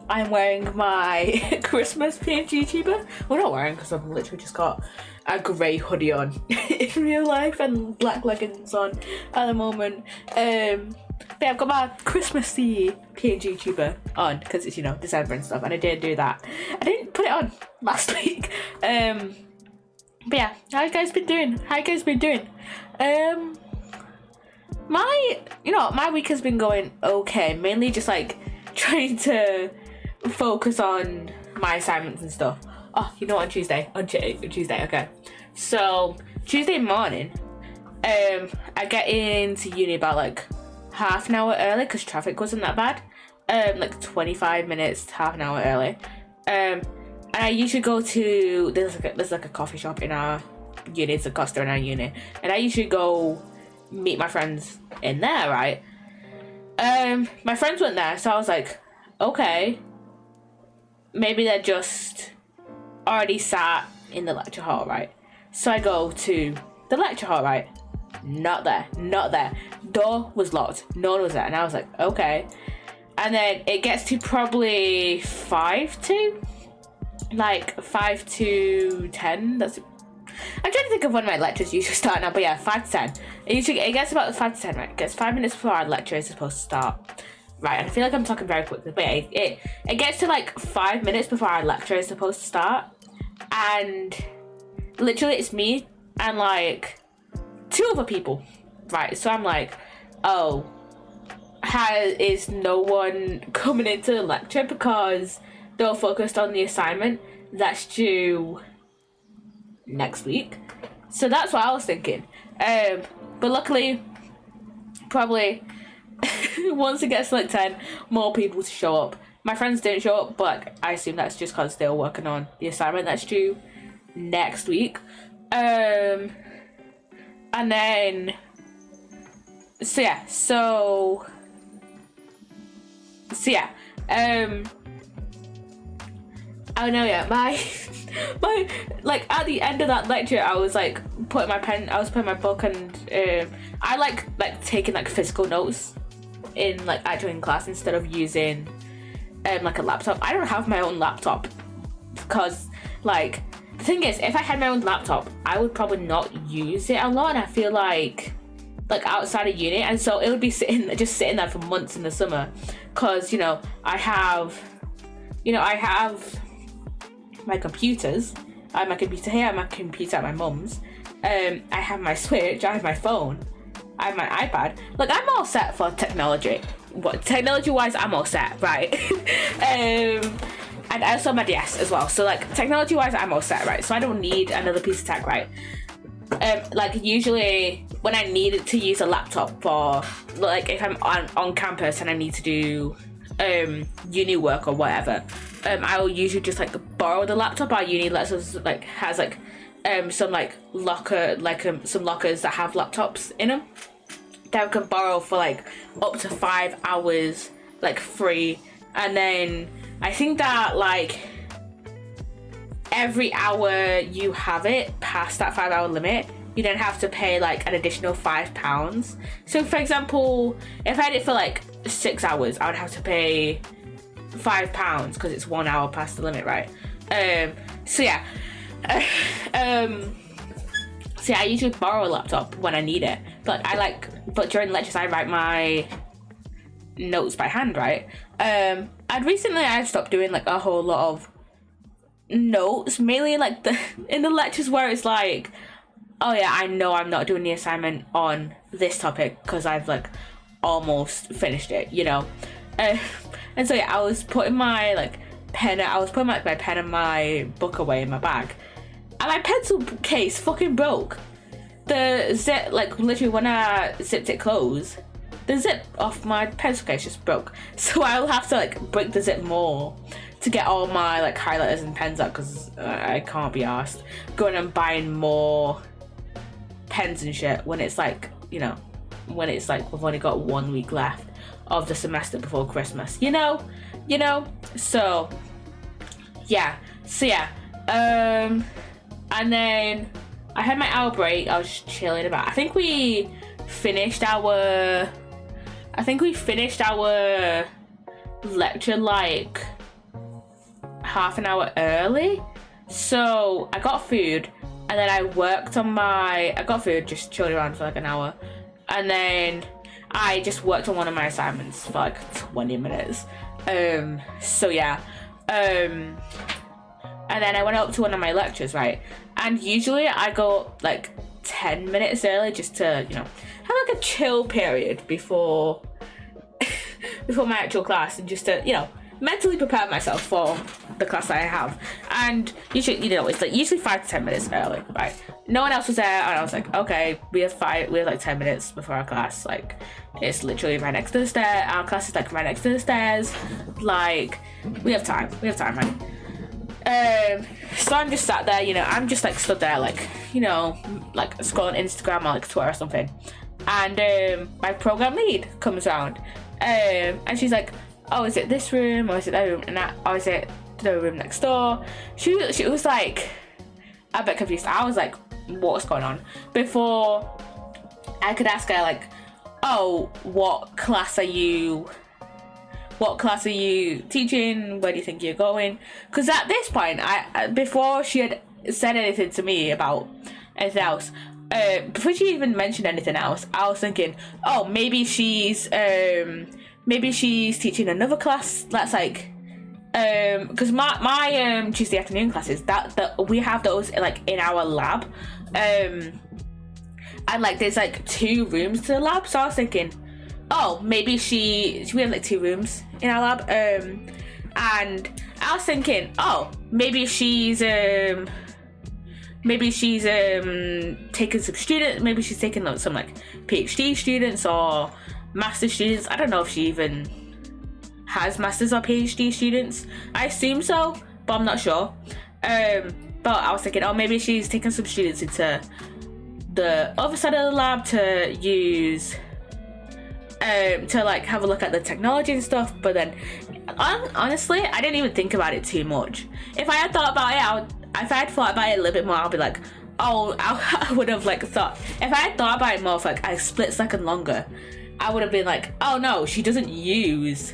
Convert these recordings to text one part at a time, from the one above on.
I'm wearing my Christmas PNG tuber. Well, not wearing because I've literally just got a grey hoodie on in real life and black leggings on at the moment. But yeah, I've got my Christmassy PNG tuber on because it's, you know, December and stuff, and I didn't do that. I didn't put it on last week. But yeah, how you guys been doing? My week has been going okay. Mainly just like trying to focus on my assignments and stuff. Oh, you know what, on Tuesday, okay. So Tuesday morning, I get into uni about like half an hour early because traffic wasn't that bad. Like 25 minutes, half an hour early. And I usually go to there's like a coffee shop in our uni. It's a Costa in our uni, and I usually go meet my friends in there, right? My friends weren't there, so I was like, okay, maybe they're just already sat in the lecture hall, right? So I go to the lecture hall, right? Not there. Door was locked. No one was there, and I was like, okay. And then it gets to probably 5 to 10. I'm trying to think of when my lectures usually start now, but yeah, 5 to 10. It gets about 5 to 10, right? It gets 5 minutes before our lecture is supposed to start. Right, and I feel like I'm talking very quickly, but yeah, it gets to like 5 minutes before our lecture is supposed to start. And literally it's me and like 2 other people, right? So I'm like, oh, is no one coming into the lecture because they're focused on the assignment that's due next week? So that's what I was thinking. But luckily, probably once it gets to like 10, more people to show up. My friends didn't show up, but I assume that's just because they're working on the assignment that's due next week. And then so yeah. Oh no, yeah, my like at the end of that lecture, I was like putting my book, and I like taking like physical notes in class instead of using like a laptop. I don't have my own laptop because like the thing is, if I had my own laptop, I would probably not use it a lot, and I feel like outside of uni, and so it would be sitting there for months in the summer because I have my computers. I have my computer here, I have my computer at my mum's. I have my Switch, I have my phone, I have my iPad. Like, I'm all set for technology. Technology-wise, I'm all set, right? And I also have my DS as well. So, like, technology-wise, I'm all set, right? So I don't need another piece of tech, right? Like, usually when I need to use a laptop for, like, if I'm on campus and I need to do uni work or whatever, I will usually just borrow the laptop. Our uni lets us has some some lockers that have laptops in them that we can borrow for up to 5 hours free. And then I think that every hour you have it past that 5 hour limit, you then have to pay an additional £5. So for example, if I had it for 6 hours, I would have to pay £5 because it's 1 hour past the limit, right? So yeah, I usually borrow a laptop when I need it, but but during lectures I write my notes by hand, right? And recently I've stopped doing a whole lot of notes, mainly in the lectures where it's oh yeah, I know I'm not doing the assignment on this topic because I've almost finished it, and so yeah, I was putting my pen and my book away in my bag, and my pencil case fucking broke. The zip, literally when I zipped it closed, the zip off my pencil case just broke. So I'll have to break the zip more to get all my highlighters and pens out, because I can't be arsed going and buying more pens and shit when it's when it's we've only got 1 week left of the semester before Christmas, so yeah. And then I had my hour break. I was just chilling about. I think we finished our lecture half an hour early. So I got food, and then I got food, just chilled around for like an hour, and then I just worked on one of my assignments for like 20 minutes. So yeah. And then I went up to one of my lectures, right? And usually I go like 10 minutes early just to, have like a chill period before my actual class, and just to, mentally prepare myself for the class that I have. And usually, it's like usually 5 to 10 minutes early, right? No one else was there, and I was like, okay, we have like 10 minutes before our class. Like, it's literally right next to the stairs. Our class is like right next to the stairs. Like, we have time, right? So I'm just sat there, I'm just like stood there, like, like scrolling Instagram or like Twitter or something. And my program lead comes around, and she's like, oh, is it this room, or is it that room, or is it the room next door? She was like a bit confused. I was like, what's going on? Before I could ask her, like, oh, what class are you teaching? Where do you think you're going? Because at this point, before she had said anything to me about anything else, before she even mentioned anything else, I was thinking, oh, maybe she's teaching another class that's like, because my Tuesday afternoon classes, that we have those like in our lab, and like there's like 2 rooms to the lab. So I was thinking, oh, maybe we have like 2 rooms in our lab, and I was thinking, oh, maybe she's taking some students, maybe she's taking like some like PhD students or master's students. I don't know if she even has master's or PhD students. I assume so, but I'm not sure. But I was thinking, oh, maybe she's taking some students into the other side of the lab to use, to like have a look at the technology and stuff. But then, honestly, I didn't even think about it too much. If I had thought about it, if I had thought about it a little bit more, I'll be like, oh, I would have like thought. If I had thought about it more for like a split second longer, I would have been like, oh no, she doesn't use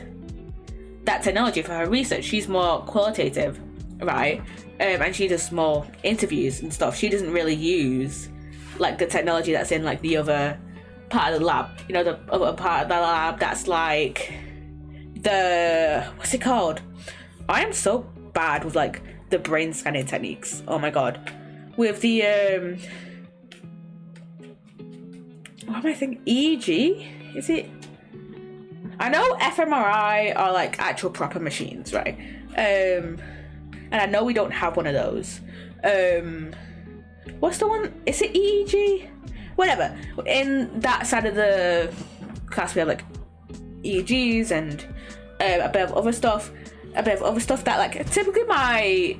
that technology for her research. She's more qualitative, right? And she does more interviews and stuff. She doesn't really use like the technology that's in like the other part of the lab. The other part of the lab that's like what's it called? I am so bad with like the brain scanning techniques. Oh my god. With the what am I thinking? EEG? Is it? I know fMRI are like actual proper machines, right? And I know we don't have one of those. What's the one? Is it EEG? Whatever. In that side of the class, we have like EEGs and a bit of other stuff. That like typically my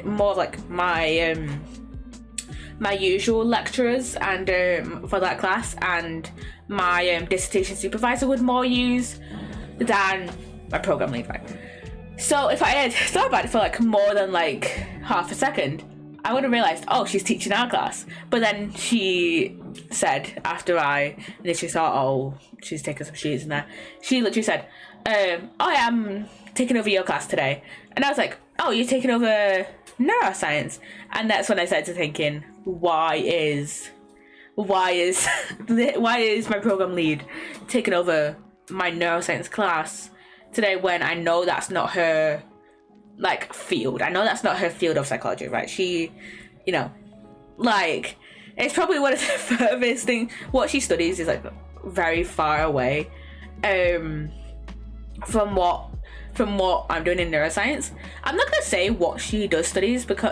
usual lecturers and for that class and my dissertation supervisor would more use than my program lead, right? So if I had thought about it for like more than like half a second, I would have realised, oh, she's teaching our class. But then she said, after I literally thought, oh, she's taking some students in there, she literally said, oh, I'm taking over your class today. And I was like, oh, you're taking over neuroscience? And that's when I started thinking, why is my program lead taking over my neuroscience class today when I know that's not her like field? I know that's not her field of psychology, right? She, like, it's probably one of the furthest thing. What she studies is like very far away from what I'm doing in neuroscience. I'm not gonna say what she does study because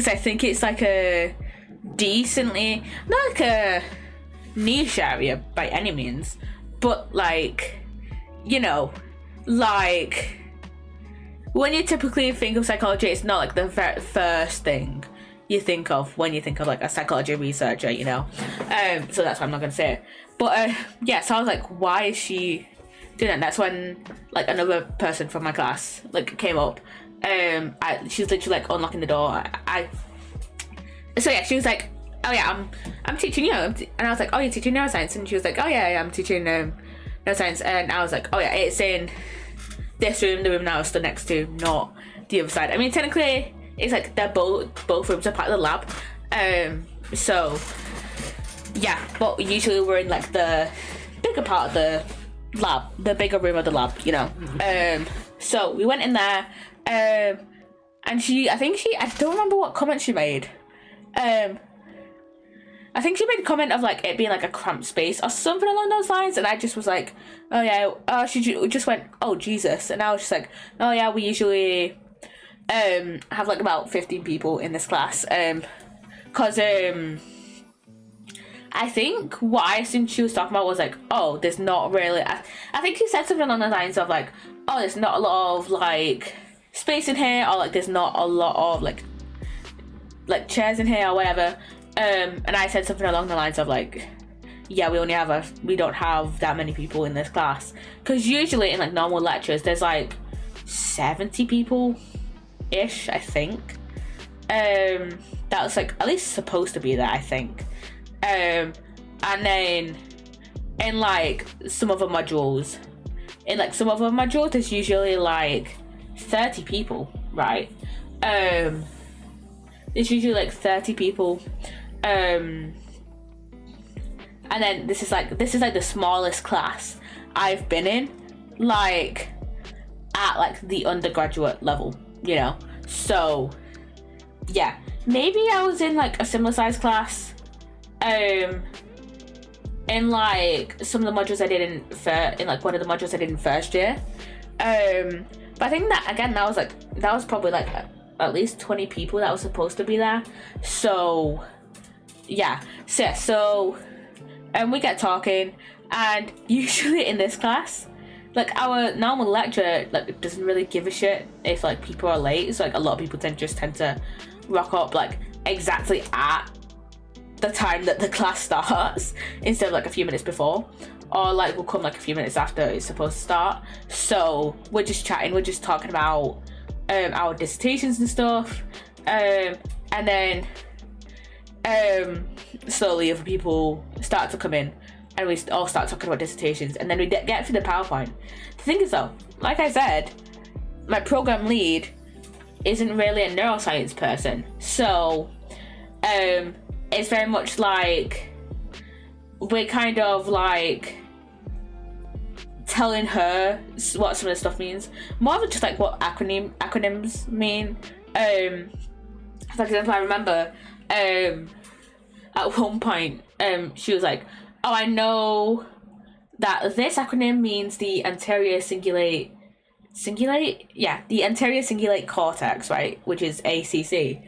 I think it's like a decently, not like a niche area by any means, but like, like when you typically think of psychology, it's not like the very first thing you think of when you think of like a psychology researcher, so that's why I'm not gonna say it. But so I was like, why is she doing that? And that's when like another person from my class like came up. She's literally like unlocking the door. She was like, oh yeah, I'm teaching you, and I was like, oh, you're teaching neuroscience? And she was like, oh yeah, I'm teaching neuroscience. And I was like, oh yeah, it's in this room, the room that I was stood next to, not the other side. I mean, technically, it's like they're both rooms are part of the lab. So yeah, but usually we're in like the bigger part of the lab, the bigger room of the lab, you know. So we went in there, and I don't remember what comment she made. I think she made a comment of like it being like a cramped space or something along those lines, and I just was like, oh yeah. She just went, oh Jesus, and I was just like, oh yeah, we usually have like about 15 people in this class, cause I think what I assumed she was talking about was like, oh, there's not really. I think she said something along the lines of like, oh, there's not a lot of like space in here, or like there's not a lot of like chairs in here or whatever. And I said something along the lines of like, yeah, we don't have that many people in this class, because usually in like normal lectures there's like 70 people ish, I think. That's like at least supposed to be there, I think. And then in like some other modules there's usually like 30 people, right? It's usually like 30 people, and then this is like the smallest class I've been in, like at like the undergraduate level, you know. So yeah, maybe I was in like a similar size class in like some of the modules I did in like one of the modules I did in first year, but I think that again that was probably like at least 20 people that was supposed to be there. So yeah, so we get talking, and usually in this class, like our normal lecturer like doesn't really give a shit if like people are late. So like a lot of people tend to rock up like exactly at the time that the class starts instead of like a few minutes before, or like we'll come like a few minutes after it's supposed to start. So we're just chatting, we're just talking about our dissertations and stuff, and then slowly other people start to come in, and we all start talking about dissertations, and then we get through the PowerPoint. The thing is though, like I said, my program lead isn't really a neuroscience person, so it's very much like we're kind of like telling her what some of the stuff means, more of just like what acronyms mean. For example, I remember at one point she was like, oh, I know that this acronym means the anterior cingulate cortex, right, which is ACC.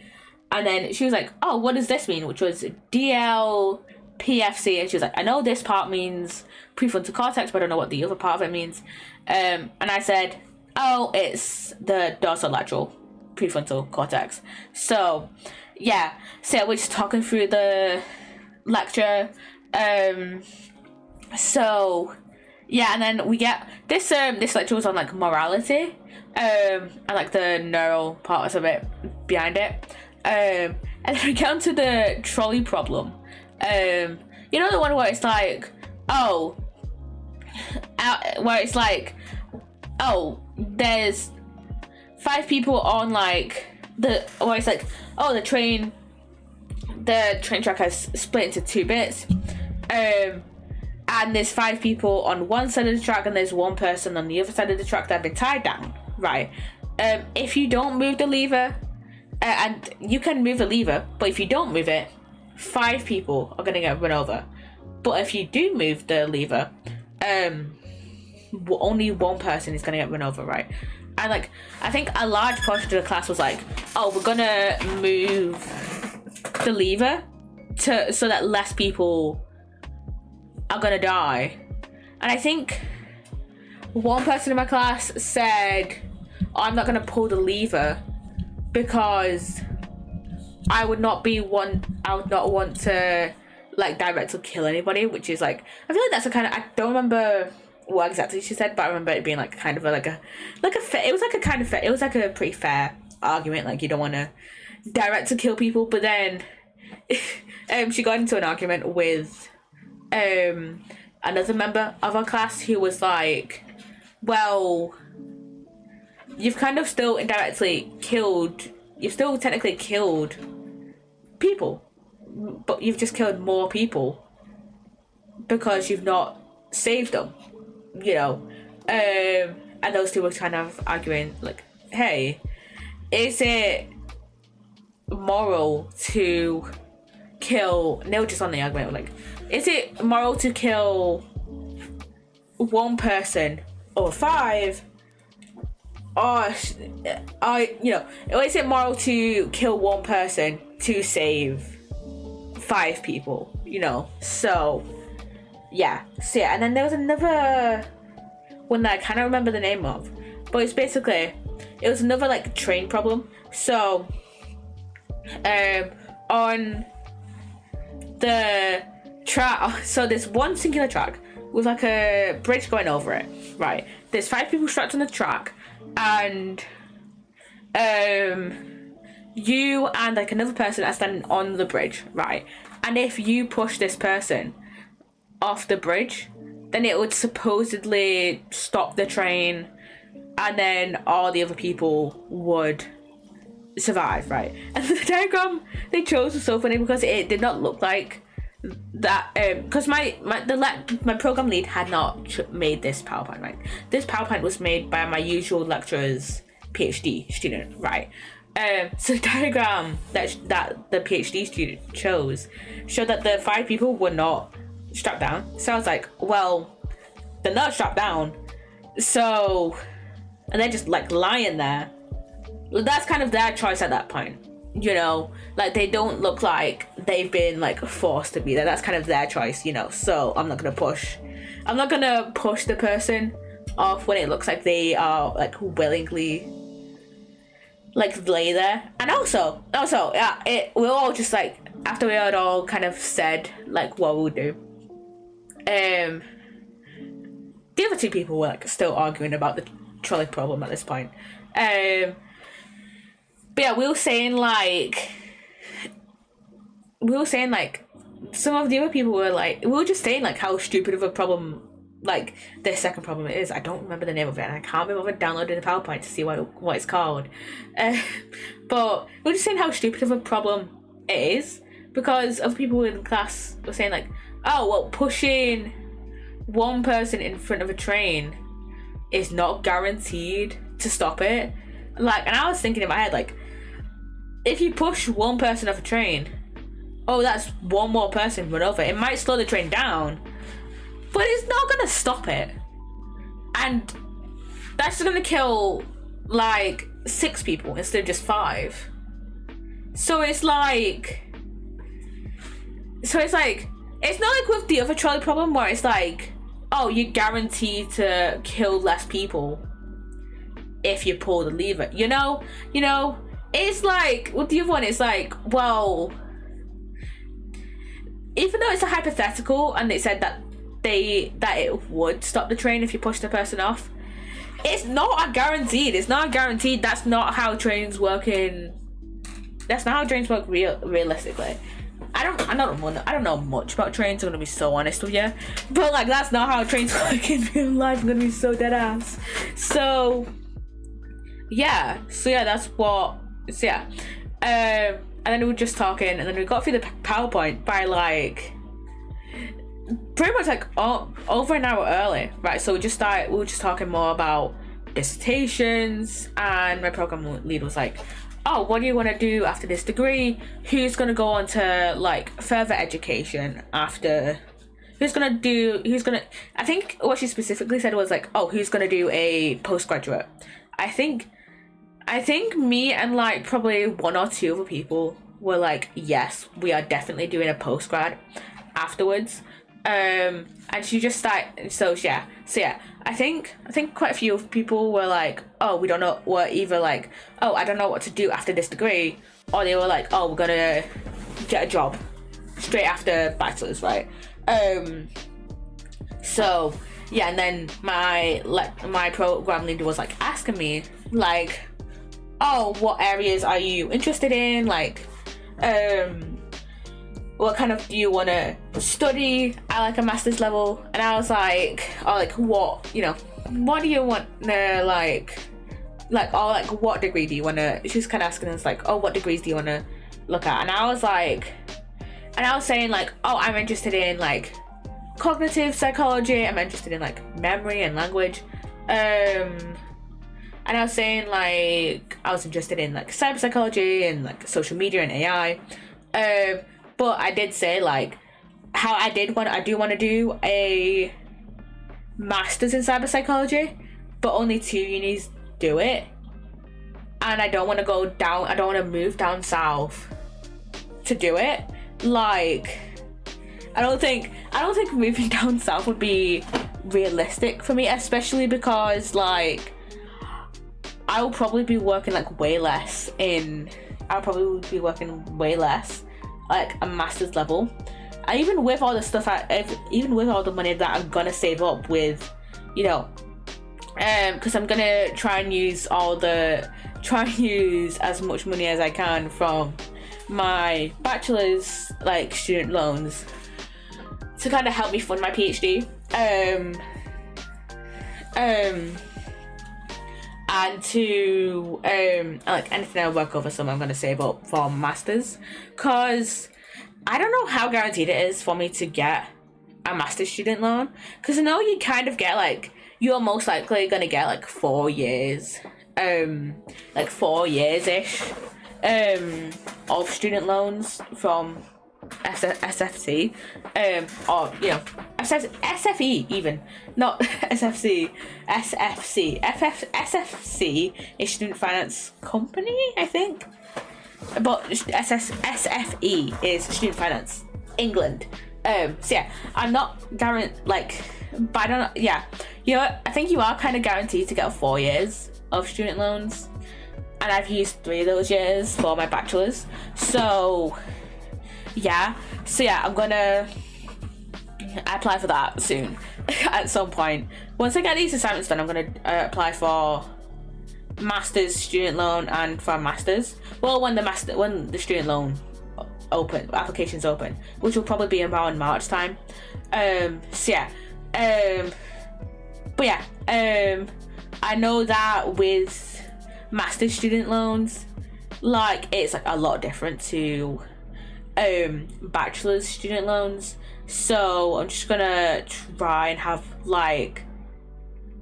And then she was like, oh, what does this mean, which was DLPFC. And she was like, I know this part means prefrontal cortex, but I don't know what the other part of it means. And I said, oh, it's the dorsolateral prefrontal cortex. So yeah, so we're just talking through the lecture. So yeah, and then we get this lecture was on like morality, and like the neural parts of it behind it. And then we get onto the trolley problem. You know, the one where it's like, there's 5 people on like where it's like, the train track has split into 2 bits, and there's 5 people on one side of the track, and there's 1 person on the other side of the track that have been tied down, right? If you don't move the lever, and you can move the lever, but if you don't move it, 5 people are gonna get run over. But if you do move the lever, only 1 person is gonna get run over, right? And like, I think a large portion of the class was like, we're gonna move the lever so that less people are gonna die. And I think 1 person in my class said, I'm not gonna pull the lever because I would not want to like directly kill anybody, which is like, I feel like that's a kind of, I don't remember what exactly she said, but I remember it being like kind of it was like a pretty fair argument, like you don't want to directly kill people. But then she got into an argument with another member of our class who was like, well, you've kind of still indirectly killed, you've still technically killed people, but you've just killed more people because you've not saved them, you know. And those two were kind of arguing, like, hey, is it moral to kill, and they were just on the argument, like, is it moral to kill one person or five, or you know, or is it moral to kill one person to save five people, you know? So yeah, and then there was another one that I cannot remember the name of, but it's basically, it was another like train problem. So on the track, so there's one singular track with like a bridge going over it, right? There's 5 people strapped on the track, and you and like another person are standing on the bridge, right? And if you push this person off the bridge, then it would supposedly stop the train, and then all the other people would survive, right? And the diagram they chose was so funny because it did not look like that, because my program lead had not made this PowerPoint, right? This PowerPoint was made by my usual lecturer's PhD student, right? So the diagram that the PhD student chose showed that the 5 people were not strapped down. So I was like, well, they're not strapped down, so, and they're just like lying there. That's kind of their choice at that point, you know, like they don't look like they've been like forced to be there. That's kind of their choice, you know. So I'm not gonna push the person off when it looks like they are like willingly like lay there. And also yeah, we're all just like, after we had all kind of said like what we'll do, the other 2 people were like still arguing about the trolley problem at this point. But yeah, we were saying like some of the other people were like, we were just saying like how stupid of a problem like the second problem is. I don't remember the name of it, and I can't remember downloading the PowerPoint to see what it's called. But we were just saying how stupid of a problem it is, because other people in class were saying like, oh well, pushing one person in front of a train is not guaranteed to stop it. Like, and I was thinking in my head, like, if you push one person off a train, oh, that's one more person run over. It might slow the train down, but it's not gonna stop it. And that's just gonna kill like 6 people instead of just 5. So it's not like with the other trolley problem where it's like, oh, you're guaranteed to kill less people if you pull the lever, you know? It's like, with the other one, it's like, well, even though it's a hypothetical and they said that it would stop the train if you push the person off, it's not guaranteed. That's not how trains work realistically. I don't know much about trains, I'm gonna be so honest with you, but like, that's not how trains work in real life. I'm gonna be so dead ass. So yeah, and then we were just talking, and then we got through the PowerPoint by like pretty much like over an hour early, right? So we were just talking more about dissertations, and my program lead was like, oh, what do you want to do after this degree? Who's going to go on to like further education after? I think what she specifically said was like, oh, who's going to do a postgraduate? I think me and like probably 1 or 2 other people were like, yes, we are definitely doing a postgrad afterwards. And she just started, so yeah, I think quite a few people were like, oh, we don't know, were either like, oh, I don't know what to do after this degree, or they were like, oh, we're gonna get a job straight after bachelor's, right? So yeah, and then my program leader was like asking me like, oh, what areas are you interested in, like what kind of do you want to study at like a master's level? And I was like, oh, like what do you want to like like, oh, like, what degree do you want to, she was kind of asking us, like, oh, what degrees do you want to look at? And I was like, and I was saying, like, oh, I'm interested in, like, cognitive psychology, I'm interested in, like, memory and language, and I was saying, like, I was interested in, like, cyber psychology and, like, social media and AI, but I did say, like, how I do want to do a master's in cyber psychology, but only 2 unis do it, and I don't want to move down south to do it. Like, I don't think moving down south would be realistic for me, especially because, like, I'll probably be working like way less like a master's level. And even with all the stuff even with all the money that I'm gonna save up with, you know, because I'm gonna try and use as much money as I can from my bachelor's, like, student loans to kind of help me fund my PhD, and to like, anything I work over some I'm gonna save up for masters, because I don't know how guaranteed it is for me to get a master's student loan, because I know you kind of get, like, you're most likely gonna get like 4 years, like 4 years-ish of student loans from SFC, or, you know, SFE even, not SFC, SFC is Student Finance Company, I think, but SFE is Student Finance England. So yeah, I'm not guaranteed, like, but I don't, yeah, you know, I think you are kind of guaranteed to get 4 years of student loans, and I've used 3 of those years for my bachelor's, so yeah, I'm gonna apply for that soon at some point. Once I get these assignments done, I'm gonna apply for master's student loan and for masters. Well, when the student loan applications open, which will probably be around March time. But yeah, I know that with master's student loans, like, it's like a lot different to bachelor's student loans, so I'm just gonna try and have like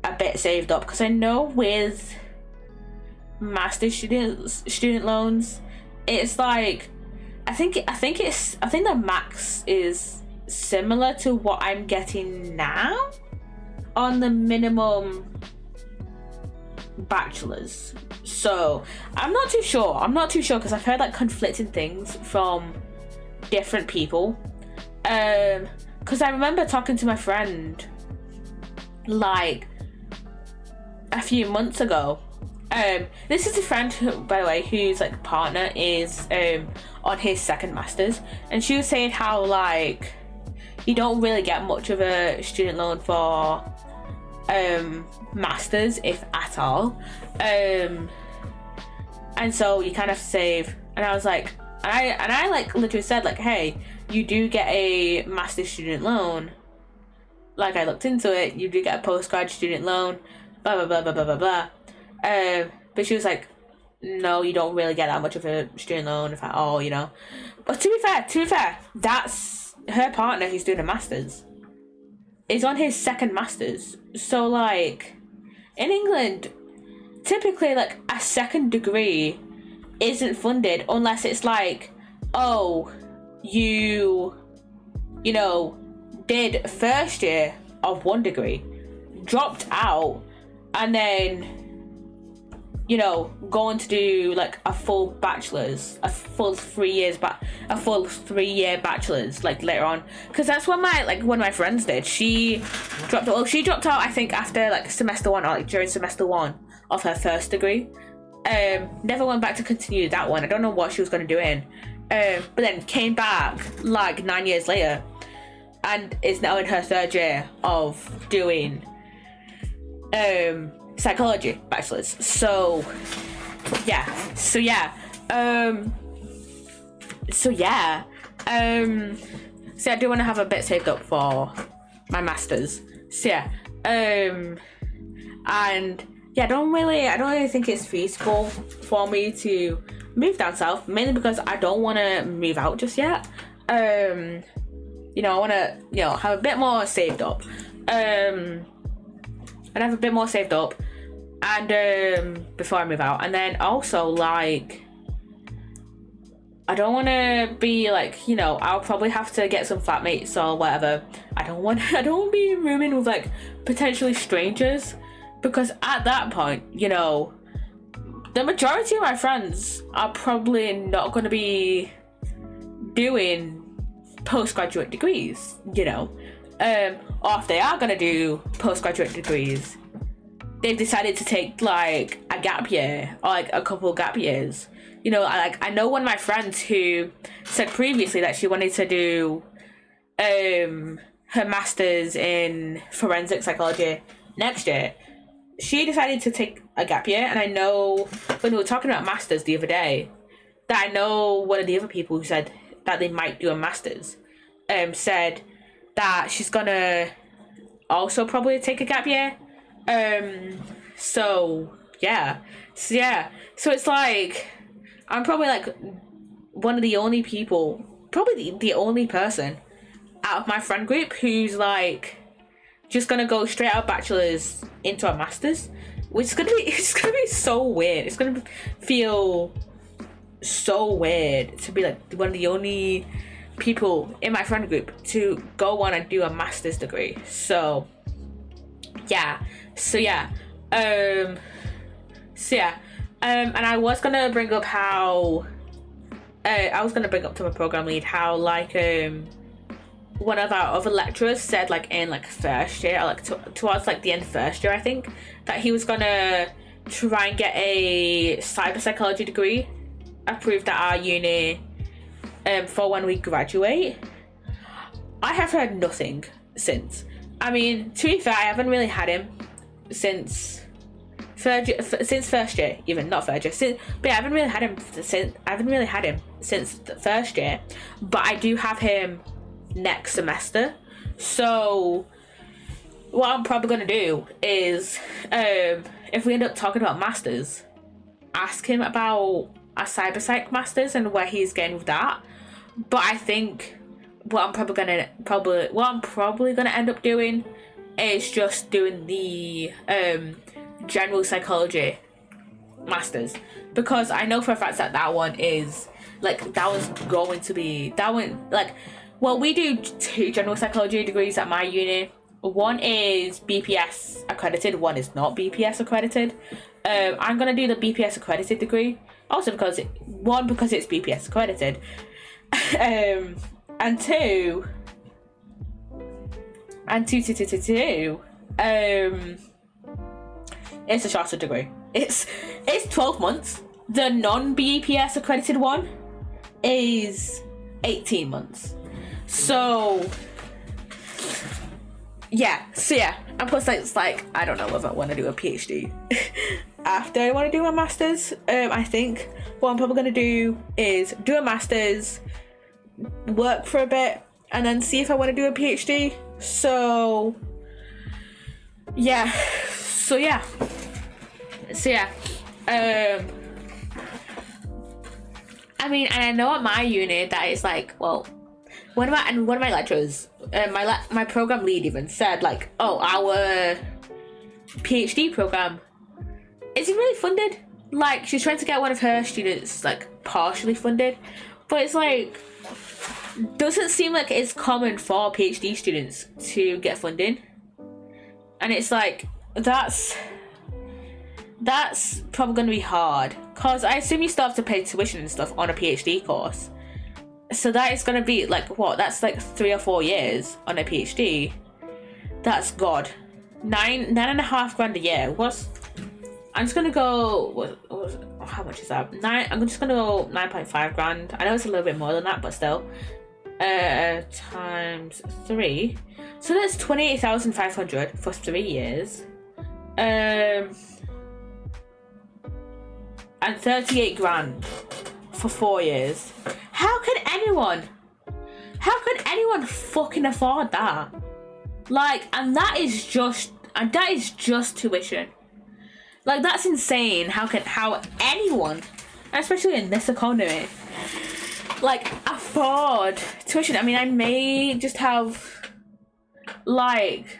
a bit saved up, because I know with master's student loans, it's like, I think the max is similar to what I'm getting now on the minimum bachelor's. So I'm not too sure because I've heard like conflicting things from different people, because I remember talking to my friend like a few months ago. This is a friend who, by the way, whose like partner is on his second masters, and she was saying how, like, you don't really get much of a student loan for masters, if at all, and so you kind of save. And I was like, I like literally said, like, hey, you do get a master's student loan, like, I looked into it, you do get a postgrad student loan, blah blah blah blah blah blah blah. But she was like, no, you don't really get that much of a student loan, if at all, you know. But to be fair, that's her partner who's doing a master's is on his second master's. So, like, in England, typically, like, a second degree isn't funded unless it's like, oh, you know, did first year of one degree, dropped out, and then, you know, going to do like a full bachelor's, a full 3 year bachelor's, like, later on. Because that's what one of my friends did. She dropped out, I think, after like semester 1, or like during semester 1 of her first degree. Never went back to continue that one. I don't know what she was going to do in. But then came back like 9 years later and is now in her third year of doing psychology bachelor's. So I do want to have a bit saved up for my masters. And yeah, I don't really think it's feasible for me to move down south, mainly because I don't want to move out just yet. You know, I want to, you know, have a bit more saved up. And have a bit more saved up, and before I move out, and then also like, I don't want to be like, you know, I'll probably have to get some flatmates or whatever. I don't want to be rooming with like potentially strangers, because at that point, you know, the majority of my friends are probably not going to be doing postgraduate degrees, you know, or if they are going to do postgraduate degrees, they've decided to take like a gap year or like a couple gap years. You know, I know one of my friends who said previously that she wanted to do her master's in forensic psychology next year. She decided to take a gap year, and I know when we were talking about masters the other day, that I know one of the other people who said that they might do a master's said that she's gonna also probably take a gap year. So it's like, I'm probably like one of the only people, probably the only person out of my friend group who's like just gonna go straight out of bachelor's into a master's, which is it's gonna be so weird. It's gonna feel so weird to be like one of the only people in my friend group to go on and do a master's degree. And I was gonna bring up how to my program lead how like one of our other lecturers said like in like first year, or like towards like the end of first year, I think, that he was gonna try and get a cyber psychology degree approved at our uni for when we graduate. I have heard nothing since. I mean, to be fair, I haven't really had him since first year, even not third year. But I haven't really had him since the first year. But I do have him next semester. So what I'm probably gonna do is, if we end up talking about masters, ask him about a cyber psych masters and where he's going with that. But I think what I'm probably gonna end up doing is just doing the general psychology masters, because I know for a fact that one is like, that was going to be that one. Like, well, we do 2 general psychology degrees at my uni. One is BPS accredited, one is not BPS accredited. I'm gonna do the BPS accredited degree, also because it's BPS accredited, and two, it's a shorter degree. It's 12 months. The non-BPS accredited one is 18 months. So yeah, and plus it's like, I don't know whether I want to do a PhD after I want to do my masters. I think what I'm probably going to do is do a masters, work for a bit, and then see if I want to do a PhD. I mean, and I know at my uni that it's like, well, one of my lecturers, my program lead even said like, oh, our PhD program isn't really funded. Like, she's trying to get one of her students like partially funded, but it's like, doesn't seem like it's common for PhD students to get funding. And it's like, that's probably going to be hard, because I assume you still have to pay tuition and stuff on a PhD course. So that is going to be like, what, that's like 3 or 4 years on a PhD. That's God. $9.5 grand a year. I'm just going to go, how much is that? I'm just going to go 9.5 grand. I know it's a little bit more than that, but still. Times 3. So that's 28,500 for 3 years. And 38 grand for 4 years. How can anyone fucking afford that? Like, and that is just tuition. Like, that's insane. How anyone, especially in this economy, like, afford tuition. I mean, I may just have, like,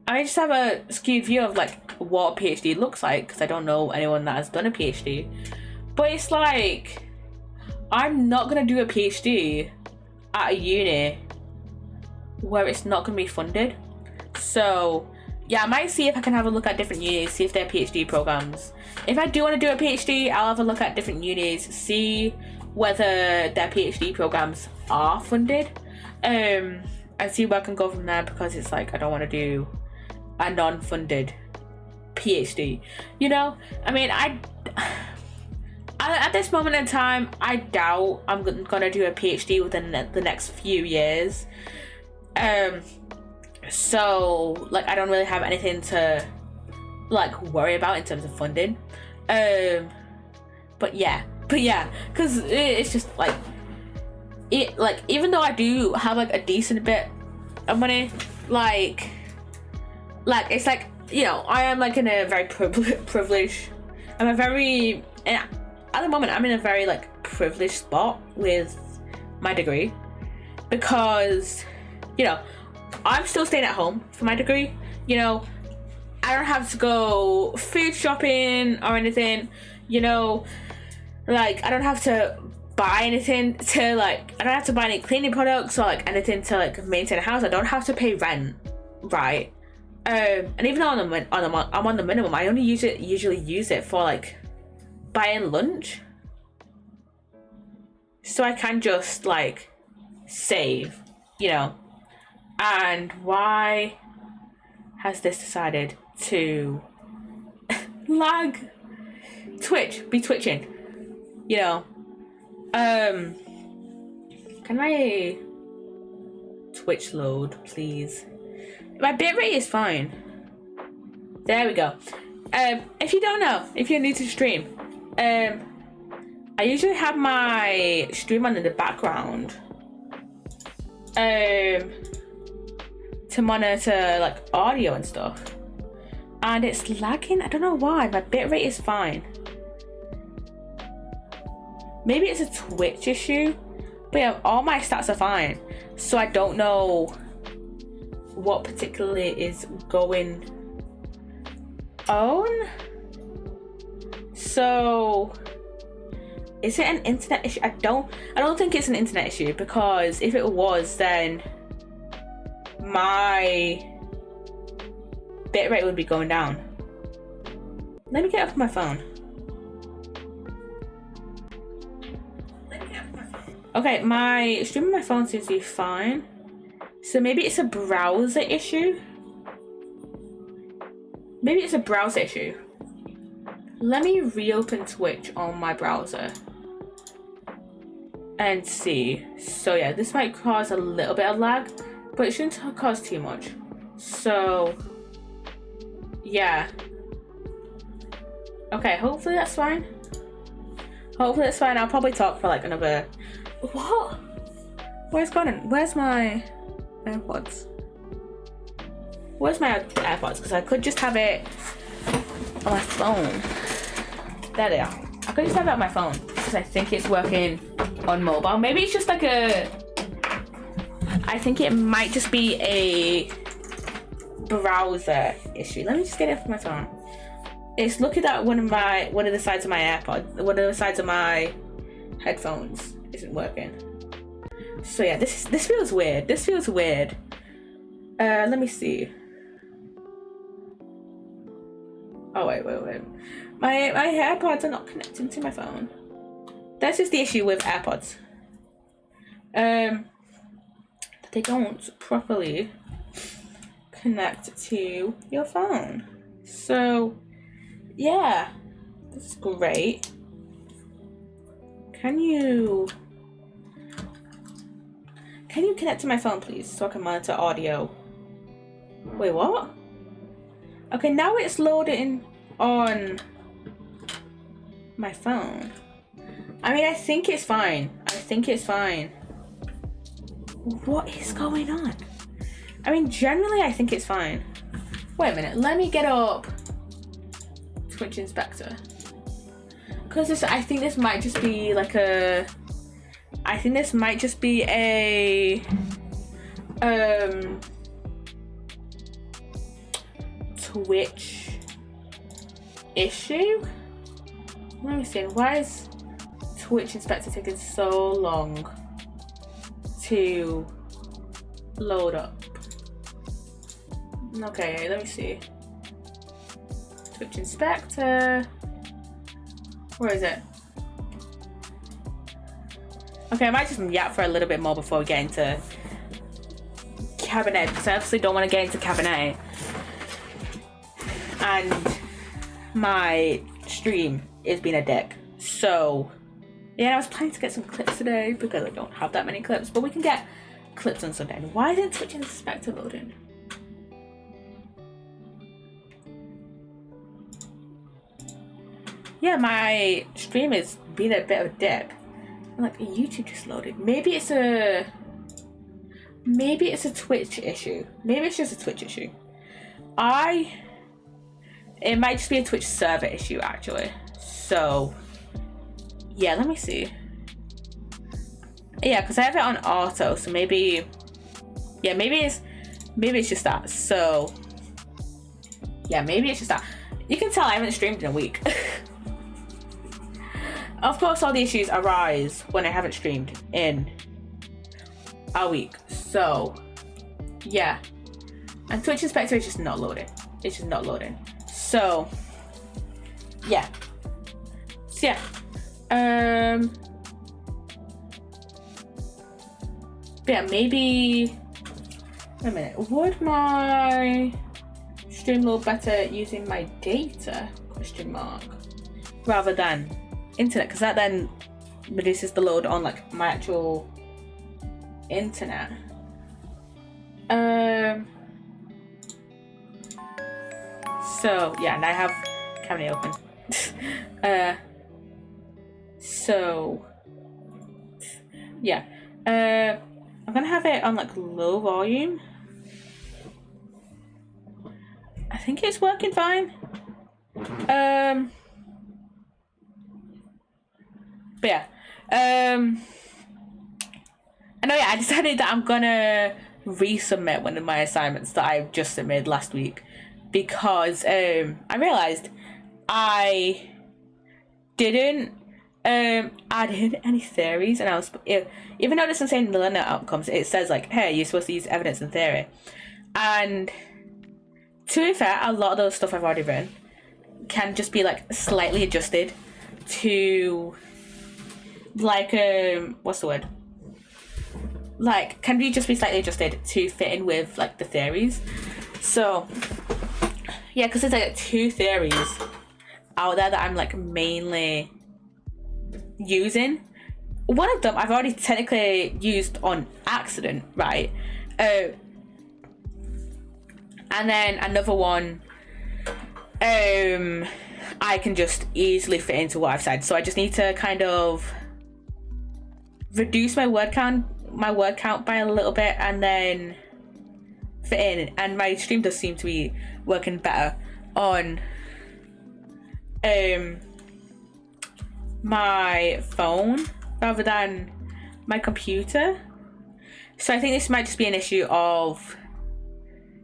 a skewed view of, like, what a PhD looks like, because I don't know anyone that has done a PhD. But it's like, I'm not going to do a PhD at a uni where it's not going to be funded. So, yeah, I might see if I can have a look at different unis, see if they're PhD programs. If I do want to do a PhD, I'll have a look at different unis, see whether their PhD programs are funded, and see where I can go from there, because it's like, I don't want to do a non-funded PhD, you know? I mean, I at this moment in time, I doubt I'm gonna do a PhD within the next few years. So, like, I don't really have anything to, like, worry about in terms of funding. But yeah, because it's just, like, even though I do have, like, a decent bit of money, like, it's like, you know, I am, like, in a very privileged, at the moment, I'm in a very, like, privileged spot with my degree, because, you know, I'm still staying at home for my degree. You know, I don't have to go food shopping or anything, you know, like, I don't have to buy anything to, like, I don't have to buy any cleaning products or, like, anything to, like, maintain a house. I don't have to pay rent, right? And even though I'm on the minimum, I only usually use it for, like, buying lunch. So I can just, like, save, you know. And why has this decided to lag? Be twitching, you know. Can I Twitch load, please? My bitrate is fine. There we go. If you don't know, if you're new to the stream, I usually have my stream on in the background to monitor, like, audio and stuff, and it's lagging. I don't know why. My bitrate is fine. Maybe it's a Twitch issue, but yeah, all my stats are fine, so I don't know what particularly is going on. So, is it an internet issue? I don't think it's an internet issue, because if it was, then my bitrate would be going down. Let me get off my phone. Okay, my stream on my phone seems to be fine. So maybe it's a browser issue. Let me reopen Twitch on my browser and see. So yeah, this might cause a little bit of lag, but it shouldn't cause too much. So yeah. Okay, hopefully that's fine. I'll probably talk for like another... What? Where's Gordon? Where's my AirPods? Because I could just have it on my phone. There they are. I could just have it on my phone, because I think it's working on mobile. Maybe it's just like I think it might just be a browser issue. Let me just get it from my phone. It's looking at one of the sides of my AirPod, one of the sides of my headphones isn't working. So yeah, this feels weird. Let me see. Oh wait. My AirPods are not connecting to my phone. That's just the issue with AirPods. They don't properly connect to your phone. So yeah, that's great. Can you connect to my phone, please, so I can monitor audio? Wait, what? Okay, now it's loading on my phone. I mean, I think it's fine. What is going on? I mean, generally, I think it's fine. Wait a minute. Let me get up Twitch inspector. Because I think this might just be like a... I think this might just be a... Twitch issue. Let me see. Why is Twitch inspector taking so long to load up? Okay, let me see. Twitch inspector. Where is it? Okay, I might just yap for a little bit more before we get into Cabernet, because I obviously don't want to get into Cabernet and my stream is being a dick. So yeah, I was planning to get some clips today because I don't have that many clips, but we can get clips on Sunday. Why isn't Twitch inspector loading? Yeah, my stream is being a bit of a dick. Like, YouTube just loaded. Maybe it's a Twitch issue. Maybe it's just a Twitch issue. It might just be a Twitch server issue, actually. So yeah, let me see. Yeah, because I have it on auto, so maybe, yeah, maybe it's just that. So yeah, maybe it's just that. You can tell I haven't streamed in a week. Of course, all the issues arise when I haven't streamed in a week. So yeah, and Twitch inspector is just not loading. It's just not loading. So yeah. So yeah. Yeah, maybe. Wait a minute. Would my stream load better using my data? Question mark. Rather than internet, because that then reduces the load on like my actual internet. So yeah, and I have Cabernet open. So yeah, I'm gonna have it on like low volume. I think it's working fine. But yeah, and oh yeah, I decided that I'm gonna resubmit one of my assignments that I just submitted last week, because I realized I didn't add in any theories, and I was, even though it doesn't say in the learner outcomes, it says like, hey, you're supposed to use evidence and theory. And to be fair, a lot of those stuff I've already written can just be like slightly adjusted to like what's the word? Like, can be just be slightly adjusted to fit in with like the theories. So yeah, because there's like 2 theories out there that I'm like mainly using. One of them I've already technically used on accident, right? And then another one I can just easily fit into what I've said. So I just need to kind of reduce my word count by a little bit and then fit in. And my stream does seem to be working better on my phone rather than my computer. So I think this might just be an issue of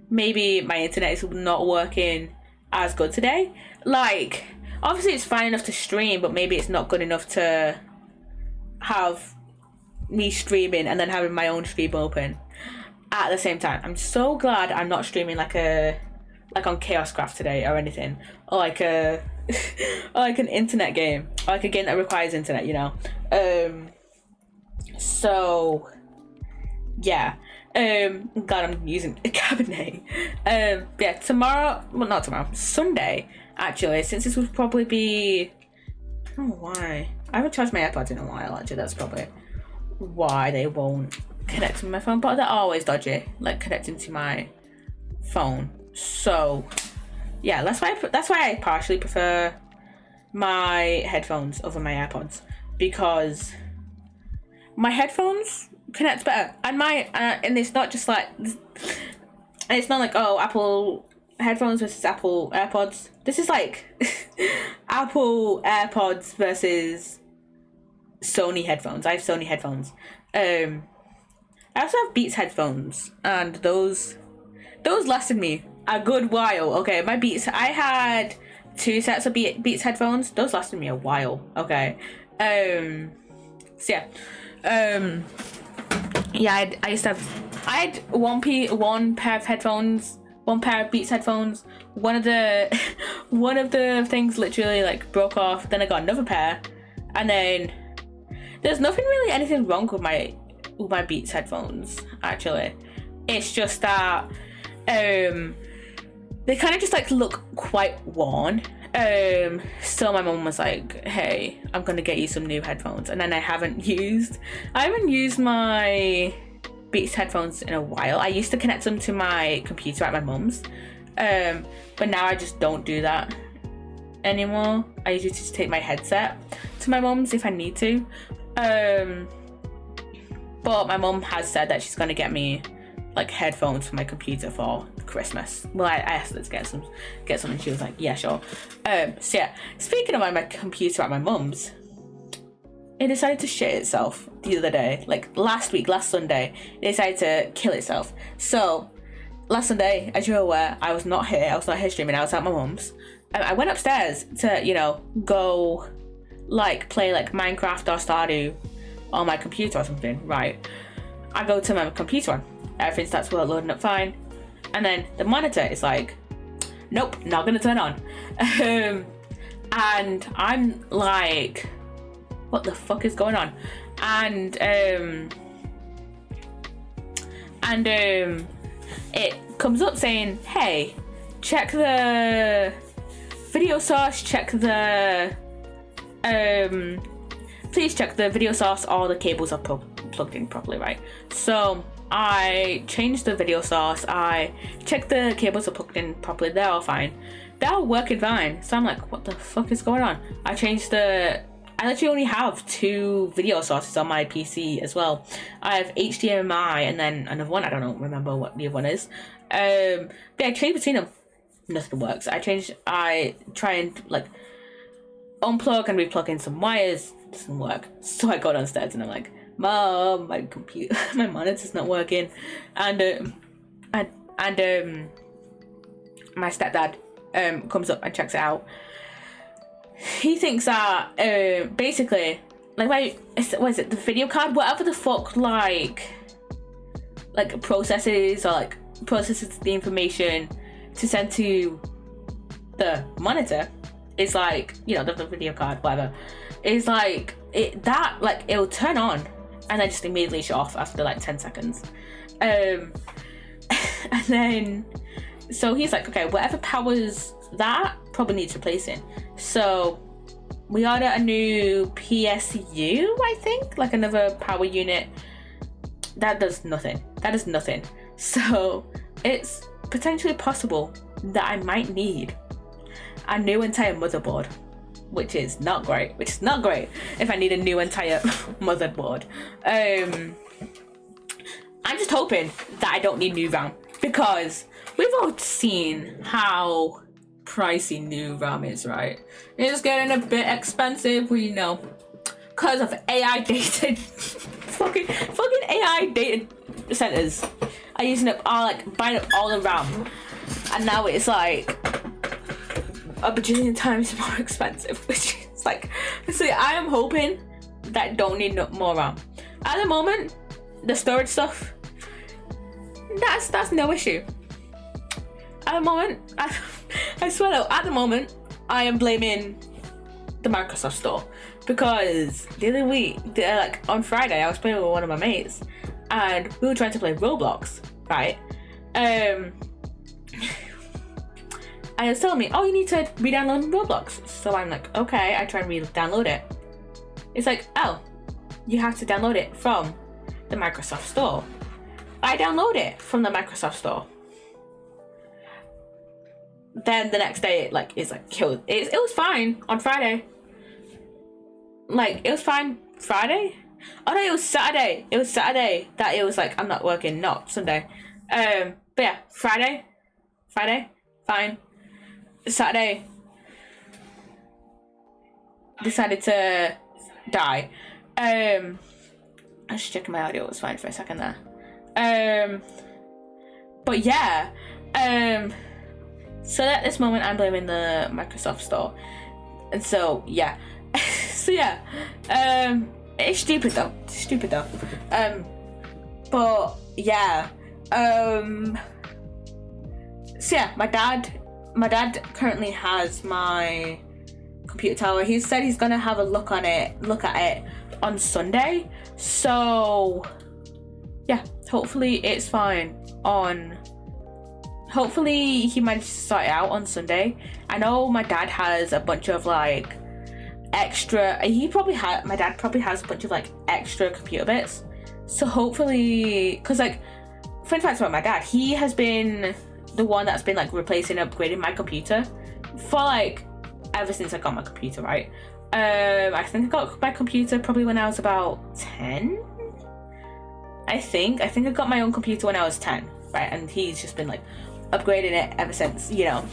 maybe my internet is not working as good today. Like, obviously it's fine enough to stream, but maybe it's not good enough to have me streaming and then having my own stream open at the same time. I'm so glad I'm not streaming like on Chaos Craft today or anything, or like a or like an internet game, or like a game that requires internet, you know. So yeah, glad I'm using a Cabernet. Yeah, tomorrow, well, not tomorrow, Sunday actually, since this would probably be, I don't know why, I haven't charged my AirPods in a while actually. That's probably why they won't connect to my phone, but they're always dodgy, like connecting to my phone. So yeah, that's why I partially prefer my headphones over my AirPods, because my headphones connect better, and my and it's not just like, and it's not like, oh, Apple headphones versus Apple AirPods. This is like Apple AirPods versus Sony headphones. I have Sony headphones. I also have Beats headphones, and those lasted me a good while. Okay, my Beats. I had 2 sets of Beats headphones. Those lasted me a while. Okay. So yeah. Yeah, I used to have. I had one pair of headphones. One pair of Beats headphones. One of the things literally like broke off. Then I got another pair, and then there's nothing really anything wrong with my Beats headphones. Actually, it's just that they kind of just like look quite worn. So my mum was like, "Hey, I'm gonna get you some new headphones," and then I haven't used my Beats headphones in a while. I used to connect them to my computer at my mum's, but now I just don't do that anymore. I usually just take my headset to my mum's if I need to. But my mum has said that she's gonna get me like headphones for my computer for Christmas. Well, I asked her to get some, and she was like, "Yeah, sure." So yeah, speaking of my computer at my mum's, it decided to shit itself the other day. Like last Sunday, it decided to kill itself. So last Sunday, as you're aware, I was not here streaming. I was at my mum's. I went upstairs to, go like play like Minecraft or Stardew on my computer or something. Right. I go to my computer, everything starts loading up fine. And then the monitor is like, nope, not gonna turn on. And I'm like, what the fuck is going on? And it comes up saying, hey, check the video source, please check the video source, all the cables are plugged in properly, right? So I changed the video source, I checked the cables are plugged in properly, they're all fine. They're all working fine. So I'm like, what the fuck is going on? I literally only have 2 video sources on my PC as well. I have HDMI and then another one, I don't remember what the other one is. But I changed between them, nothing works. I try and like unplug and replug in some wires, doesn't work. So I go downstairs and I'm like, Mom, my computer, my monitor's not working. And my stepdad comes up and checks it out. He thinks that basically like the video card, whatever the fuck like processes the information to send to the monitor is like, the video card, whatever, is like it'll turn on and then just immediately shut off after like 10 seconds. And then so he's like, okay, whatever powers that probably needs replacing. So we ordered a new PSU, I think, like another power unit. That does nothing. So it's potentially possible that I might need a new entire motherboard, which is not great if I need a new entire motherboard. I'm just hoping that I don't need new RAM, because we've all seen how pricey new RAM is, right? It's getting a bit expensive, because of AI data. fucking AI data centers are using up buying up all the RAM, and now it's like a bajillion times more expensive, which is like, so I am hoping that I don't need more RAM. At the moment, the storage stuff, that's no issue. At the moment, I swear though, at the moment, I am blaming the Microsoft Store, because the other week, on Friday, I was playing with one of my mates, and we were trying to play Roblox, right? And it's telling me, oh, you need to re-download Roblox. So I'm like, okay, I try and re-download it. It's like, oh, you have to download it from the Microsoft Store. I download it from the Microsoft Store. Then the next day, it's killed. It was fine on Friday. It was fine Friday? Oh no, it was Saturday. It was Saturday that it was I'm not working, not Sunday. But yeah, Friday, fine. Saturday decided to die. I was just checking my audio was fine for a second there. But yeah, so at this moment I'm blaming the Microsoft Store, and so yeah. So yeah, it's stupid though. But yeah, so yeah, my dad currently has my computer tower. He said he's gonna have a look at it on Sunday. So yeah, hopefully it's fine hopefully he managed to sort it out on Sunday. I know my dad has a bunch of like extra, my dad probably has a bunch of like extra computer bits. So hopefully, because like, fun facts about my dad, he has been the one that's been like replacing and upgrading my computer for like ever since I got my computer, right? I think I got my computer probably when I was about 10. I think I got my own computer when I was 10, right? And he's just been like upgrading it ever since, you know.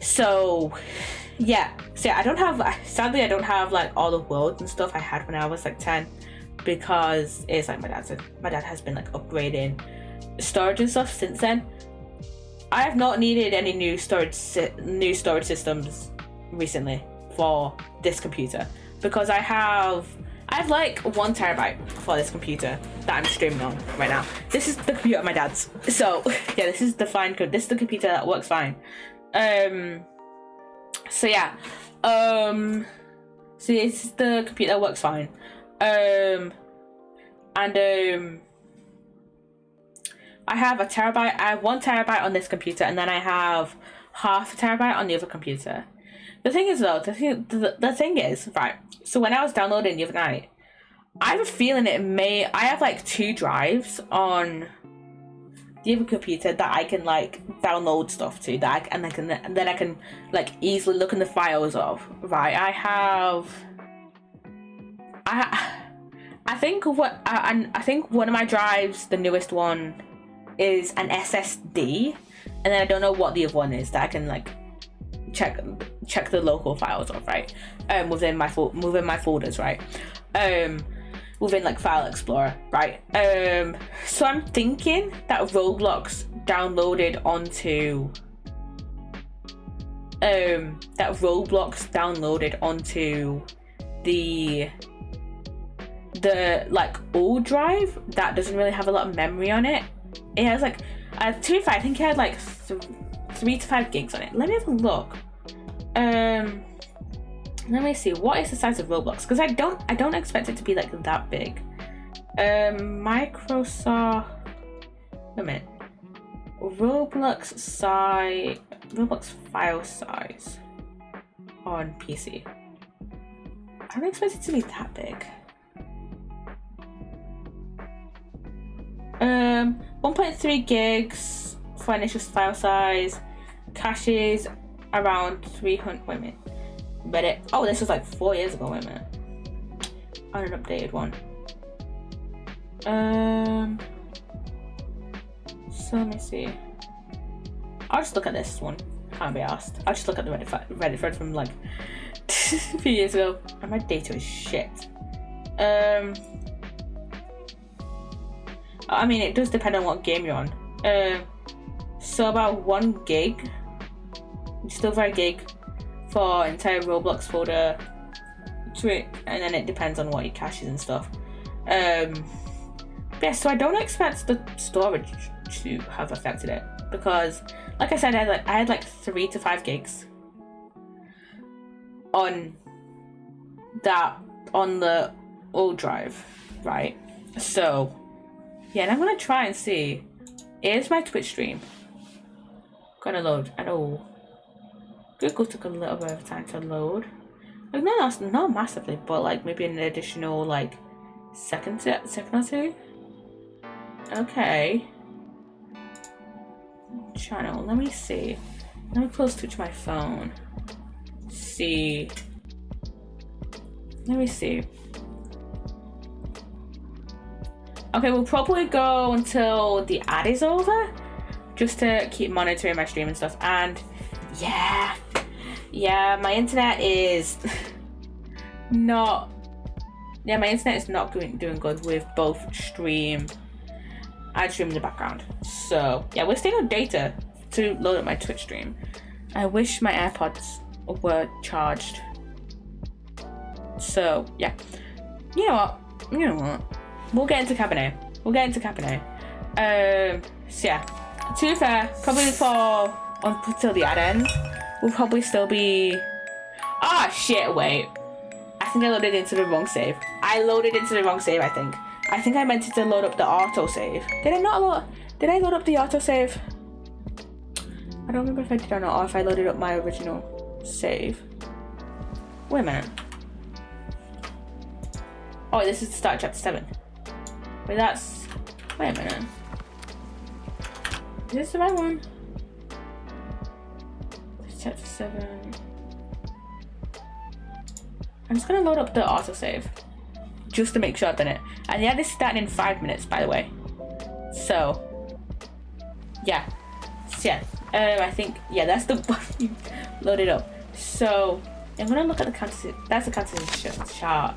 So yeah, I don't have like all the worlds and stuff I had when I was like 10, because it's like my dad has been like upgrading storage and stuff since then. I have not needed any new storage systems recently for this computer, because I have like 1 terabyte for this computer that I'm streaming on right now. This is the computer of my dad's. So yeah, this is the computer that works fine. So yeah, so this is the computer that works fine. I have a terabyte. I have 1 terabyte on this computer, and then I have half a terabyte on the other computer. The thing is though, the thing is, right, so when I was downloading the other night, I have a feeling I have like 2 drives on the other computer that I can like download stuff to, and then I can like easily look in the files of, right? I think one of my drives, the newest one, is an SSD, and then I don't know what the other one is that I can like check the local files of, right? Within my folders, right? Within like File Explorer, right? So I'm thinking that Roblox downloaded onto the like old drive that doesn't really have a lot of memory on it. It has like I think it had like 3 to 5 gigs on it. Let me have a look. Let me see, what is the size of Roblox? Because I don't expect it to be like that big. Microsoft. Wait a minute. Roblox file size on PC. I don't expect it to be that big. 1.3 gigs for initial file size. Caches around 300. Wait a minute. Oh, this was like 4 years ago. Wait a minute. On an updated one. So let me see. I'll just look at this one. Can't be asked. I'll just look at the Reddit thread from like a few years ago. And my data is shit. I mean, it does depend on what game you're on. So about 1 gig. Still very gig for entire Roblox folder to it, and then it depends on what your caches and stuff. Yeah, so I don't expect the storage to have affected it, because like I said, I had like 3 to 5 gigs on the old drive, right? So yeah, and I'm gonna try and see, is my Twitch stream gonna load? I know Google took a little bit of time to load. Like not massively, but like maybe an additional like second or two. Okay. Channel. Let me see. Let me close Twitch my phone. See. Let me see. Okay, we'll probably go until the ad is over. just to keep monitoring my stream and stuff. And yeah, my internet is not. Yeah, my internet is not doing good with both stream and stream in the background. So yeah, we're staying on data to load up my Twitch stream. I wish my AirPods were charged. So yeah, you know what? We'll get into Cabernet. So yeah, to be fair, probably until the ad ends, we'll probably still be. Ah, shit! Wait, I think I loaded into the wrong save. I think I meant to load up the auto save. Did I not load? Did I load up the auto save? I don't remember if I did or not, or if I loaded up my original save. Wait a minute. Oh, this is the start of chapter 7. Wait, wait a minute. Is this the right one? Chapter 7. I'm just gonna load up the autosave. Just to make sure I've done it. And yeah, this is starting in 5 minutes, by the way. So, yeah. I think, yeah, that's the one loaded up. So, I'm gonna look at the counter. That's the counter chart.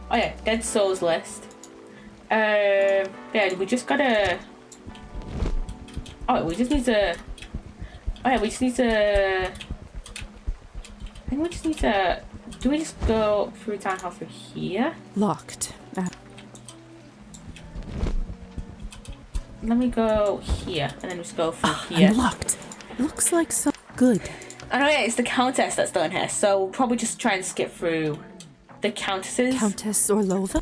Oh yeah, Dead Souls list. Yeah, we just gotta. We just need to. I think we just need to. Do we just go through town hall through here? Locked. Let me go here and then just go through here. Unlocked. Looks like so good. Oh yeah, it's the countess that's still in here, so we'll probably just try and skip through the countesses. Countess Orlova?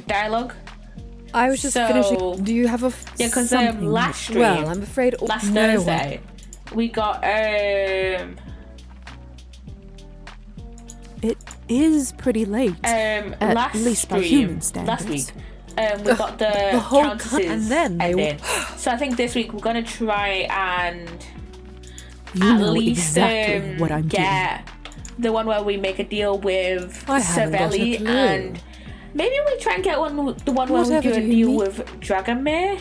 Dialogue. I was just finishing. Do you have a yeah? Because last stream. Well, I'm afraid last Thursday we got It is pretty late. At least by human standards. Last week. We got the whole countesses and then ending. So I think this week we're gonna try and at least exactly what I'm get the one where we make a deal with Savelli, and maybe we try and get the one where we do a deal with Dragomir.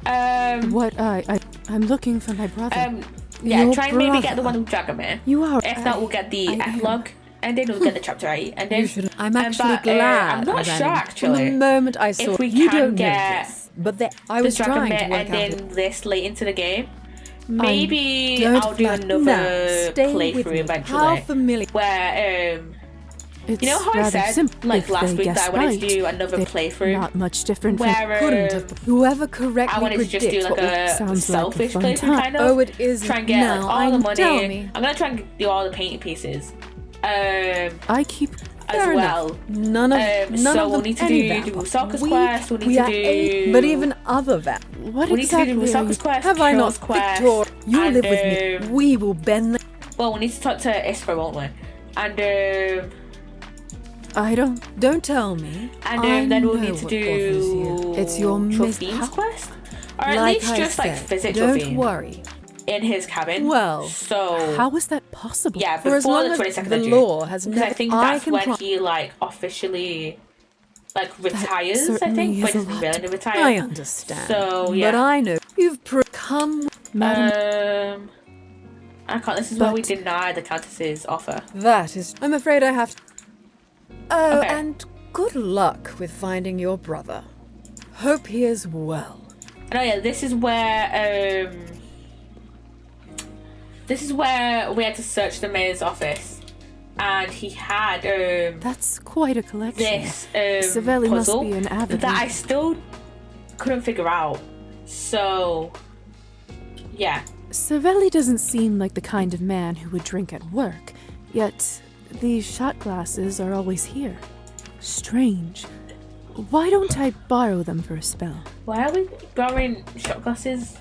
I'm looking for my brother. Yeah, try and maybe get the one with Dragomir. You are. If not, we'll get the epilogue. And then we'll get the chapter 8, and then I'm actually glad. I'm not sure actually. From the moment I saw if we you can don't get this, but I was trying to work ending this late into the game. Maybe I'll do another playthrough eventually. How familiar? Where you know how I said like last week that I wanted to do another playthrough. Not much different. Where whoever correctly I wanted to just do like a selfish playthrough kind of. Oh, it is. Try and get like all the money. I'm gonna try and do all the painting pieces. I keep as well. None of we'll need to do Usoka's quest. We'll need to do. But even other that. What exactly need to do Usoka's quest? Have I not, quest, Victor? You live with me. We will bend. Well, we need to talk to Isra, won't we? And I don't tell me. And then we'll need to do. It's your Trofine's quest, or at like least just like visit Don't Trofine. worry. In his cabin. Well, so how is that possible? Yeah, for as before long the as 22nd the of June. law has Because never. I think that's when he like officially like retires. I think, but he's really retire. I understand. So yeah, but I know you've come, Madam. I can't. This is where we deny the Countess's offer. That is. I'm afraid I have to. Oh, okay. And good luck with finding your brother. Hope he is well. Oh yeah, this is where we had to search the mayor's office, and he had That's quite a collection. This Savelli puzzle must be an avid that I still couldn't figure out. So yeah, Savelli doesn't seem like the kind of man who would drink at work, yet these shot glasses are always here. Strange. Why don't I borrow them for a spell? Why are we borrowing shot glasses?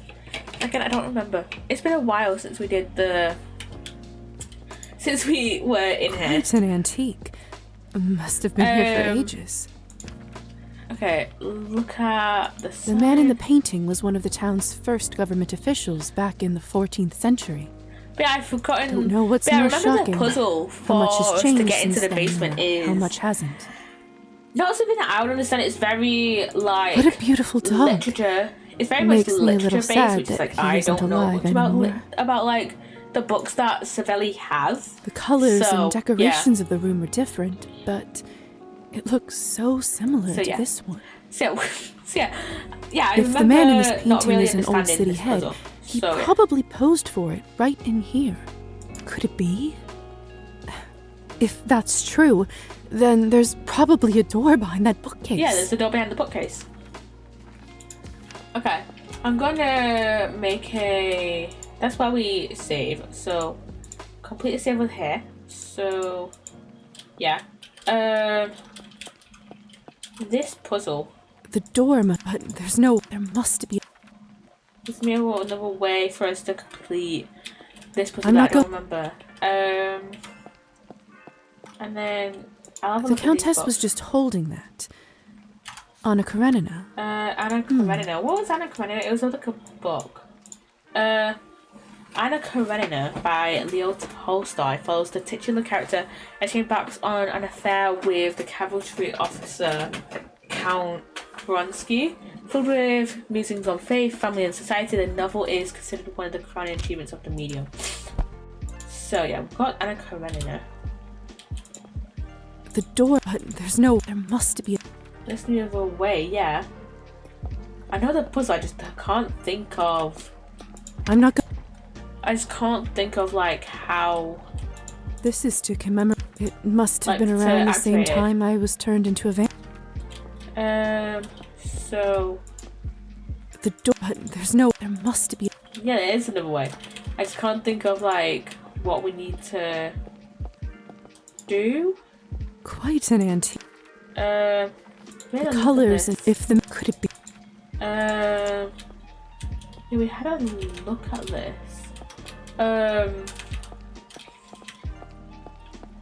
Again, I don't remember. It's been a while since we did since we were in here. It's an antique. Must have been here for ages. Okay, look at the sign. The man in the painting was one of the town's first government officials back in the 14th century. But yeah, I've forgotten. Don't know what's but more I remember shocking. The puzzle for how much has us changed to get into the since then, basement is how much hasn't. not something that I would understand. It's very like What a beautiful dog. literature. It's very Makes much me a literature little based, sad which is that like he I isn't don't know alive much anymore. about like the books that Savelli has. The colors So, and decorations of the room are different, but it looks so similar to this one. So yeah. I If remember the man in this not painting really is an old understanding city this head, puzzle. he So, probably posed for it right in here. Could it be? If that's true, then there's probably a door behind that bookcase. yeah, there's a door behind the bookcase. Okay, I'm gonna make a. That's why we save. So, complete the save with here. So, yeah. This puzzle. The door, but there's no. There must be. There's maybe another way for us to complete this puzzle I'm that not I don't remember. And then I'll have a The look at these Countess books. was just holding that. Anna Karenina. Anna Karenina. What was Anna Karenina? It was like a book. Anna Karenina by Leo Tolstoy follows the titular character as she embarks on an affair with the cavalry officer Count Vronsky. Filled with musings on faith, family, and society, the novel is considered one of the crowning achievements of the medium. So yeah, we've got Anna Karenina. The door, but there's no. There must be. Let's move away. Yeah, I know the puzzle. I can't think of. I'm not. I just can't think of like how. This is to commemorate. It must have Like, been to around the same activate it. time I was turned into a van. So The door, but there's no. There must be. yeah, there is another way. I just can't think of like what we need to do. Quite an antique. The The colors and if the could it be? Yeah, we had a look at this.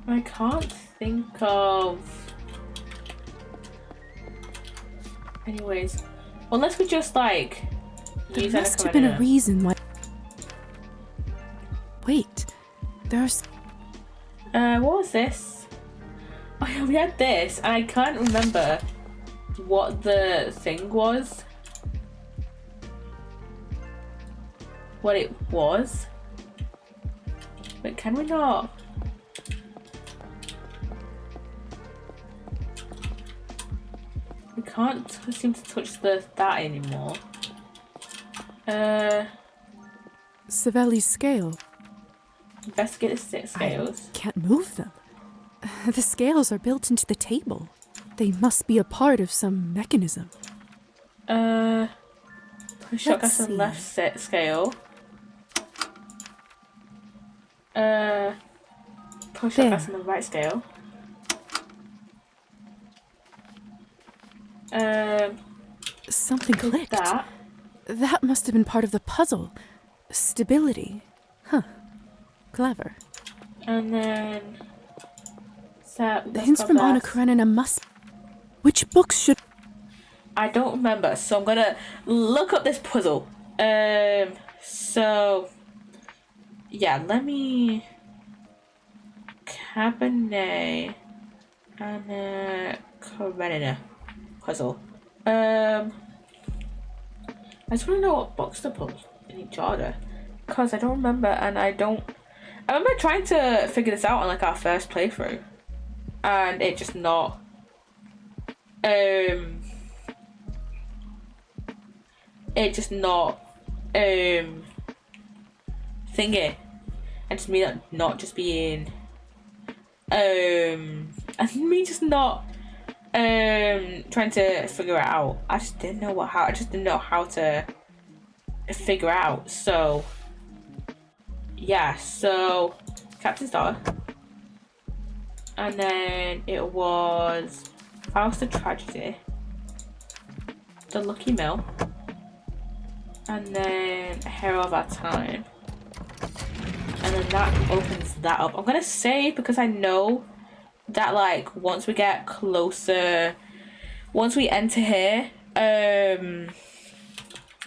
I can't think of. Anyways, unless we just like There use must Anna have been a Karenina. reason why. Wait, there's. What was this? Oh yeah, we had this, and I can't remember what the thing was. What it was. But can we not? We can't seem to touch that anymore. Savelli's scale. Investigate the six scales. I can't move them. The scales are built into the table. They must be a part of some mechanism. Push up Let's that's the see. left set scale. Push up that's on the right scale. Something clicked. That. That must have been part of the puzzle. Stability. Huh. Clever. And then. So, The hints from Anna Karenina must. Which books should. I don't remember, so I'm gonna look up this puzzle. So. Yeah, let me. Cabernet. Anna Karenina puzzle. I just want to know what books to put in each order, because I don't remember, and I remember trying to figure this out on like our first playthrough, and it just not. It just not. Thingy, and just me not just being. And me just not. Trying to figure it out. I just didn't know I just didn't know how to figure out. So yeah, so Captain's Daughter, and then it was Faust the Tragedy, The Lucky Mill, and then Hero of Our Time, and then that opens that up. I'm gonna save because I know that like once we get closer, once we enter here,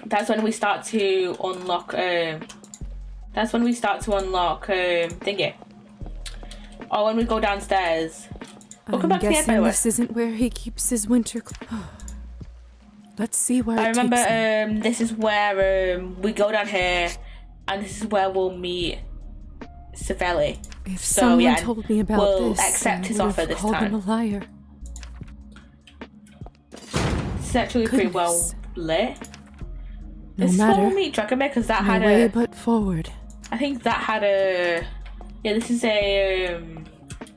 that's when we start to unlock thingy, or when we go downstairs Welcome I'm back to the end, by the guessing way. this isn't where he keeps his winter. Let's see where I it takes me. remember this is where we go down here, and this is where we'll meet Savelli. If So, someone yeah, told me about we'll this, accept I his would offer have this called him a time. liar. It's actually pretty well Goodness. lit. No This is where matter. we'll meet Dragomir, because that No had way a... but forward. I think that had a... Yeah, this is a...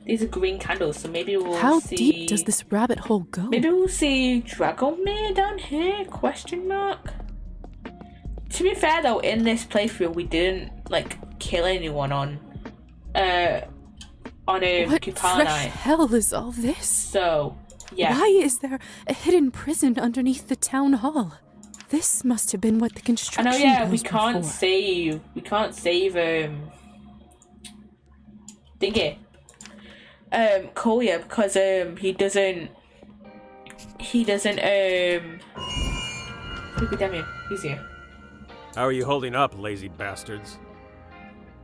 These are green candles, so maybe we'll How see... deep does this rabbit hole go? Maybe we'll see Dragomir down here? Question mark. To be fair though, in this playthrough we didn't like kill anyone on What Kupala fresh night. hell is all this? So yeah. Why is there a hidden prison underneath the town hall? This must have been what the I construction know, yeah, we bills were can't for. save Thingy. Kolya, because he doesn't look at Damien, he's here. How are you holding up, lazy bastards?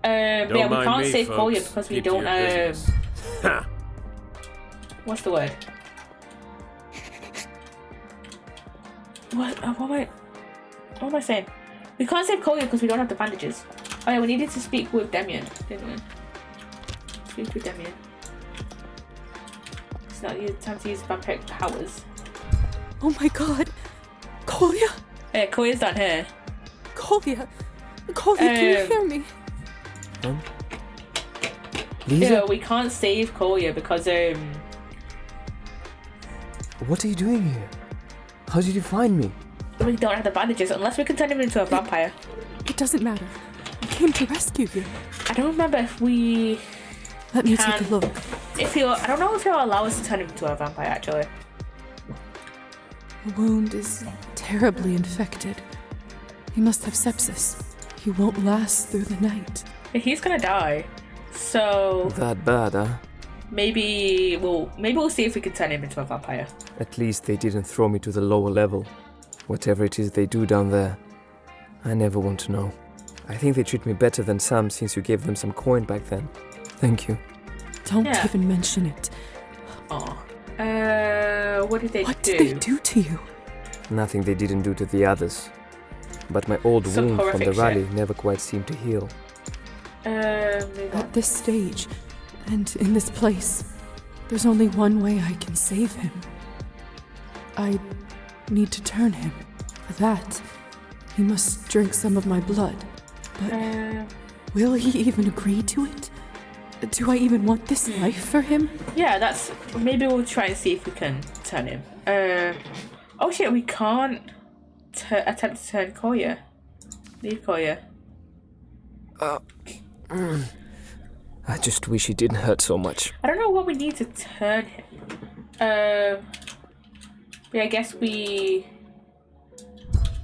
Yeah, we mind can't me, save Kolya folks. because we Keep to don't your business. Ha! what's the word? What am I saying? We can't save Kolya because we don't have the bandages. Oh yeah, we needed to speak with Damien, didn't we? Speak with Damien. It's not the time to use vampiric powers. Oh my god! Kolya! Yeah, Kolya's down here. Kolya! Kolya, can you hear me? Lisa, Yeah, we can't save Kolya because what are you doing here? How did you find me? we don't have the bandages unless we can turn him into a vampire. It doesn't matter. I came to rescue you. I don't remember if we Let me Can- take a look. I don't know if he'll allow us to turn him into a vampire actually. The wound is terribly infected. He must have sepsis. He won't last through the night. He's gonna die. So That bad, huh? maybe we'll see if we can turn him into a vampire. At least they didn't throw me to the lower level. Whatever it is they do down there, I never want to know. I think they treat me better than Sam since you gave them some coin back then. Thank you. Don't Yeah. even mention it. Oh. What did they What do? did they do to you? Nothing they didn't do to the others. But my old Some wound from horrific the rally shit. never quite seemed to heal. At this stage, and in this place, there's only one way I can save him. I need to turn him. For that, he must drink some of my blood. But will he even agree to it? Do I even want this life for him? Yeah, that's maybe we'll try and see if we can turn him. Oh shit, we can't attempt to turn Kolya. Leave Kolya. I just wish it didn't hurt so much. I don't know what we need to turn him. Yeah, I guess we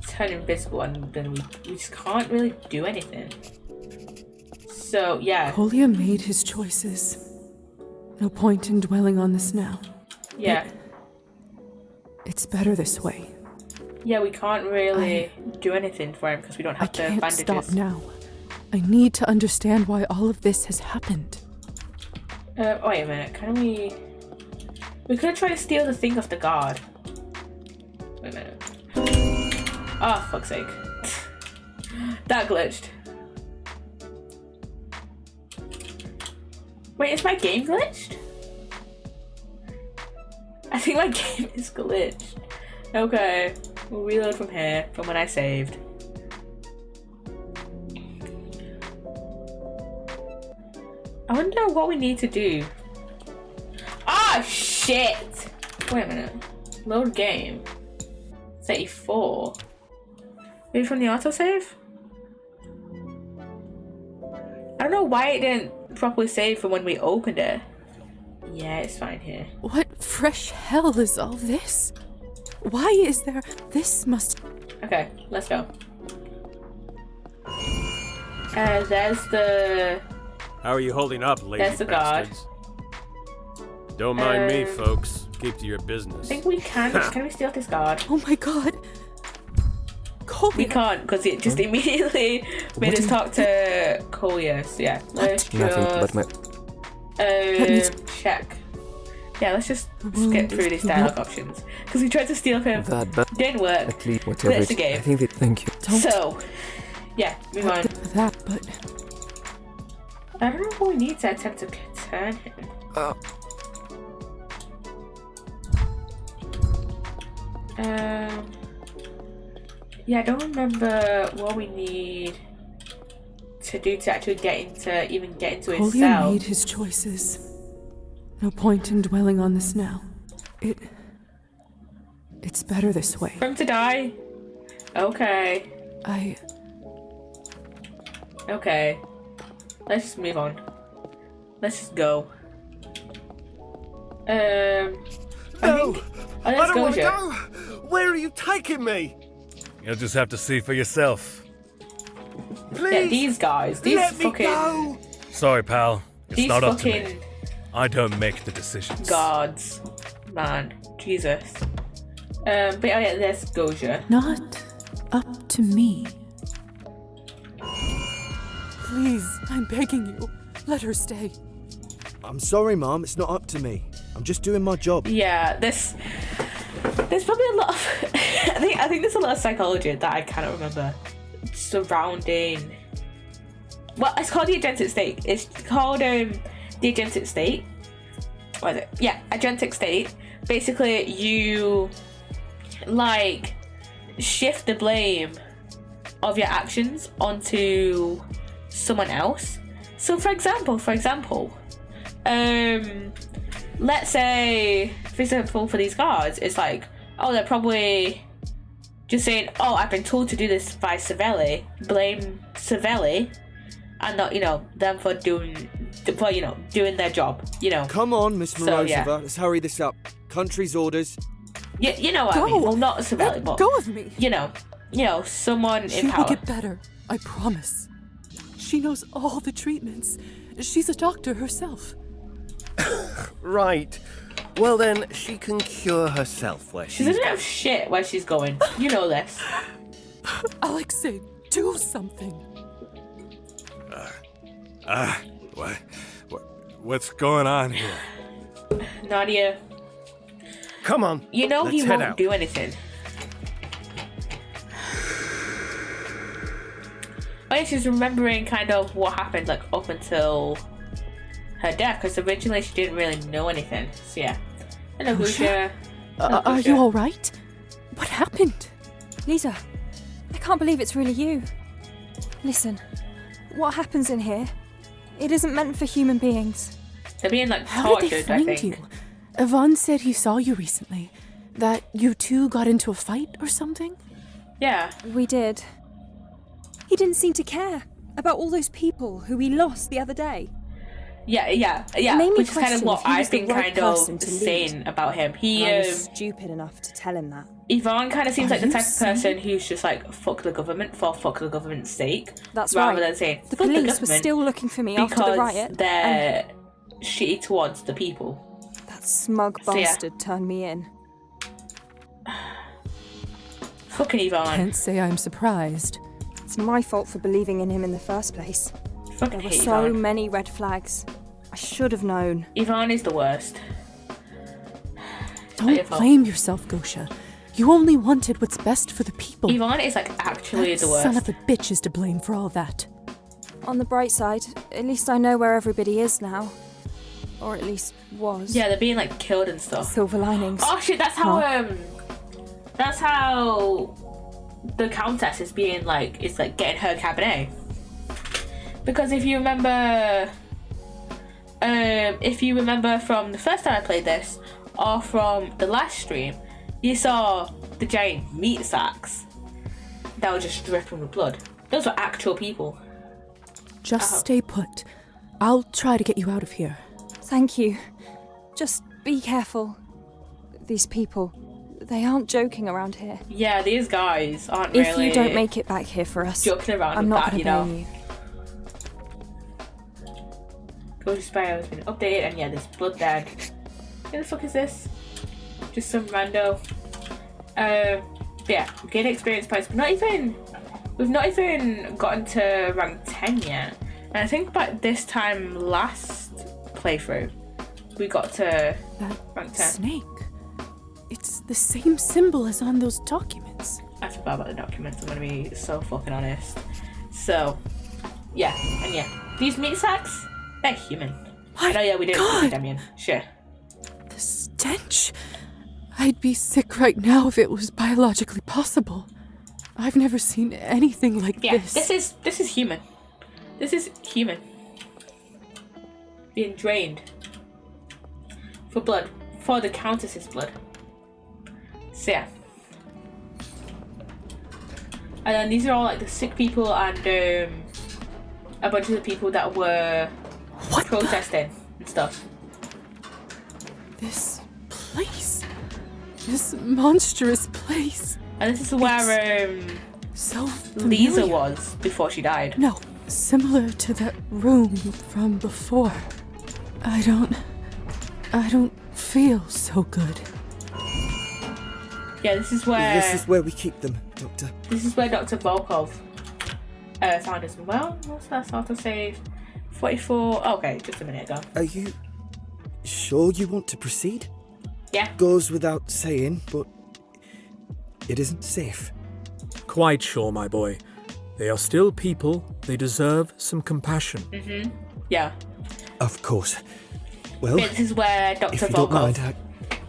turn invisible and then we just can't really do anything. So yeah, Kolya made his choices. No point in dwelling on this now. yeah, It's better this way. yeah. We can't really do anything for him because we don't I have the can't bandages. stop now. I need to understand why all of this has happened. Wait a minute. Can we? We could try to steal the thing off the guard. Wait a minute. Oh, fuck's sake. That glitched. Wait, is my game glitched? I think my game is glitched. Okay, we'll reload from here, from when I saved. I wonder what we need to do. Ah, shit! Wait a minute. Load game. 34. Maybe from the autosave? I don't know why it didn't properly save from when we opened it. Yeah, it's fine here. What fresh hell is all this? Why is there... This must... Okay, let's go. There's the... How are you holding up, lazy That's the guard. bastards? Don't mind me, Um, folks. Keep to your I business. think we can... Can we steal this guard? Oh my god. Kolya. We can't, because it just immediately made us talk to Kolya. So yeah, let's Nothing but just my... me check. Yeah, let's just skip through these dialogue options. Because we tried to steal him. But Didn't work. at least whatever But it's it a game. I think they thank you. So, yeah, move on. That, but I don't know what we need to attempt to turn him. Yeah, I don't remember what we need to do to actually get into his Collier cell. made his choices. No point in dwelling on this now. It's better this way. For him to die? Okay. Okay. Let's just move on. Let's just go. No! I don't want to go! Where are you taking me? You'll just have to see for yourself. Please! Yeah, these guys. These let me fucking... go! Sorry, pal. It's These not up to me. fucking I don't make the decisions. gods. Man. Jesus. But oh yeah, there's Gosia. Not up to me. Please, I'm begging you. Let her stay. I'm sorry, Mom. It's not up to me. I'm just doing my job. Yeah, there's probably a lot of I think there's a lot of psychology that I cannot remember surrounding. Well, it's called the agentic state. It's called the agentic state. What is it? Yeah, agentic state. Basically, you like shift the blame of your actions onto someone else. So, for example, let's say, for example, for these guards, it's like, oh, they're probably just saying, oh, I've been told to do this by Savelli, blame Savelli, and not, them for doing their job, Come on, Miss So, Morozova. yeah. Let's hurry this up. Country's orders. You know what I Go. mean? Well, not Savelli, Let but, go of me. someone She in will power. get better. I promise. She knows all the treatments. She's a doctor herself. Right. Well then, she can cure herself where She's she's a bit of shit where she's going. You know this. Alexei, do something. What's going on here? Nadia, Come on. he let's head won't out. do anything. Oh yeah, she's remembering kind of what happened like up until her death, because originally she didn't really know anything. So yeah. Hello, Gusha. Are you all right? What happened? Lisa, I can't believe it's really you. Listen, what happens in here, it isn't meant for human beings. They're being like How did they tortured, I find think. you? Yvonne said he saw you recently. That you two got into a fight or something? Yeah. We did. He didn't seem to care about all those people who we lost the other day. Yeah. made me Which is kind of question what if he was I've the been right kind of person to lead. saying about him. He I was stupid enough to tell him that. Yvonne kind of seems Are like the you type of person saying- who's just like fuck the government for fuck the government's sake. That's rather right. than saying The fuck police the were government still looking for me because after the riot. they're shitty towards the people. That smug So, yeah. bastard turned me in. Fucking Yvonne. Can't say I'm surprised. It's my fault for believing in him in the first place. Fucking There were hate so Yvonne. many red flags. I should have known. Yvonne is the worst. Don't your fault. blame yourself, Gosha. You only wanted what's best for the people. Yvonne is like actually That the worst. son of a bitch is to blame for all that. On the bright side, at least I know where everybody is now. Or at least was. Yeah, they're being like killed and stuff. Silver linings. Oh shit, that's how the Countess is being like, it's like getting her Cabernet. Because if you remember from the first time I played this, or from the last stream, you saw the giant meat sacks that were just dripping with blood. Those were actual people. Just stay put. I'll try to get you out of here. Thank you. Just be careful. These people, they aren't joking around here. Yeah, these guys aren't If really you don't make it back here for us, joking around I'm with not that, going to you know. blame you. Go to Spyro has been updated, and yeah, there's blood there. Who the fuck is this? Just some rando. Yeah, gain experience points, but we've not even gotten to rank 10 yet. And I think by this time last playthrough, we got to That rank 10. snake. It's the same symbol as on those documents. I forgot about the documents, I'm gonna be so fucking honest. So, yeah, and yeah. These meat sacks, they're human. I know, yeah, we did Damien. Sure. The stench. I'd be sick right now if it was biologically possible. I've never seen anything like Yeah, this. this is human. This is human. Being drained. For blood. For the Countess's blood. So yeah. And then these are all like the sick people and a bunch of the people that were protesting and stuff. This place. This monstrous place. And this is where So Lisa familiar. was before she died. No, similar to that room from before. I don't feel so good. Yeah, this is where we keep them, Doctor. This is where Dr. Volkov found us. Well, what's that sort of save? 44. Okay, just a minute ago. Are you sure you want to proceed? Yeah. Goes without saying, but it isn't safe. Quite sure, my boy. They are still people. They deserve some compassion. Yeah. Of course. Well, Yeah, this is where Dr. if you don't mind, Volkov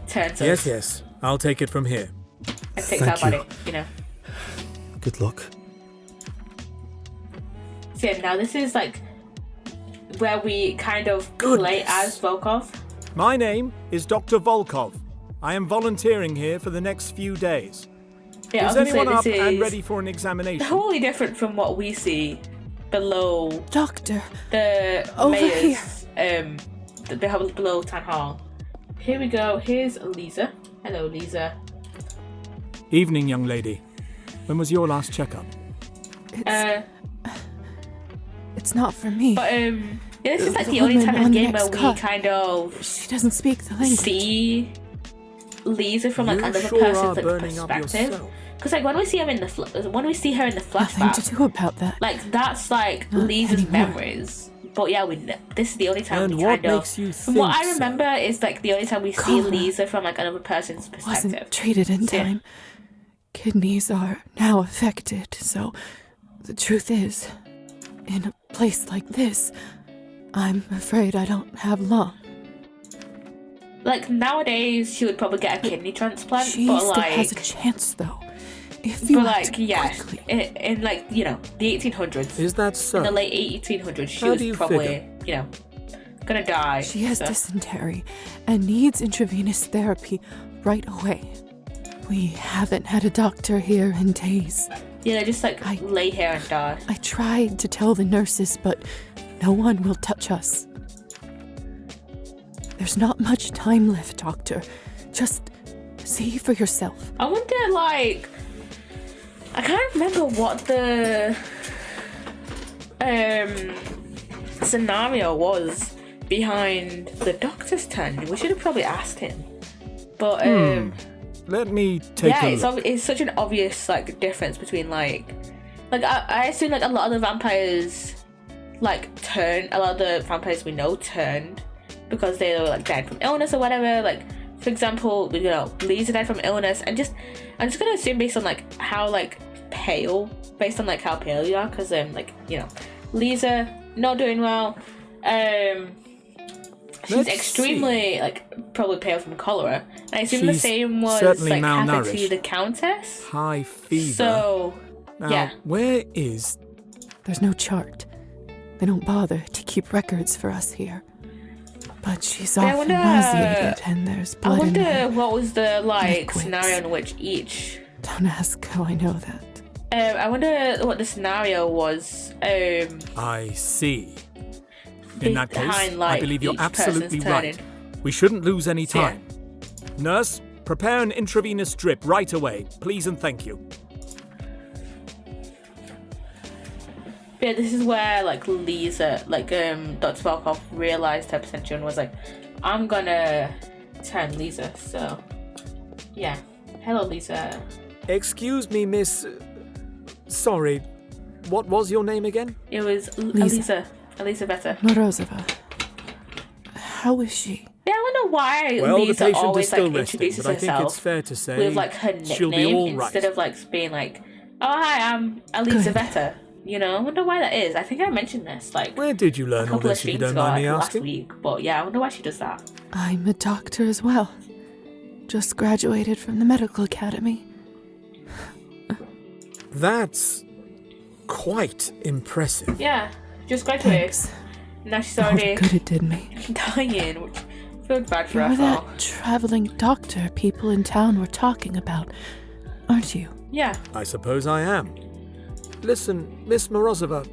turns us Yes. I'll take it from here. and takes our Thank you. body, you know. good luck. So yeah, now this is like where we kind of play as Volkov. My name is Dr. Volkov. I am volunteering here for the next few days. Yeah, Is obviously anyone up this and is ready for an examination? totally different from what we see below Doctor, the Over mayor's below town hall. Here we go. Here's Lisa. Hello, Lisa. Evening, young lady. When was your last checkup? it's not for me. But yeah, this is like The the only woman time in on the the game where next we cut. kind of She doesn't speak the language. see Lisa from like You another sure are person's like, burning up perspective. yourself. Because like when we see him in the when we see her in the Nothing flashback, to do about that. like that's like Not Lisa's anymore. memories. But yeah, this is the only time And we what kind of. makes you From what think I so? remember is like the only time we see Coma. Lisa from like another person's perspective. Wasn't treated in So, yeah. time. Kidneys are now affected, so the truth is, in a place like this, I'm afraid I don't have long. Like nowadays, she would probably get a kidney transplant, She but still like, has a chance, though. If you but act like, yeah, quickly. in like the 1800s, Is that so? in the late 1800s, she How was do you probably gonna die. She has so. dysentery and needs intravenous therapy right away. We haven't had a doctor here in days. Yeah, they just like I- lay here and die. I tried to tell the nurses, but no one will touch us. There's not much time left, Doctor. Just see for yourself. I wonder, like, I can't remember what the scenario was behind the doctor's turn. We should have probably asked him. But Let me take yeah, a it's look. it's such an obvious like difference between like I assume like a lot of the vampires like turn. A lot of the vampires we know turned because they were like died from illness or whatever. Like for example, Lisa died from illness, and I'm just gonna assume based on like how like pale, based on like how pale you are, because Lisa not doing well. She's Let's extremely like probably pale from cholera. And I assume the She's same was certainly like happened to malnourished. the Countess. High fever. So now, yeah. where is... There's no chart. They don't bother to keep records for us here. But she's I often wonder- nauseated, and there's I blood in wonder her. what was the like liquids. scenario in which each. Don't ask how I know that. I wonder what the scenario was. I see. In that case, behind, I like, believe you're each absolutely person's right. turning. We shouldn't lose any So, yeah. time. Nurse, prepare an intravenous drip right away, please and thank you. Yeah, this is where like Lisa, like Dr. Volkov realized her potential and was like, I'm gonna turn Lisa. So yeah, hello Lisa. Excuse me, miss... Sorry, what was your name again? It was Lisa. Elisa Veta. Morozova. How is she? Yeah, know why Well, the Lisa patient always is still like resting, introduces but I think herself it's fair to say with like her she'll be nickname all right. instead of like being like, "Oh hi, I'm Elisa Good. Vetta." You know, I wonder why that is. I think I mentioned this like Where did you a learn all couple of this, if you streams don't ago, mind like me last asking? week. But yeah, I wonder why she does that. I'm a doctor as well. Just graduated from the medical academy. That's quite impressive. Yeah, just graduated. Thanks. Now she's All the already good it did me. dying, which I feel bad for You're her. that traveling doctor people in town were talking about, aren't you? Yeah. I suppose I am. Listen, Miss Morozova,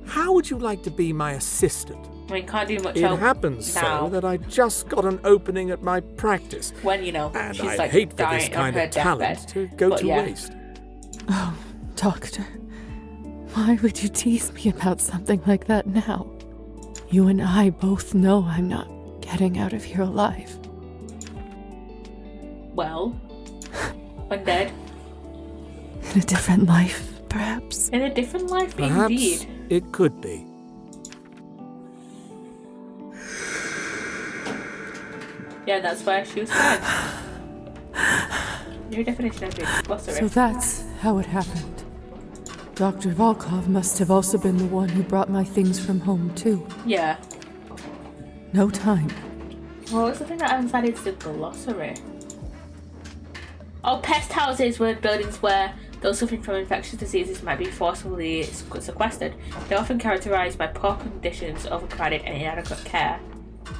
how would you like to be my assistant? I mean, can't do much It help happens now. so that I just got an opening at my practice, when, you know, and she's I'd like hate for dying this kind on her of talent deathbed. to go But to yeah. waste. Oh, doctor. Why would you tease me about something like that now? You and I both know I'm not getting out of here alive. Well, undead. In a different life, perhaps? In a different life, Perhaps indeed. it could be. Yeah, that's where she was dead. Your definition of it. Glossary. So that's how it happened. Dr. Volkov must have also been the one who brought my things from home, too. Yeah. No time. What was the thing that I decided to the glossary? Oh, pest houses were buildings where those suffering from infectious diseases might be forcibly sequestered. They're often characterized by poor conditions, overcrowded, and inadequate care.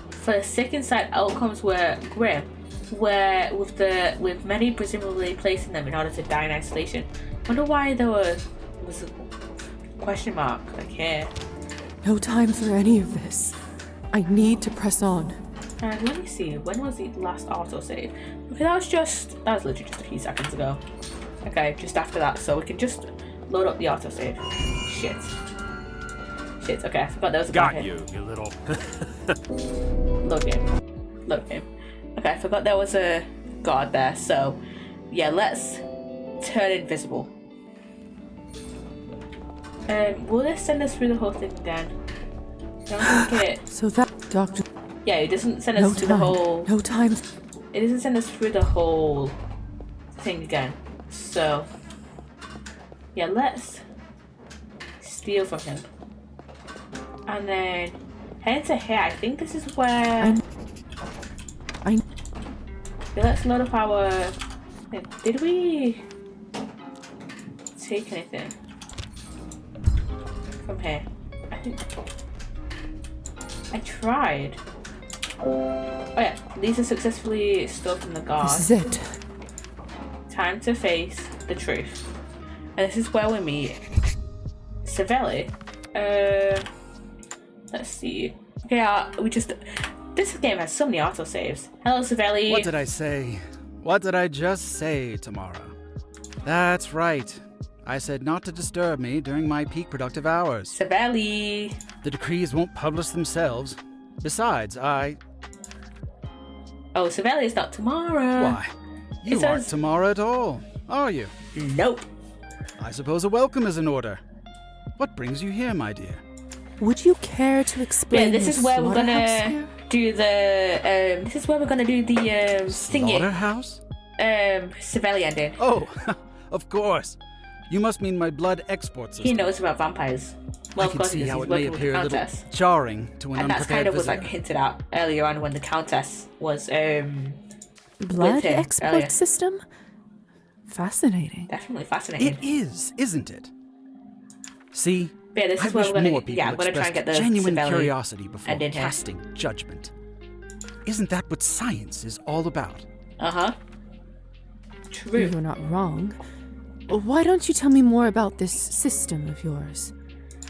For the sick inside, outcomes were grim, where with many presumably placing them in order to die in isolation. Wonder why there was a question mark like here. No time for any of this. I need to press on. And let me see, when was the last autosave? Okay, that was literally just a few seconds ago. Okay, just after that, so we can just load up the autosave. Shit, okay, I forgot there was a guy Got here. you little... Load game. Okay, I forgot there was a guard there, so yeah, let's turn invisible. Will this send us through the whole thing again? I don't think it... So that, Doctor... Yeah, it doesn't send us No through time. the whole... No time. It doesn't send us through the whole thing again. So, yeah, let's steal from him. And then head to here. I think this is where... I... Okay, let's load up our... Did we take anything from here? I think... I tried. Oh yeah, these are successfully stored from the guard. This is it. Time to face the truth. And this is where we meet Savelli. Let's see. Yeah, this game has so many autosaves. Hello, Savelli. What did I say? What did I just say, Tamara? That's right. I said not to disturb me during my peak productive hours. Savelli. The decrees won't publish themselves. Besides, Oh, Savelli is not tomorrow. Why? You aren't Tamara at all, are you? Nope. I suppose a welcome is in order. What brings you here, my dear? Would you care to explain? Yeah, this is where we're slaughterhouse gonna here? do the. This is where we're gonna do the thingy. Slaughterhouse? Savelli ending. Oh, of course. You must mean my blood export system. He knows about vampires. Well, I of can course, see he's how it may working with appear the a little Countess. jarring to an And that's unprepared kind of was visitor. like hinted at earlier on when the Countess was Blood with him export earlier. system? Fascinating. Definitely fascinating. It is, isn't it? See, Yeah, this I is where wish we're gonna. more people Yeah, I'm gonna try and get the expressed genuine Savelli curiosity before ending here. casting judgment. Isn't that what science is all about? True. You're not wrong. Why don't you tell me more about this system of yours?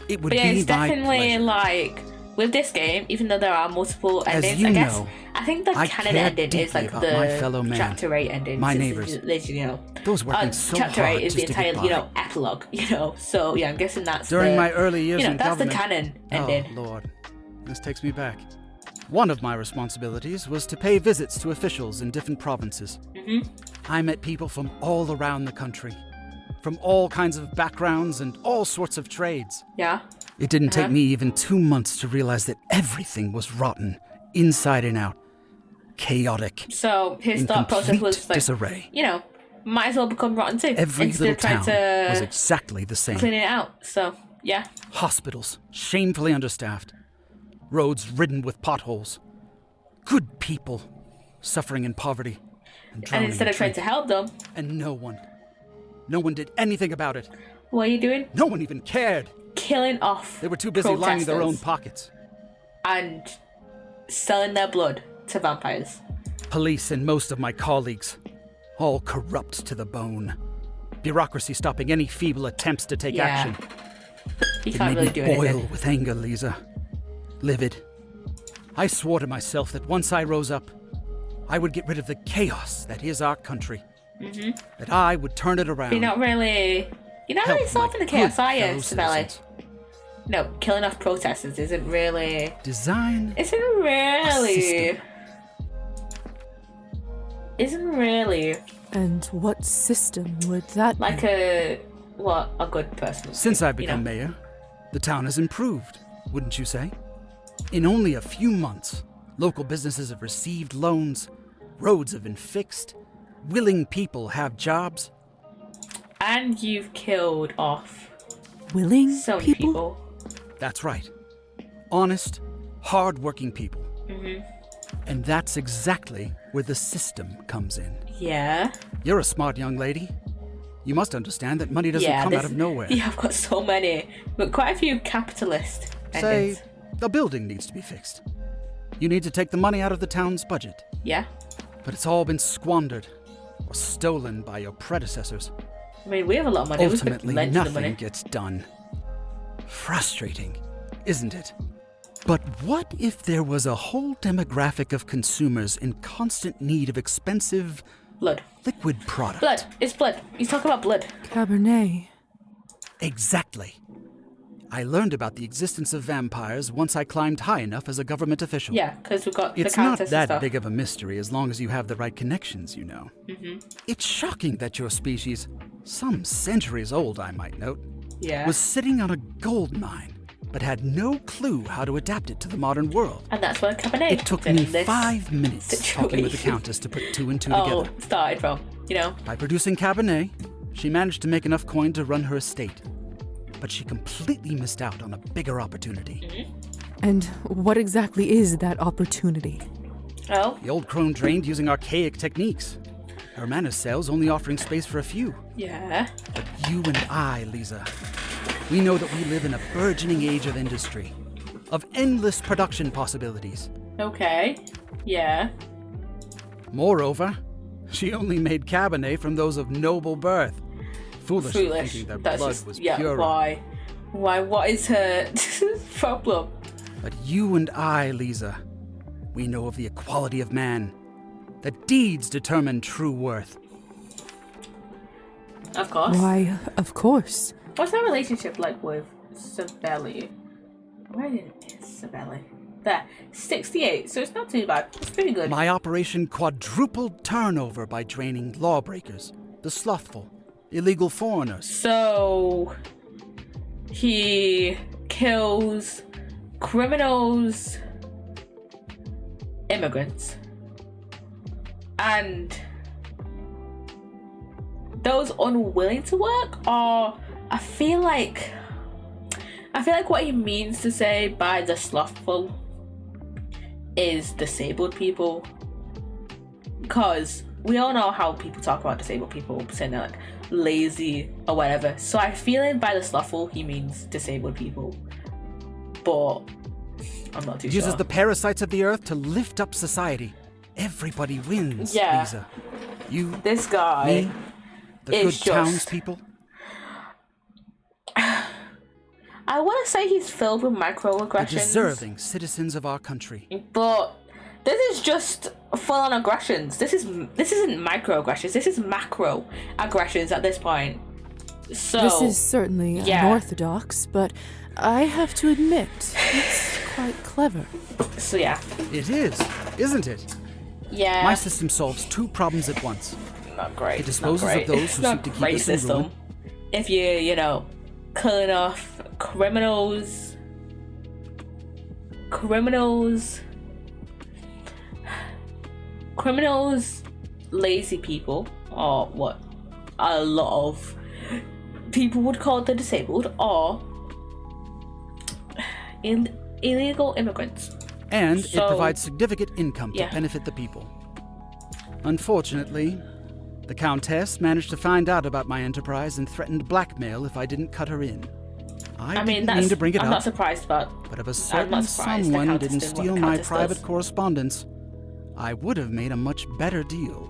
It would But yeah, be it's my definitely pleasure. like with this game, even though there are multiple As endings, you I guess know, I think the I canon care ending is deeply like about the my fellow man, chapter 8 ending. my since neighbors. it's, you know, Those working so chapter hard 8 is the just to get entire, by. epilogue, So yeah, I'm guessing that's During the, my early years in that's government, the canon ending. Oh, Lord. This takes me back. One of my responsibilities was to pay visits to officials in different provinces. I met people from all around the country, from all kinds of backgrounds and all sorts of trades. Yeah. It didn't take me even 2 months to realize that everything was rotten, inside and out. chaotic. So his in thought process complete was like, disarray. you know, might as well become rotten too. Every instead little of trying town was to exactly the same. clean it out. So, yeah. Hospitals shamefully understaffed. Roads ridden with potholes. Good people suffering in poverty and drowning And instead in of trying to drink. help them, And no one did anything about it. what are you doing? No one even cared. Killing off They were too busy lining their own protesters pockets. and selling their blood to vampires. Police and most of my colleagues, all corrupt to the bone. Bureaucracy stopping any feeble attempts to take Yeah. action. You It can't made really me do boil anything. with anger, Lisa. Livid. I swore to myself that once I rose up, I would get rid of the chaos that is our country. Mm-hmm. That I would turn it around. You're not really help solving my the chaos, good are you, fellow Sabelli? citizens. No, killing off protesters isn't really. Design Isn't really. Isn't really And what system would that like be? a good person. Since I've you become know? mayor, the town has improved, wouldn't you say? In only a few months, local businesses have received loans, roads have been fixed, willing people have jobs. And you've killed off Willing so many people? people. That's right. Honest, hard-working people. Mm-hmm. And that's exactly where the system comes in. Yeah. You're a smart young lady. You must understand that money doesn't come out of nowhere. Yeah, I've got so many, but quite a few capitalist Say, endings. a building needs to be fixed. You need to take the money out of the town's budget. Yeah. But it's all been squandered or stolen by your predecessors. I mean, we have a lot of money. Ultimately, we could lend you the nothing money. gets done. Frustrating, isn't it? But what if there was a whole demographic of consumers in constant need of expensive Blood. liquid product? Blood. It's blood. You talk about blood. Cabernet. Exactly. I learned about the existence of vampires once I climbed high enough as a government official. Yeah, because we've got It's the not countess and that stuff. big of a mystery as long as you have the right connections, you know. Mm-hmm. It's shocking that your species, some centuries old I might note, Yeah. was sitting on a gold mine, but had no clue how to adapt it to the modern world. And that's where Cabernet It took comes in me in this 5 minutes talking with the situation. Countess to put two and two Oh, together. started from, you know. By producing Cabernet, she managed to make enough coin to run her estate. But she completely missed out on a bigger opportunity. And what exactly is that opportunity? Oh, The old crone drained using archaic techniques. Her manor cells only offering space for a few. yeah. But you and I, Lisa, we know that we live in a burgeoning age of industry, of endless production possibilities. Okay. Yeah. Moreover, she only made Cabernet from those of noble birth, foolishly Foolish. thinking their That's blood just, was yeah, purer. why? Why? What is her problem? But you and I, Lisa, we know of the equality of man, that deeds determine true worth. Of course. Why, of course. What's our relationship like with Sabelli? Where is Sabelli? There. 68, so it's not too bad. It's pretty good. My operation quadrupled turnover by draining lawbreakers, the slothful, illegal foreigners. So he kills criminals, immigrants, and those unwilling to work. Or I feel like what he means to say by the slothful is disabled people, because we all know how people talk about disabled people, saying they're like lazy or whatever. So I feel like by the slothful he means disabled people, but I'm not too Uses sure. the parasites of the earth to lift up society. Everybody wins, Yeah. Lisa. You, This guy me, the good is just- townspeople. I want to say he's filled with The microaggressions, deserving citizens of our country. but this is just full-on aggressions. This isn't microaggressions. This is macro aggressions at this point. So This is certainly yeah. unorthodox, but I have to admit, it's quite clever. so yeah, It is, isn't it? yeah. My system solves two problems at once. Not great. It disposes not of great. those It's who not seek to keep great us in system. ruin. If you know, killing off criminals, criminals, lazy people, or what a lot of people would call the disabled, or illegal immigrants. And it provides significant income to Yeah. benefit the people. Unfortunately, the Countess managed to find out about my enterprise and threatened blackmail if I didn't cut her in. I mean, didn't mean to bring it I'm up, not surprised about. but if a I'm certain not surprised the someone Countess didn't did what steal the my Countess private does. correspondence, I would have made a much better deal.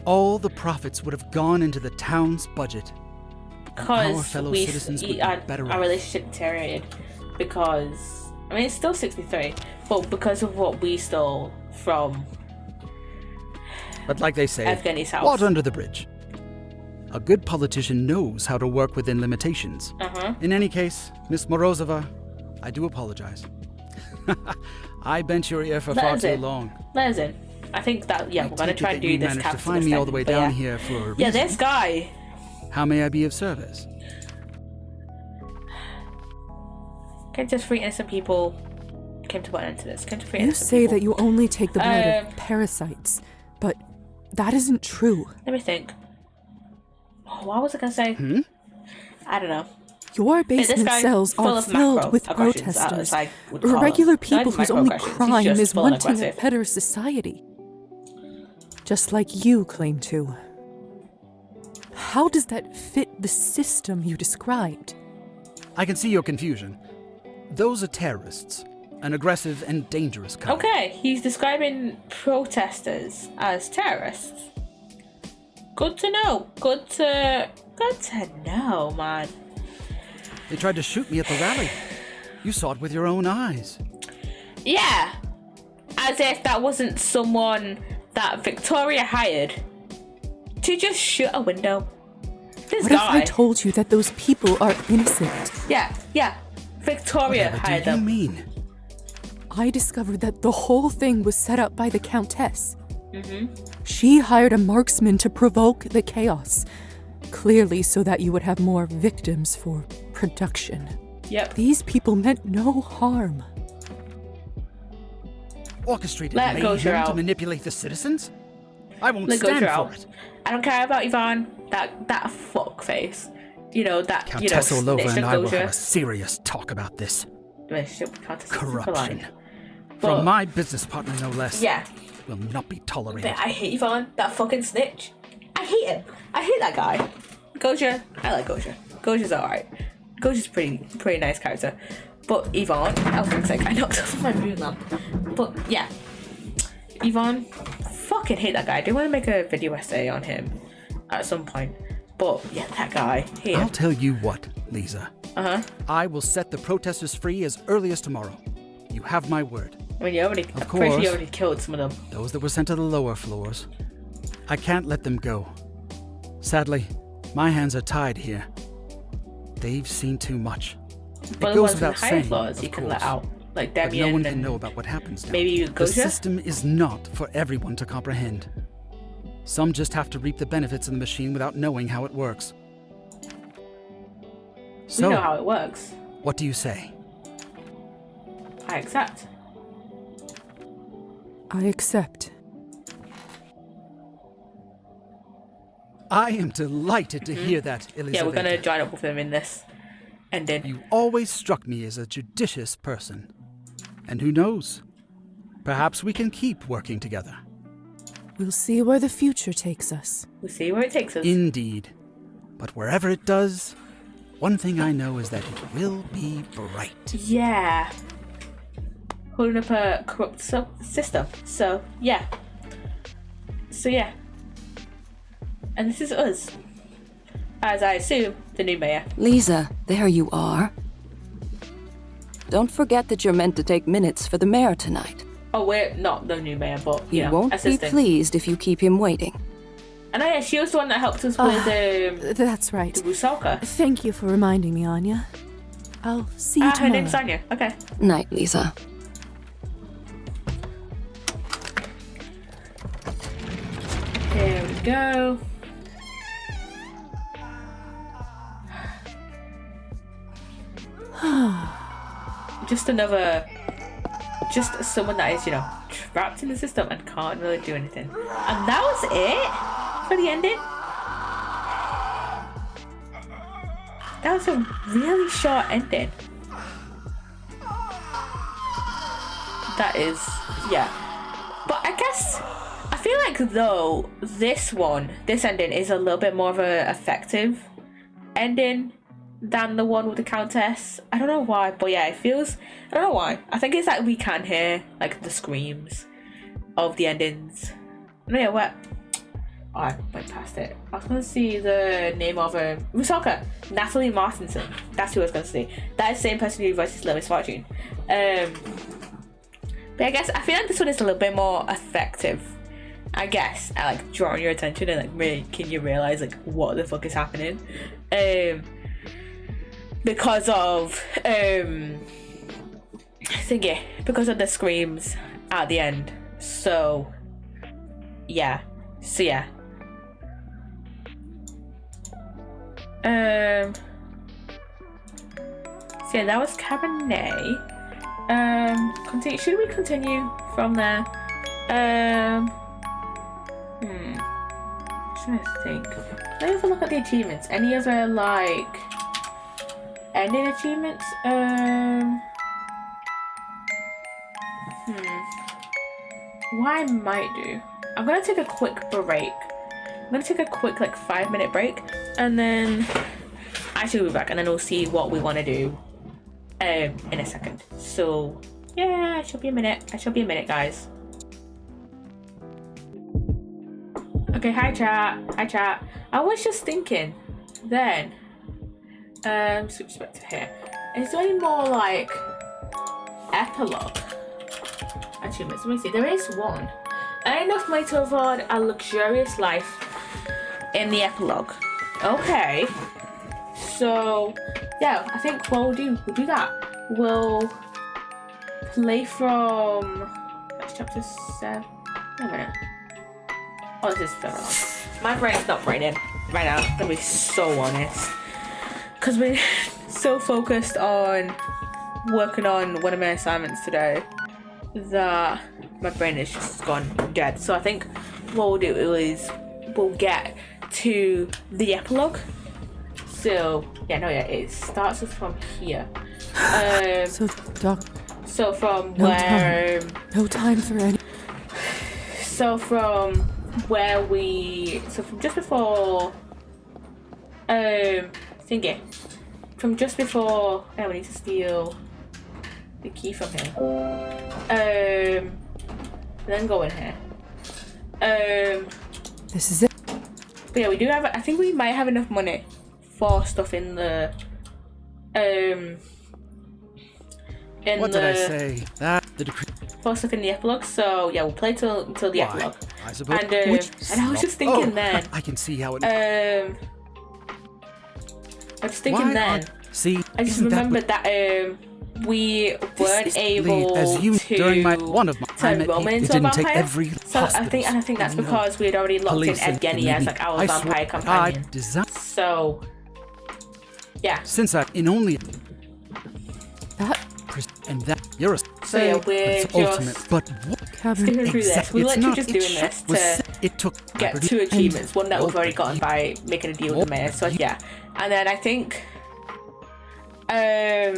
All the profits would have gone into the town's budget. And our Because fellow citizens would be better our off. relationship deteriorated because I mean it's still 63, but because of what we stole from But like they say, Evgeny's house. water under the bridge. A good politician knows how to work within limitations. In any case, Miss Morozova, I do apologize. I bent your ear for far too long. Let us in. I think that we're gonna Take it try that and do you this. managed to capitalist find me all the thing, way but down yeah. here for a reason. Yeah, this guy. How may I be of service? Can just three innocent people came to put an end to this. Can three You innocent say people. that you only take the blood of parasites, but that isn't true. Let me think. Oh, what was I gonna say? I don't know. Your This basement guy cells full are of filled with macroaggressions, protesters, as I would call regular them. Not people even whose only microaggressions, he's crime just is full and wanting a aggressive. better society. Just like you claim to. How does that fit the system you described? I can see your confusion. Those are terrorists, an aggressive and dangerous kind. Okay, he's describing protesters as terrorists. Good to know. Good to know, man. They tried to shoot me at the rally. You saw it with your own eyes. Yeah. As if that wasn't someone that Victoria hired to just shoot a window. This What if guy. I told you that those people are innocent? Yeah. Victoria Whatever hired do you them. mean? I discovered that the whole thing was set up by the Countess. She hired a marksman to provoke the chaos, clearly so that you would have more victims for production. Yep. These people meant no harm. Orchestrated Let Gosher mayhem to out. manipulate the citizens? I won't Let stand Gosher for out. it. I don't care about Yvonne. That fuck face. You know that. Countess you know, Orlova snitch and I will Gosher. have a serious talk about this. Relationship with Countess is Corruption. superline. From But- my business partner, no less. Yeah. Will not be tolerated. But I hate Yvonne. That fucking snitch. I hate him. I hate that guy. Gosher. I like Gosher. Gosher's alright. Gosher's pretty nice character. But Yvonne. Oh, for fuck's sake, I knocked off my moon lamp. But yeah. Yvonne. Fucking hate that guy. I do want to make a video essay on him at some point. But yeah, that guy. Hate I'll him. tell you what, Lisa. I will set the protesters free as early as tomorrow. You have my word. I mean, I'm pretty sure course. you already killed some of them. Those that were sent to the lower floors. I can't let them go. Sadly, my hands are tied here. They've seen too much. But it the goes ones in the without higher saying, floors of you can course. let out. Like But Damien no one and can know about what happens down. maybe The Gosher? system is not for everyone to comprehend. Some just have to reap the benefits of the machine without knowing how it works. We So, know how it works. what do you say? I accept. I accept. I am delighted to hear that, Elizabeth. Yeah, we're gonna join up with him in this ending. You always struck me as a judicious person. And who knows? Perhaps we can keep working together. We'll see where the future takes us. We'll see where it takes us. Indeed. But wherever it does, one thing I know is that it will be bright. Yeah. Holding up a corrupt system. So, yeah. And this is us. As I assume, the new mayor. Lisa, there you are. Don't forget that you're meant to take minutes for the mayor tonight. Oh, we're not the new mayor, but, He you know, won't be assistant. pleased if you keep him waiting. And yeah, she was the one that helped us with That's right. the Rusaka. Thank you for reminding me, Anya. I'll see you Her tomorrow. name's Anya. Okay. Night, Lisa. Here we go. Just another just someone that is, trapped in the system and can't really do anything. And that was it for the ending. That was a really short ending. That is, yeah. But I guess, I feel like though, this ending is a little bit more of a effective ending than the one with the Countess. I don't know why, but yeah, it feels, I don't know why. I think it's like we can hear like the screams of the endings. No, yeah, what? Oh, I went past it. I was gonna see the name of Rusalka, Natalie Martinson. That's who I was gonna see. That is the same person who voices Lewis Fortune. But I guess I feel like this one is a little bit more effective, I guess, at like drawing your attention and like making you realize like what the fuck is happening. Because of because of the screams at the end. So yeah. So yeah. That was Cabernet. Continue. Should we continue from there? I'm trying to think. Let me have a look at the achievements. Any other like ending achievements? What I might do, I'm gonna take a quick break. I'm gonna take a quick like 5-minute break, and then I should be back, and then we'll see what we want to do in a second. So yeah, I shall be a minute, guys. Okay, hi chat. I was just thinking then, switch back to here. Is there any more like epilogue achievements? Let me see. There is one. Earn enough money to afford a luxurious life in the epilogue. Okay. So yeah, I think what we'll do that. We'll play from that's chapter 7. Wait a minute. Oh, this is further on. My brain's not braining right now, I'm gonna be so honest. Because we're so focused on working on one of my assignments today that my brain is just gone dead. So I think what we'll do is we'll get to the epilogue. So it starts us from here. So from where no time for any. So from where from just before from just before we need to steal the key from him. Then go in here. This is it. But yeah, we do have. I think we might have enough money for stuff in the. What did I say? That the decree. For stuff in the epilogue. So yeah, we'll play till the epilogue. I suppose. And I was just thinking then. I can see how it. I was thinking then. See, I just remembered that we weren't able to during one of my turn Roman into a vampire. So I think that's because we had already locked in Evgeny as like our vampire companion. So yeah. Since I'm in only that and that you're a so yeah, we're just ultimate, but sticking through this. We're literally just doing this to get 2 achievements. One that we've already gotten by making a deal with the mayor. So yeah, and then I think so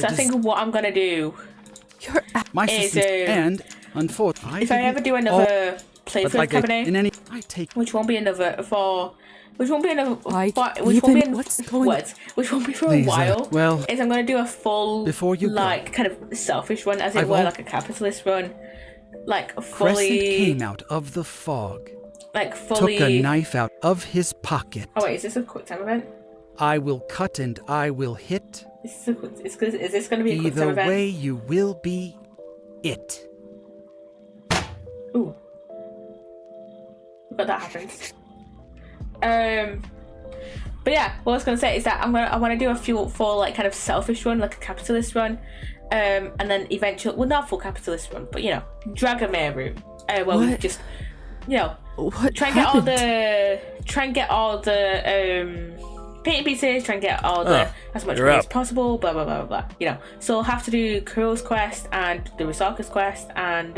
I think what I'm gonna do is and unfortunately, if I ever do another playthrough of Cabernet, which won't be another for. Which won't be for a while. Is I'm gonna do a full kind of selfish run, as it were, like a capitalist run, like fully. Crescent came out of the fog. Like fully. Took a knife out of his pocket. Oh wait, is this a quick time event? I will cut and I will hit. Is this gonna be a quick time event? Either way, you will be it. Ooh. But that happens. But yeah, what I was gonna say is that I want to do a full like kind of selfish run, like a capitalist run, and then eventually, well, not full capitalist run, but Dragomir route, where we just, try and get all the painting pieces, try and get all the as much money as possible, blah blah blah blah blah. You know, so I'll have to do Kuro's quest and the Risaka's quest and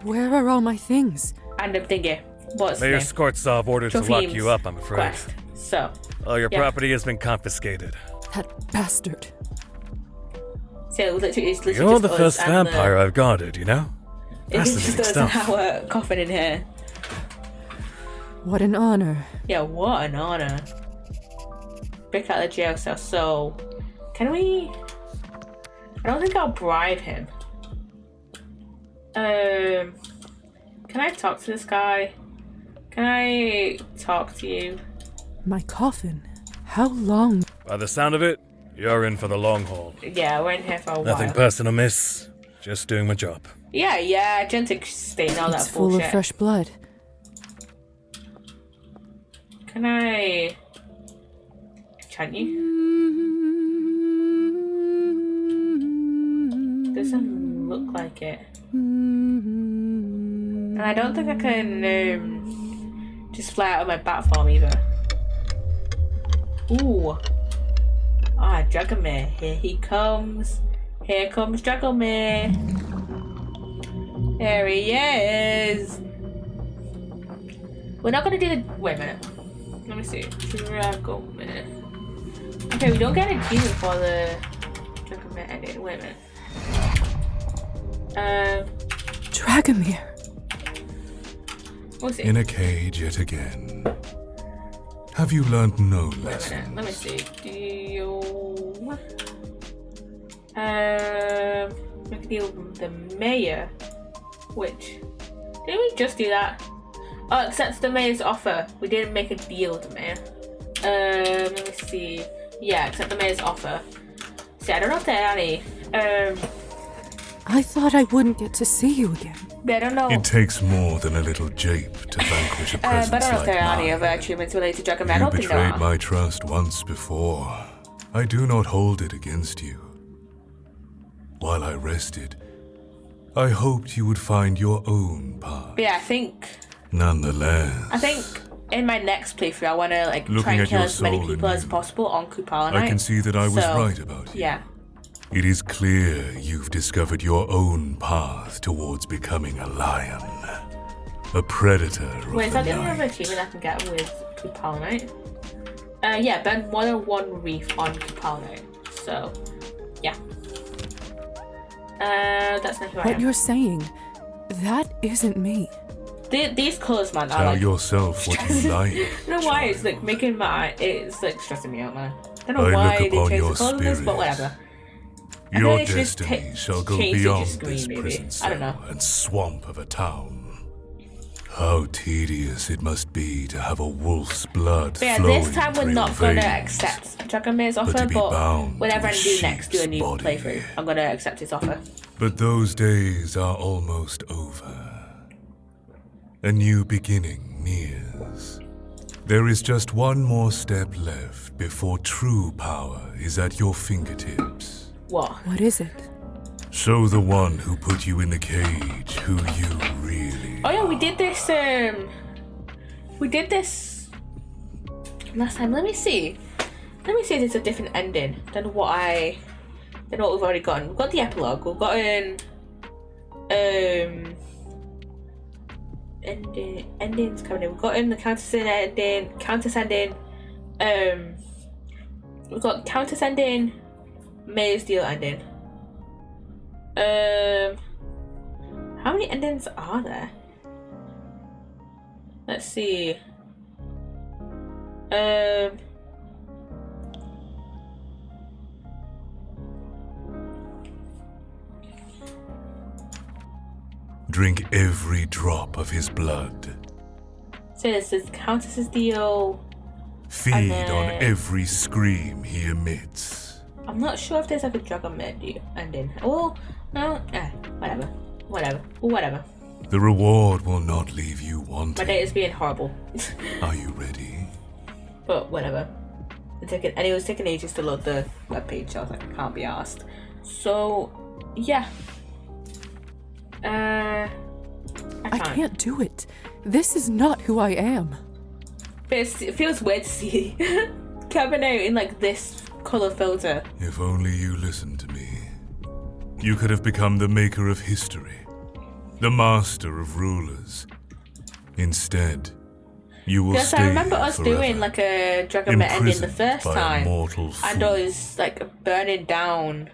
Where are all my things? and thingy. What's Mayor the name? Skortsov ordered to lock Trophim's you up, I'm afraid. Quest. So All your yeah. property has been confiscated. That bastard. So literally, it's literally You're just the us first and vampire I've guarded, you know? It's just Fascinating us stuff. and our coffin in here. What an honor. Yeah, what an honor. Break out of the jail cell. So, can we? I don't think I'll bribe him. Can I talk to this guy? Can I talk to you? My coffin. How long? By the sound of it, you're in for the long haul. Yeah, we're in here for a Nothing while. personal, miss. Just doing my job. Yeah, genetic stain, all It's that full bullshit. of fresh blood. Can I chant you? Doesn't look like it. And I don't think I can just fly out of my bat form either. Ooh. Ah, Dragomir. Here he comes. Here comes Dragomir. There he is. We're not gonna do the. Wait a minute. Let me see. Dragomir. Okay, we don't get a demon for the Dragomir edit. Wait a minute. Dragomir. What's it? In a cage yet again. Have you learned no Wait a lesson? minute. Let me see. Deal. We can deal with the mayor. Which? Didn't we just do that? Oh, accept the mayor's offer. We didn't make a deal with the mayor. Let me see. Yeah, accept the mayor's offer. See, I don't know if there are any. I thought I wouldn't get to see you again. I don't know. It takes more than a little jape to vanquish a presence But I don't know if like there are any mine. other achievements related to Dragomir. I You don't think there betrayed are. my trust once before. I do not hold it against you. While I rested, I hoped you would find your own path. But yeah, I think Nonetheless, in my next playthrough, I want to like Looking try and at kill your as many soul people as anew, possible on Kupala I can see that I was So, right about you. Yeah. It is clear you've discovered your own path towards becoming a lion. A predator of Wait, is the that the only night. other achievement I can get with Kupala Night? Yeah, burn more than one reef on Kupala Night. So, yeah. That's not who I What am. you're saying, that isn't me. These colours, man, are Tell like. yourself what you like. I don't know why it's like making my. It's like stressing me out, man. I don't know I why look they upon changed your the colours of this, but spirit. whatever. I feel Your they should just destiny shall go change it to beyond screen, this maybe. prison I don't know. cell and swamp of a town. How tedious it must be to have a wolf's blood But yeah, flowing this time we're through not your gonna veins. accept Dragomir's But offer, to be but bound whatever I to do the next, do a new sheep's body. playthrough. I'm gonna accept his offer. But those days are almost over. A new beginning nears. There is just one more step left before true power is at your fingertips. What? What is it? Show the one who put you in the cage who you really Oh yeah, we did this. We did this last time. Let me see. Let me see if it's a different ending than what we've already gotten. We've got the epilogue. We've gotten endings coming in. We've gotten the Countess ending. We've got Countess ending. Mayor's deal ending. How many endings are there? Let's see. drink every drop of his blood. So this is Countess's deal. Feed then- on every scream he emits. I'm not sure if there's like a Dragomir deal ending. Oh, no, whatever. The reward will not leave you My wanting. day is being horrible. Are you ready? But whatever. It was taking ages to load the webpage, so I was like, I can't be asked. So, yeah. I I can't do it. This is not who I am. But it feels weird to see Cabernet in like this color filter. If only you listened to me. You could have become the maker of history, the master of rulers. Instead, you will Yes, stay I remember here us forever, doing like a Dragon ending the imprisoned first by a time, mortal and I fool. was like burning down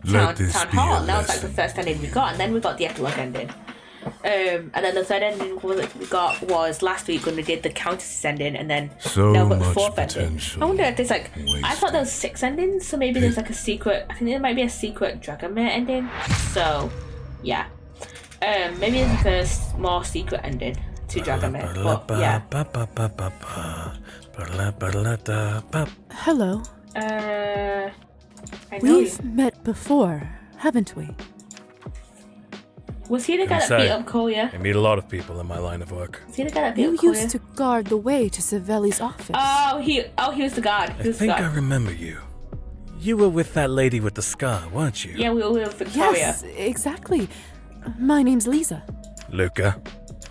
Let this Town be Hall. a That was like the lesson. first ending we got, and then we got the epilogue ending. And then the third ending we got was last week when we did the Countess ending, and then So now we got the much fourth ending. potential I wonder if there's like, I thought there was 6 endings, so maybe there's like a secret. I think there might be a secret Dragon ending. So, yeah, maybe there's like a more secret ending to Dragon. But yeah. Hello. I know We've met before, haven't we? Was he the guy that say, beat up Kolya? I meet a lot of people in my line of work. Was he the guy that beat You up Kolya? used to guard the way to Savelli's office. Oh, he was the guard. He I was the think I guard. remember you. You were with that lady with the scar, weren't you? Yeah, we were with Victoria. Yes, exactly. My name's Lisa. Luca.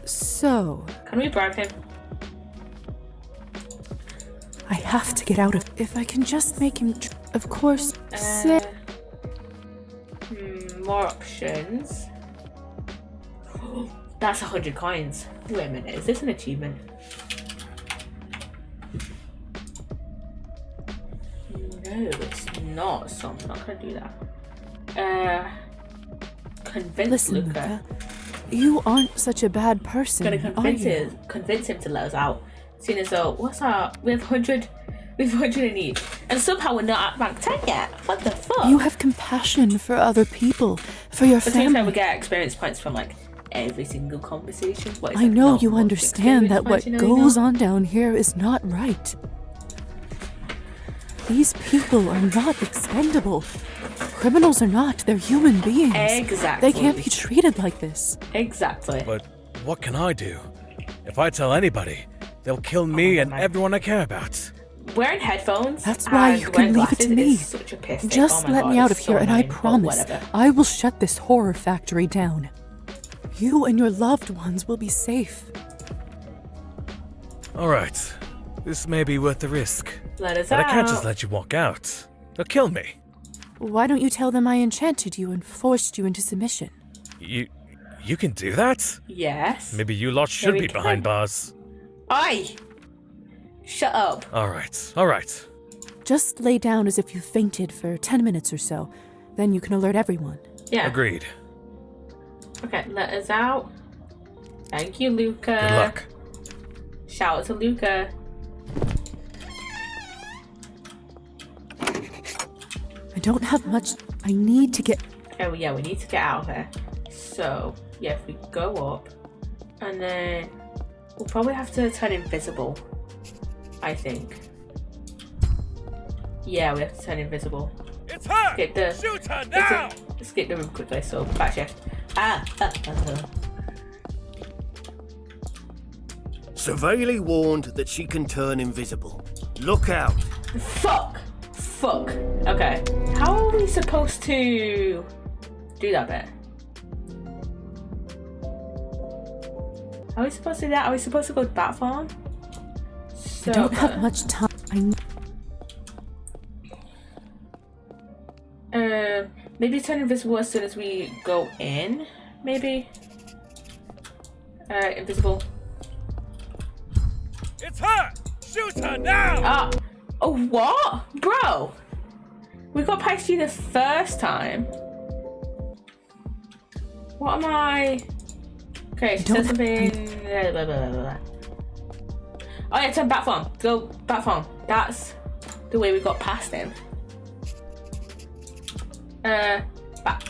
So, Can we bribe him? I have to get out of. If I can just make him, of course. Say. More options. That's 100 coins. Wait a minute, is this an achievement? No, it's not, so I'm not gonna do that. Convince Listen, Luca. you aren't such a bad person, Gonna are you? convince him to let us out. Seeing as though, what's our, we have 100 in each. And somehow we're not at rank 10 yet. What the fuck? You have compassion for other people, for your But sometimes we family. get experience points from like every single conversation. What is I it? know Not you much understand that what experience points, you know? goes on down here is not right. These people are not expendable. Criminals are not, they're human beings. Exactly. They can't be treated like this. Exactly. But what can I do? If I tell anybody, they'll kill me and my- everyone I care about. Wearing headphones. That's why and you wearing can leave it to glasses me. is such a piss take. Just Oh my let God, me out of it's so here and I annoying, but promise whatever. I will shut this horror factory down. You and your loved ones will be safe. Alright, this may be worth the risk. Let us But out. I can't just let you walk out. They'll kill me. Why don't you tell them I enchanted you and forced you into submission? You can do that? Yes. Maybe you lot should we be can. behind bars. Oi! Shut up. Alright. Just lay down as if you fainted for 10 minutes or so. Then you can alert everyone. Yeah. Agreed. Okay, let us out. Thank you, Luca. Good luck. Shout out to Luca. I don't have much. I need to get. Oh yeah, we need to get out of here. So yeah, if we go up, and then we'll probably have to turn invisible. I think. Yeah, we have to turn invisible. It's her! Get the Shoot her now! Let's get the room quickly. So back shift. Severely warned that she can turn invisible. Look out! Fuck. Okay. How are we supposed to do that bit? How are we supposed to do that? Are we supposed to go to that farm? So I don't have much time. maybe turn invisible as soon as we go in. Maybe. Invisible. It's her! Shoot her now! Oh, what? Bro! We got past you the first time. What am I? Okay, she said something. Blah, blah, blah, blah, blah. Oh yeah, turn back farm. Go back farm. That's the way we got past him. Back.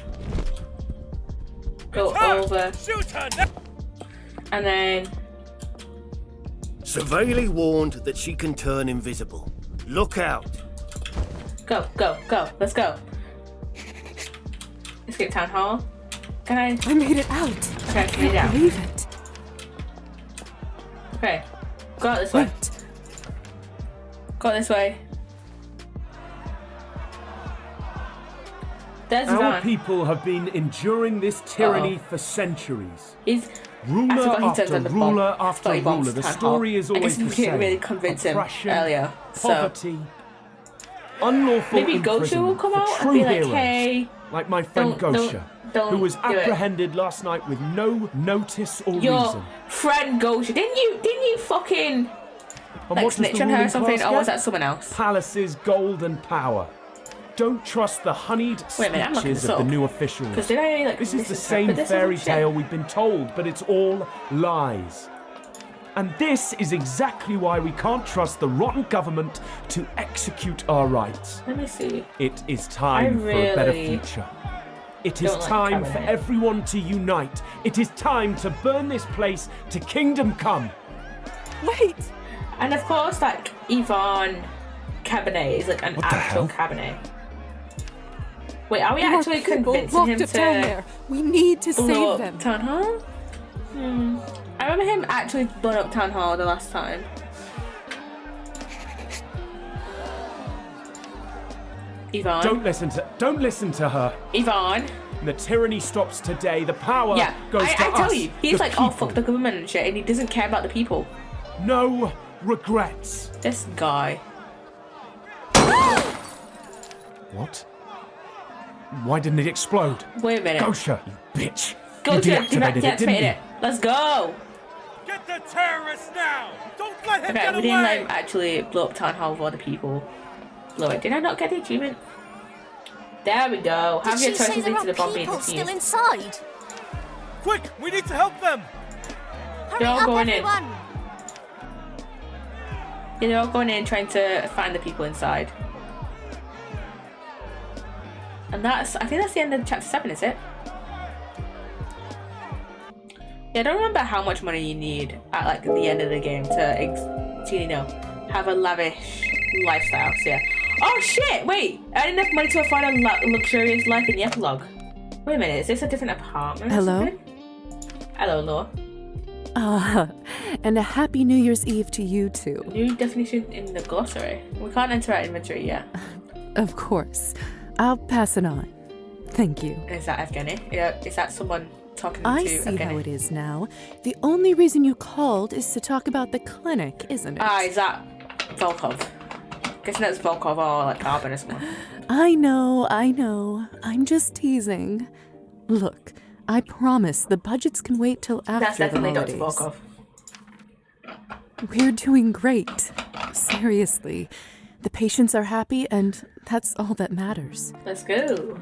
Go over. Shoot her now! And then Severely warned that she can turn invisible. Look out! go. Let's go. Escape town hall. Can I? I made it out. Okay, I made it can't out. believe it. Okay. Go out this way. Wait. Go this way. There's Our Ivan. people have been enduring this tyranny Uh-oh. for centuries. He's I forgot he turned on the bomb. ruler I after thought he bombed ruler. The town story hall. is always I guess the we didn't same. really convince him Oppression, earlier. So poverty, unlawful maybe Gosha will imprisonment come for out and true be like, heroes, hey, like my friend Gosha, who was do it. apprehended last night with no notice or Your reason. friend Gosha, didn't you fucking And like what does snitch the on her or ruling something, class or was get? that someone else? Palaces, gold, and power. Don't trust the honeyed Wait a minute, I'm looking speeches this of the up. new officials. Because did I like This is the misinterpret same this or fairy some shit? tale we've been told, but it's all lies. And this is exactly why we can't trust the rotten government to execute our rights. Let me see. It is time for a better future. It is don't like time for Cabernet. everyone to unite. It is time to burn this place to kingdom come. Wait! And of course, like Yvonne Cabernet is like an What the actual hell? Cabernet. Wait, are we There are actually people convincing locked him up down to there. We need to blow save up them. Town Hall? I remember him actually blowing up Town Hall the last time. Yvonne. Don't listen to her. Yvonne. The tyranny stops today. The power Yeah, goes to I us. tell you, he's the like, oh people. fuck the government and shit, and he doesn't care about the people. No regrets. This guy. What? Why didn't it explode? Wait a minute. Gosha, you bitch. Go You to deactivated it, didn't you? it. Let's go. Get the terrorists now! Don't let him Okay, get we didn't let away! him actually blow up Town Hall with other people. Blow it. Did I not get the achievement? There we go. Have your choices into the bomb being defused. inside? Quick, we need to help them! They're all going in. Yeah, they're all going in trying to find the people inside. And I think that's the end of chapter 7, is it? Yeah, I don't remember how much money you need at like the end of the game to you know, have a lavish lifestyle. So yeah. Oh shit! Wait, I had enough money to afford a luxurious life in the epilogue. Wait a minute, is this a different apartment? or Hello? something? Hello, Law. And a happy New Year's Eve to you too. New definition in the glossary. We can't enter our inventory yet. Of course. I'll pass it on. Thank you. Is that Evgeny? Yeah, is that someone talking I to see Evgeny? how it is now. The only reason you called is to talk about the clinic, isn't it? Ah, is that Volkov? Guessing that's Volkov or like Arbin or something. I know. I'm just teasing. Look, I promise the budgets can wait till after That's definitely the Dr. holidays. Volkov. We're doing great. Seriously. The patients are happy, and that's all that matters. Let's go.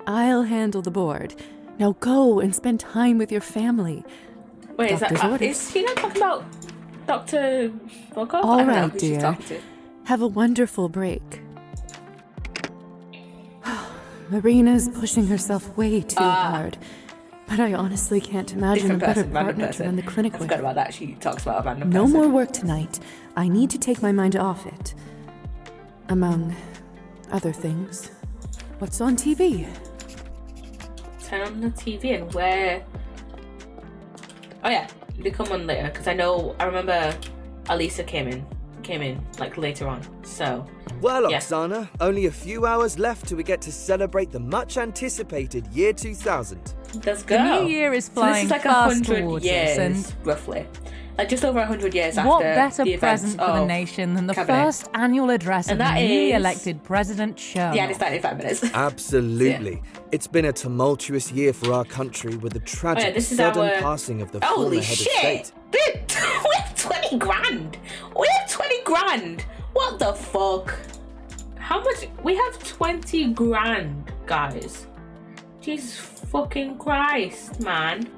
I'll handle the board. Now go and spend time with your family. Wait, Doctor's orders. is he not talking about Dr. Volkov? All I don't know right, who she's dear. talking to. Have a wonderful break. Marina's pushing herself way too hard. But I honestly can't imagine Different a better person, random partner to person. run the clinic I with. forgot about that. She talks about a random No person. more work tonight. I need to take my mind off it. Among other things. What's on TV? Turn on the TV and where... Oh yeah, they come on later because I remember Alisa came in like later on. So Well, yeah. Oksana, only a few hours left till we get to celebrate the much anticipated year 2000. Let's go. The new year is So flying this is like fast 100 towards years, us, and roughly. Like just over 100 years what after better the events present for the of nation than the Cabernet. first annual address of And the that newly is- elected President Sherman? Yeah, it's 95 minutes. Absolutely. It's been a tumultuous year for our country with the tragic this is sudden our- passing of the Holy former head shit! of state. We have 20 grand! We have 20 grand! What the fuck? How much? We have 20 grand, guys. Jesus fucking Christ, man.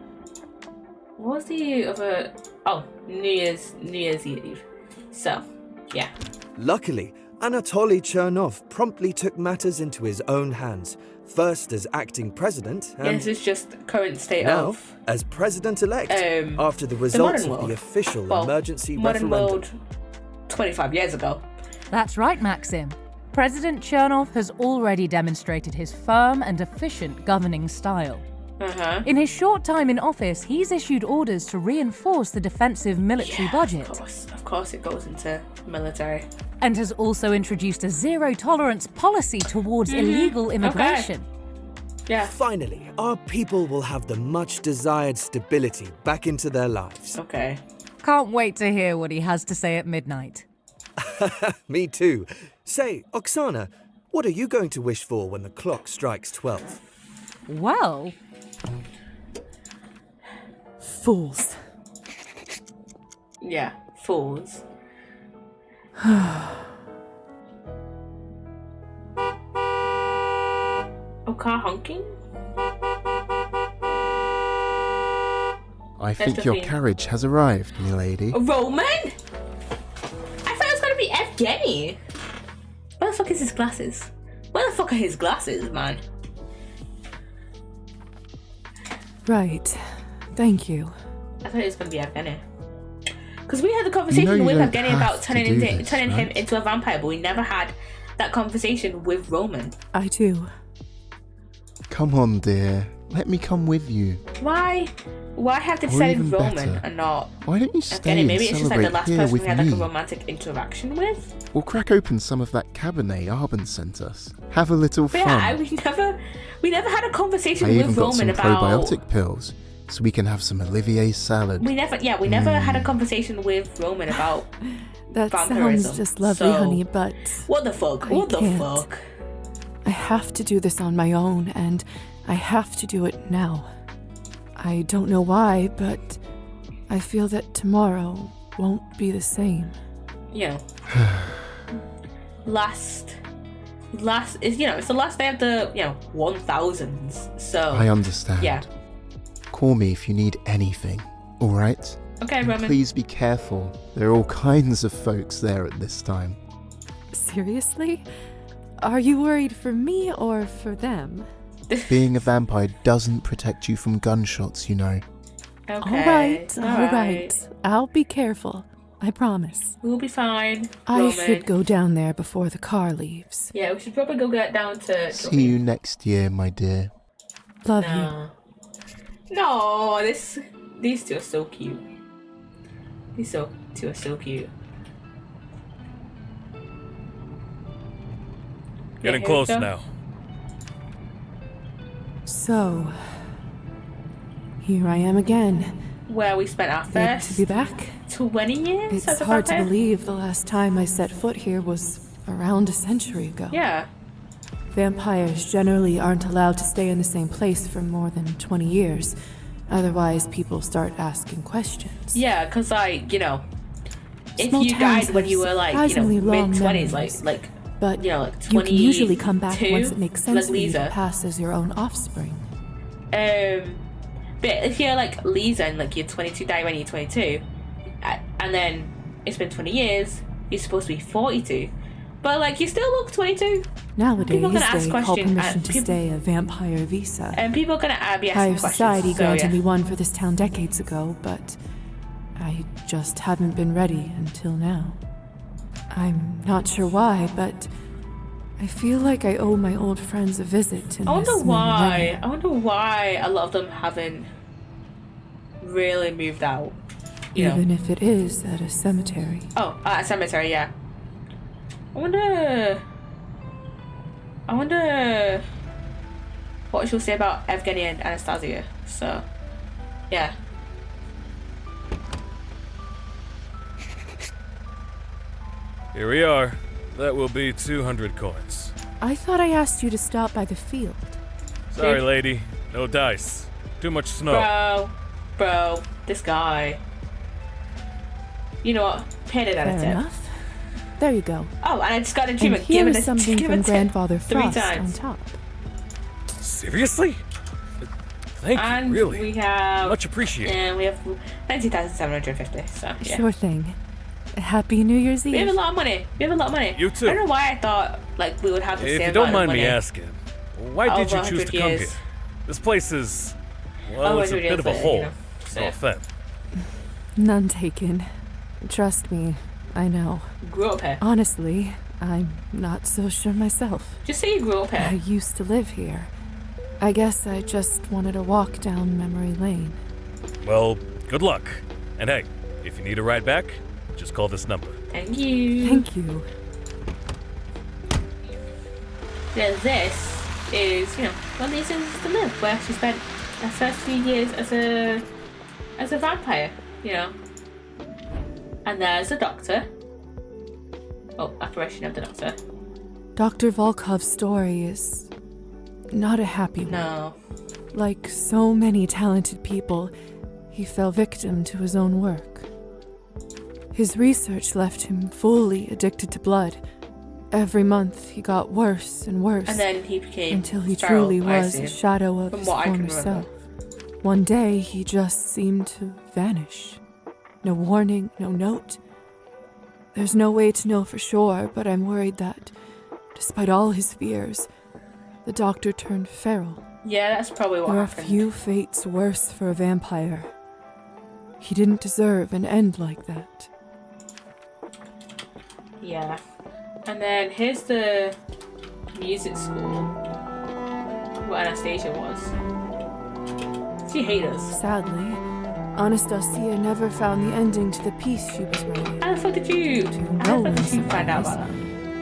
What was the other... Oh, New Year's Eve. So, yeah. Luckily, Anatoly Chernov promptly took matters into his own hands, first as acting president Yeah, and this is just current state now of... as president-elect after the modern results of world. the official Well, emergency modern referendum. world 25 years ago. That's right, Maxim. President Chernov has already demonstrated his firm and efficient governing style. Uh-huh. In his short time in office, he's issued orders to reinforce the defensive military budget. Of course it goes into military. And has also introduced a zero-tolerance policy towards illegal immigration. Yeah. Finally, our people will have the much desired stability back into their lives. Okay. Can't wait to hear what he has to say at midnight. Me too. Say, Oksana, what are you going to wish for when the clock strikes 12? Well... Fools. Yeah, fools. Oh, car honking? I think your carriage has arrived, milady. Roman? I thought it was gonna be Evgeny. Where the fuck is his glasses? Where the fuck are his glasses, man? Right. Thank you. I thought it was gonna be Evgeny. Because we had the conversation with Evgeny about turning him into a vampire, but we never had that conversation with Roman. I do. Come on, dear. Let me come with you. Why? Why have to Or decide even Roman better, and not why don't you stay Evgeny? and Maybe it's just like the celebrate last here person with we had like me? a romantic interaction with. We'll crack open some of that Cabernet Arben sent us. Have a little But fun. yeah, we never had a conversation I with even got Roman some about probiotic pills, so we can have some Olivier salad. we never had a conversation with Roman about That vampirism. sounds just lovely, So, honey, but... What the fuck? I What the can't. fuck? I have to do this on my own, and I have to do it now. I don't know why, but I feel that tomorrow won't be the same. You know, it's the last day of the 1000s. So I understand. Yeah. Call me if you need anything, alright? Okay, Roman. Please be careful. There are all kinds of folks there at this time. Seriously? Are you worried for me or for them? Being a vampire doesn't protect you from gunshots, you know. Okay. All right. I'll be careful. I promise. We'll be fine. I Roman. should go down there before the car leaves. Yeah, we should probably go get down to. See you next year, my dear. Love you. No, these two are so cute. These two are so cute. Getting here close we go. now. So, here I am again. Where we spent our Good first to be back. 20 years It's as a hard to vampire? believe the last time I set foot here was around a century ago. Yeah. Vampires generally aren't allowed to stay in the same place for more than 20 years. Otherwise, people start asking questions. Yeah, because, like, if Small you towns died when have you were, like, surprisingly long mid-20s, memories. like But like 20. you can usually come back once it makes sense for you to Lisa. pass as your own offspring. But if you're like Lisa and like you're 22, die when you're 22, and then it's been 20 years, you're supposed to be 42. But like you still look 22. Nowadays, People are gonna ask they call questions, permission to stay a vampire visa. And people are gonna be asking Higher questions. society so, granted yeah. me one for this town decades ago, but I just haven't been ready until now. I'm not sure why, but I feel like I owe my old friends a visit in I wonder this why. millennium. I wonder why a lot of them haven't really moved out. You know. Even if it is at a cemetery. Oh, a cemetery, yeah. I wonder what she'll say about Evgeny and Anastasia. So, yeah. Here we are. That will be 200 coins. I thought I asked you to stop by the field. Sorry, lady. No dice. Too much snow. Bro, this guy. You know what? Paid it at a Fair tip. enough. There you go. Oh, and I just got a And achievement. here Give is it a something give from it a tip Grandfather 3 Frost times. on top. Seriously? Thank And you, really. we have Much appreciated. And we have 90,750. So yeah. Sure thing. Happy New Year's Eve. We have a lot of money. You too. I don't know why I thought like we would have the same If you don't amount mind of me money. asking, why did you Over choose to 100 come years. here? This place is, well, Over it's a 100 bit of a years, hole. you know, so No yeah. offense. None taken. Trust me, I know. Grew up here. Honestly, I'm not so sure myself. Just say you grew up I here. used to live here. I guess I just wanted to walk down memory lane. Well, good luck. And hey, if you need a ride back, just call this number. Thank you. Thank you. There's this. is, you know, one of these things to live, where she spent her first few years as a vampire, you know. And there's the doctor. Oh, apparition of the doctor. Dr. Volkov's story is not a happy one. No. Like so many talented people, he fell victim to his own work. His research left him fully addicted to blood. Every month he got worse and worse. And then he became until he feral, truly was a shadow of his former self. One day he just seemed to vanish. No warning, no note. There's no way to know for sure, but I'm worried that, despite all his fears, the doctor turned feral. Yeah, that's probably what happened. There are few fates worse for a vampire. He didn't deserve an end like that. Yeah. And then here's the music school where Anastasia was. She hates us. Sadly, Anastasia never found the ending to the piece she was writing. How the fuck did you find out about that?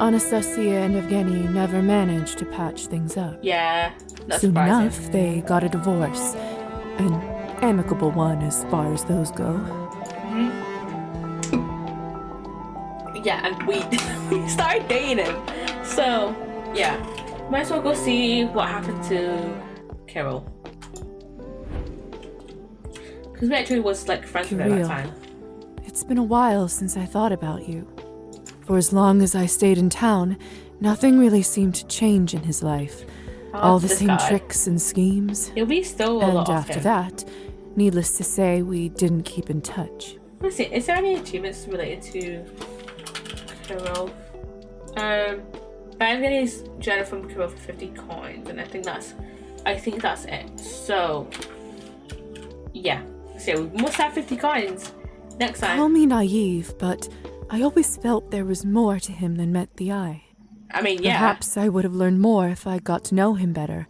Anastasia and Evgeny never managed to patch things up. Yeah, that's Soon surprising. enough, they got a divorce. An amicable one as far as those go. Yeah, and we started dating him. So, yeah. Might as well go see what happened to Carol. Because we actually was like friends with her at that time. It's been a while since I thought about you. For as long as I stayed in town, nothing really seemed to change in his life. All the same tricks and schemes. We stole a lot and of after him. that, needless to say, we didn't keep in touch. Let's see, is there any achievements related to Carol? I'm getting his journal from Carol for 50 coins, and I think that's it. So, yeah. So we must have 50 coins next time. Call me naive, but I always felt there was more to him than met the eye. I mean, yeah. Perhaps I would have learned more if I got to know him better,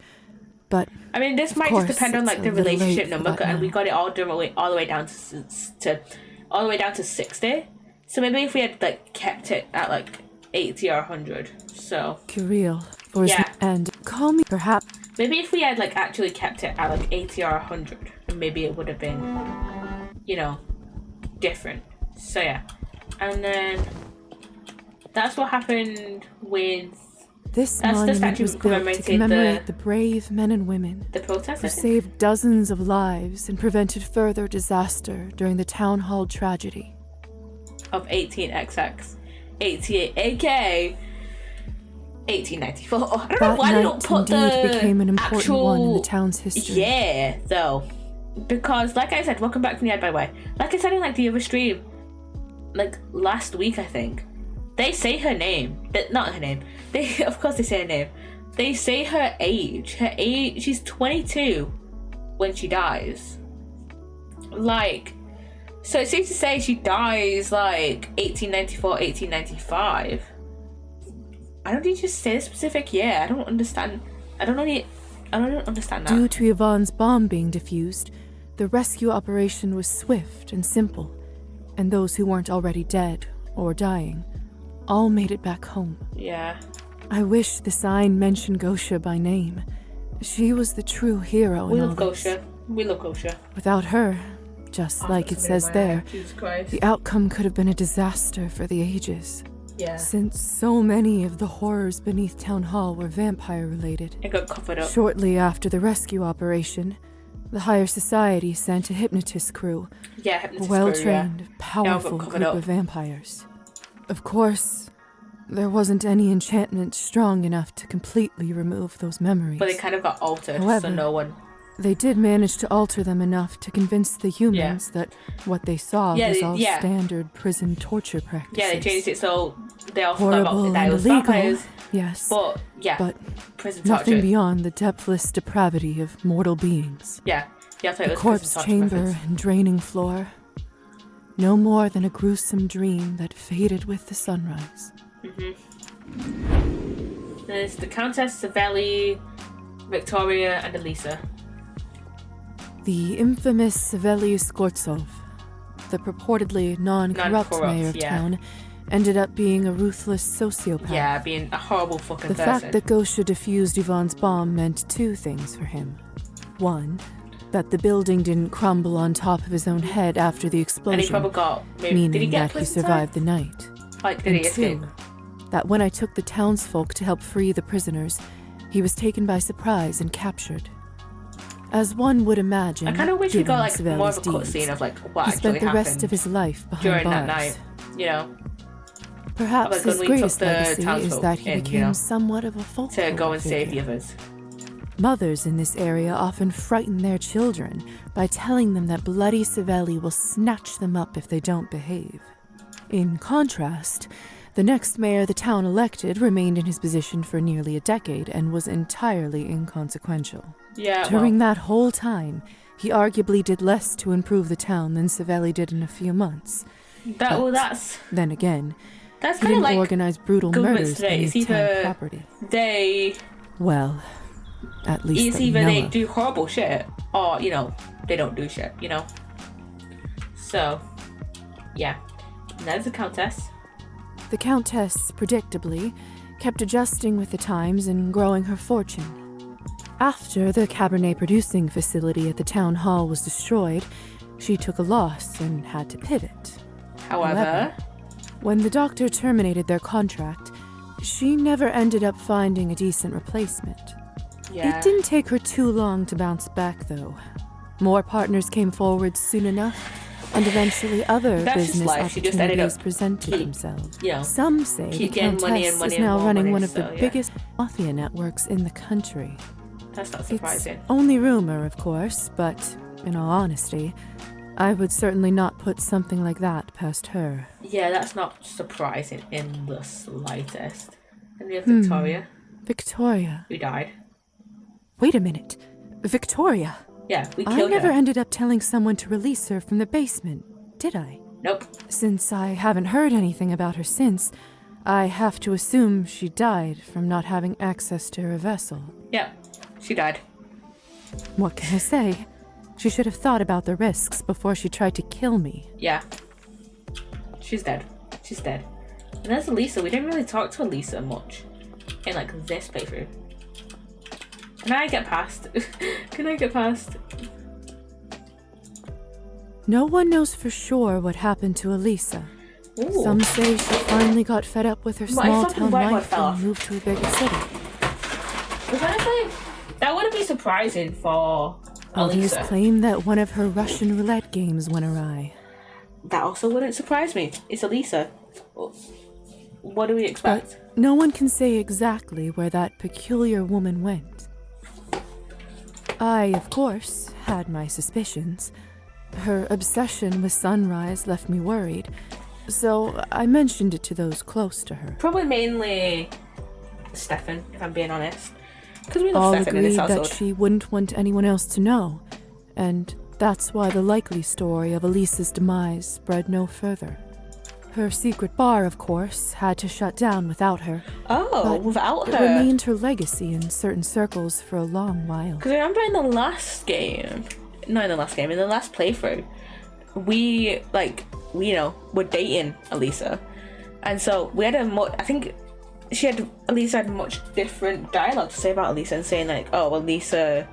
but I mean, this might just depend on like the relationship number, and we got it all the way down to 60. So maybe if we had like kept it at like 80 or 100, so. Kirill, for his and call me perhaps. Maybe if we had like actually kept it at like 80 or 100, maybe it would have been, you know, different. So yeah, and then that's what happened with. This monument was built to commemorate the brave men and women who saved dozens of lives and prevented further disaster during the town hall tragedy of 18XX, 88 AK, 1894. I don't know why they don't put the became an important actual one in the town's history. Yeah, though, because like I said, welcome back from the ad, by the way. Like I said in like the other stream, like last week I think, they say her name. Not her name. They of course they say her name. They say her age. Her age. She's 22 when she dies. Like, so it seems to say she dies like 1894, 1895. I don't need to say the specific year. I don't understand. I don't understand that. Due to Yvonne's bomb being defused, the rescue operation was swift and simple, and those who weren't already dead or dying all made it back home. Yeah. I wish the sign mentioned Gosha by name. She was the true hero in all this. We love Gosha. Without her, just like it says there, the outcome could have been a disaster for the ages. Yeah. Since so many of the horrors beneath Town Hall were vampire-related. It got covered up. Shortly after the rescue operation, the higher society sent a hypnotist crew. Yeah, hypnotist a well-trained, powerful group of vampires. Of course, there wasn't any enchantment strong enough to completely remove those memories. But they kind of got altered, However, so no one. They did manage to alter them enough to convince the humans that what they saw was all standard prison torture practices. Yeah, they changed it so they all horrible forgot and was illegal, vampires. yes. But but prison nothing torture. beyond the depthless depravity of mortal beings. Yeah, yeah. The corpse chamber and draining floor. No more than a gruesome dream that faded with the sunrise. There's the Countess, Savelli, Victoria, and Elisa. The infamous Savelli Skortsov, the purportedly non-corrupt mayor of town, ended up being a ruthless sociopath. Yeah, being a horrible fucking The person. fact that Gosha defused Yvonne's bomb meant two things for him. One, that the building didn't crumble on top of his own head after the explosion, and he probably got, maybe, meaning did he get that he survived the night. Like, did And he escape? two, that when I took the townsfolk to help free the prisoners, he was taken by surprise and captured. As one would imagine, I kind of wish we got like given more of a Savelli's cutscene of like what he actually spent the happened rest of his life behind during bars. that night. You know, Perhaps like when his we greatest took the legacy is townsfolk that he in, became you know, somewhat of a folklore to go and save the figure. others. Mothers in this area often frighten their children by telling them that bloody Savelli will snatch them up if they don't behave. In contrast, the next mayor the town elected remained in his position for nearly a decade and was entirely inconsequential. Yeah, During that whole time, he arguably did less to improve the town than Savelli did in a few months. Then again, that's he kind of didn't like organize brutal governments murders today. beneath It's town either property. they, Well, at least it's that we either know they of. do horrible shit or, you know, they don't do shit, you know. So, yeah, that's the countess. The Countess, predictably, kept adjusting with the times and growing her fortune. After the Cabernet producing facility at the town hall was destroyed, she took a loss and had to pivot. However, when the doctor terminated their contract, she never ended up finding a decent replacement. Yeah. It didn't take her too long to bounce back, though. More partners came forward soon enough, and eventually other That's just business life. She just ended opportunities up presented themselves. you know, Some say the keep getting money and Countess money is and now more running money, one of so, the yeah. biggest mafia networks in the country. That's not surprising. It's only rumor, of course, but in all honesty, I would certainly not put something like that past her. Yeah, that's not surprising in the slightest. And we have Victoria, Victoria. who died. Wait a minute. Victoria. Yeah, we I killed never her. ended up telling someone to release her from the basement, did I? Nope. Since I haven't heard anything about her since, I have to assume she died from not having access to her vessel. Yeah, she died. What can I say? She should have thought about the risks before she tried to kill me. Yeah. She's dead. She's dead. And there's Elisa. We didn't really talk to Elisa much in like this playthrough. Can I get past? Can I get past? No one knows for sure what happened to Elisa. Ooh. Some say she finally got fed up with her What, small if something town white life fell off? and moved to a bigger city. Because honestly, that wouldn't be surprising for Others Elisa. claim that one of her Russian roulette games went awry. That also wouldn't surprise me. It's Elisa. What do we expect? But no one can say exactly where that peculiar woman went. I, of course, had my suspicions. Her obsession with Sunrise left me worried, so I mentioned it to those close to her. Probably mainly Stefan, if I'm being honest. Because we love All Stefan in this agreed that household. she wouldn't want anyone else to know, and that's why the likely story of Elisa's demise spread no further. Her secret bar, of course, had to shut down without her. Oh, but without it her? remained her legacy in certain circles for a long while. Because remember in the last game, in the last playthrough, we were dating Elisa. And so we had I think Elisa had much different dialogue to say about Elisa and saying like, oh, Elisa...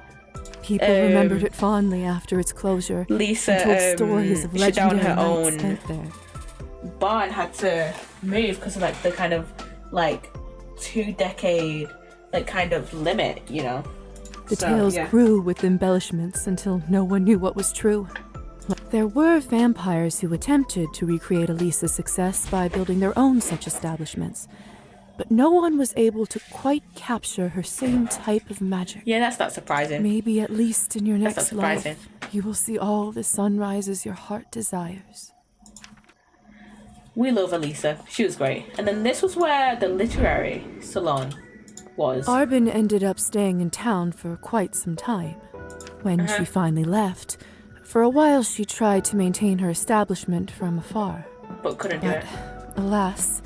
People remembered it fondly after its closure. Lisa and told stories of shut down legendary her nights own spent there. bar and had to move because of like the kind of like 2-decade like kind of limit, you know. The So, tales yeah. grew with embellishments until no one knew what was true. There were vampires who attempted to recreate Elisa's success by building their own such establishments, but no one was able to quite capture her same type of magic. Yeah, that's not surprising. Maybe at least in your That's next not life, surprising. you will see all the sunrises your heart desires. We love Elisa. She was great. And then this was where the literary salon was. Arbin ended up staying in town for quite some time. When she finally left, for a while she tried to maintain her establishment from afar. But couldn't do it. Alas,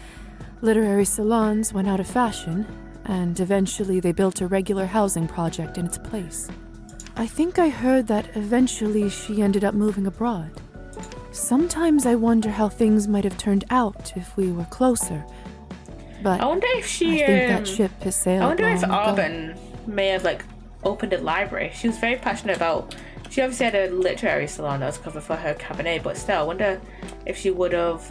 literary salons went out of fashion, and eventually they built a regular housing project in its place. I think I heard that eventually she ended up moving abroad. Sometimes I wonder how things might have turned out if we were closer. But I wonder if I think that ship has sailed. I wonder if long ago. Arben may have like opened a library. She was very passionate about. She obviously had a literary salon that was covered for her Cabernet, but still, I wonder if she would have.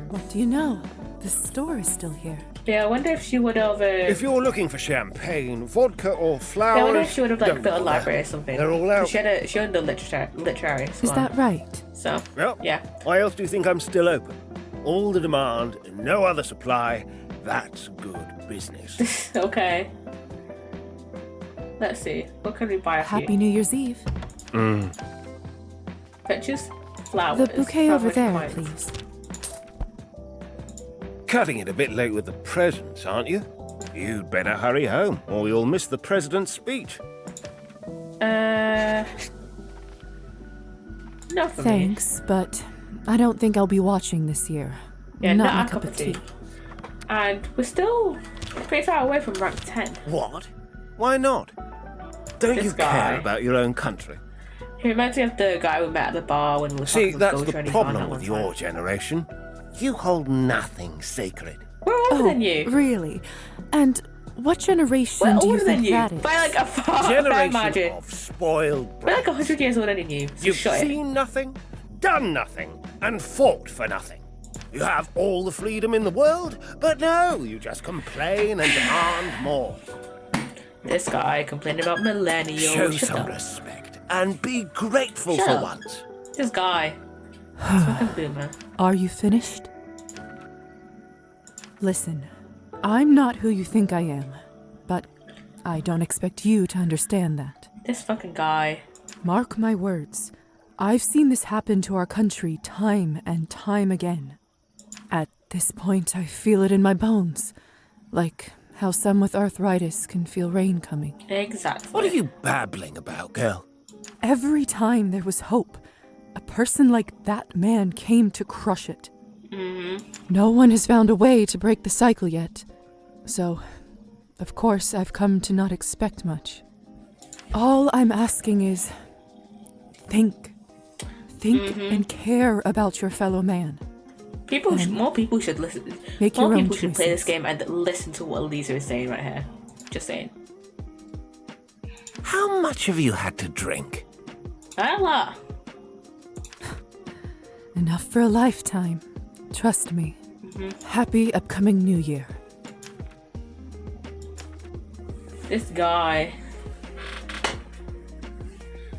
What do you know? The store is still here. Yeah, I wonder if she would have. If you're looking for champagne, vodka, or flowers, I wonder if she would have like don't built a bother. library or something. They're all out. She owned a literary salon. Is that right? So, Well, yeah. why else do you think I'm still open? All the demand, no other supply. That's good business. Okay. Let's see. What can we buy off Happy you? New Year's Eve. Pictures? Flowers. The bouquet over flowers there, points. please. Cutting it a bit late with the presents, aren't you? You'd better hurry home, or you'll miss the president's speech. No for me. Thanks, but I don't think I'll be watching this year. Yeah, not not my our cup of tea. And we're still pretty far away from rank 10. What? Why not? Don't This you guy. care about your own country? He reminds me of the guy we met at the bar when we were See, talking that's with the Gosha and he found problem that with one your time. generation. You hold nothing sacred. We're older than you. Really? And what generation We're do you older than think you. that is? By like a far Generation margin. of spoiled We're like 100 years older than you. So You've shut it. seen nothing, done nothing, and fought for nothing. You have all the freedom in the world, but no, you just complain and demand more. This guy complaining about millennials. Show Shut some up. respect and be grateful Shut for up. once. This guy. This fucking boomer. Are you finished? Listen, I'm not who you think I am, but I don't expect you to understand that. This fucking guy. Mark my words. I've seen this happen to our country time and time again. At this point, I feel it in my bones. Like how some with arthritis can feel rain coming. Exactly. What are you babbling about, girl? Every time there was hope, a person like that man came to crush it. No one has found a way to break the cycle yet. So, of course, I've come to not expect much. All I'm asking is think. Think and care about your fellow man. More people should listen. Make More your own people should play this choices. game and listen to what Lisa is saying right here. Just saying. How much have you had to drink? A lot. Enough for a lifetime. Trust me. Happy upcoming New Year. This guy.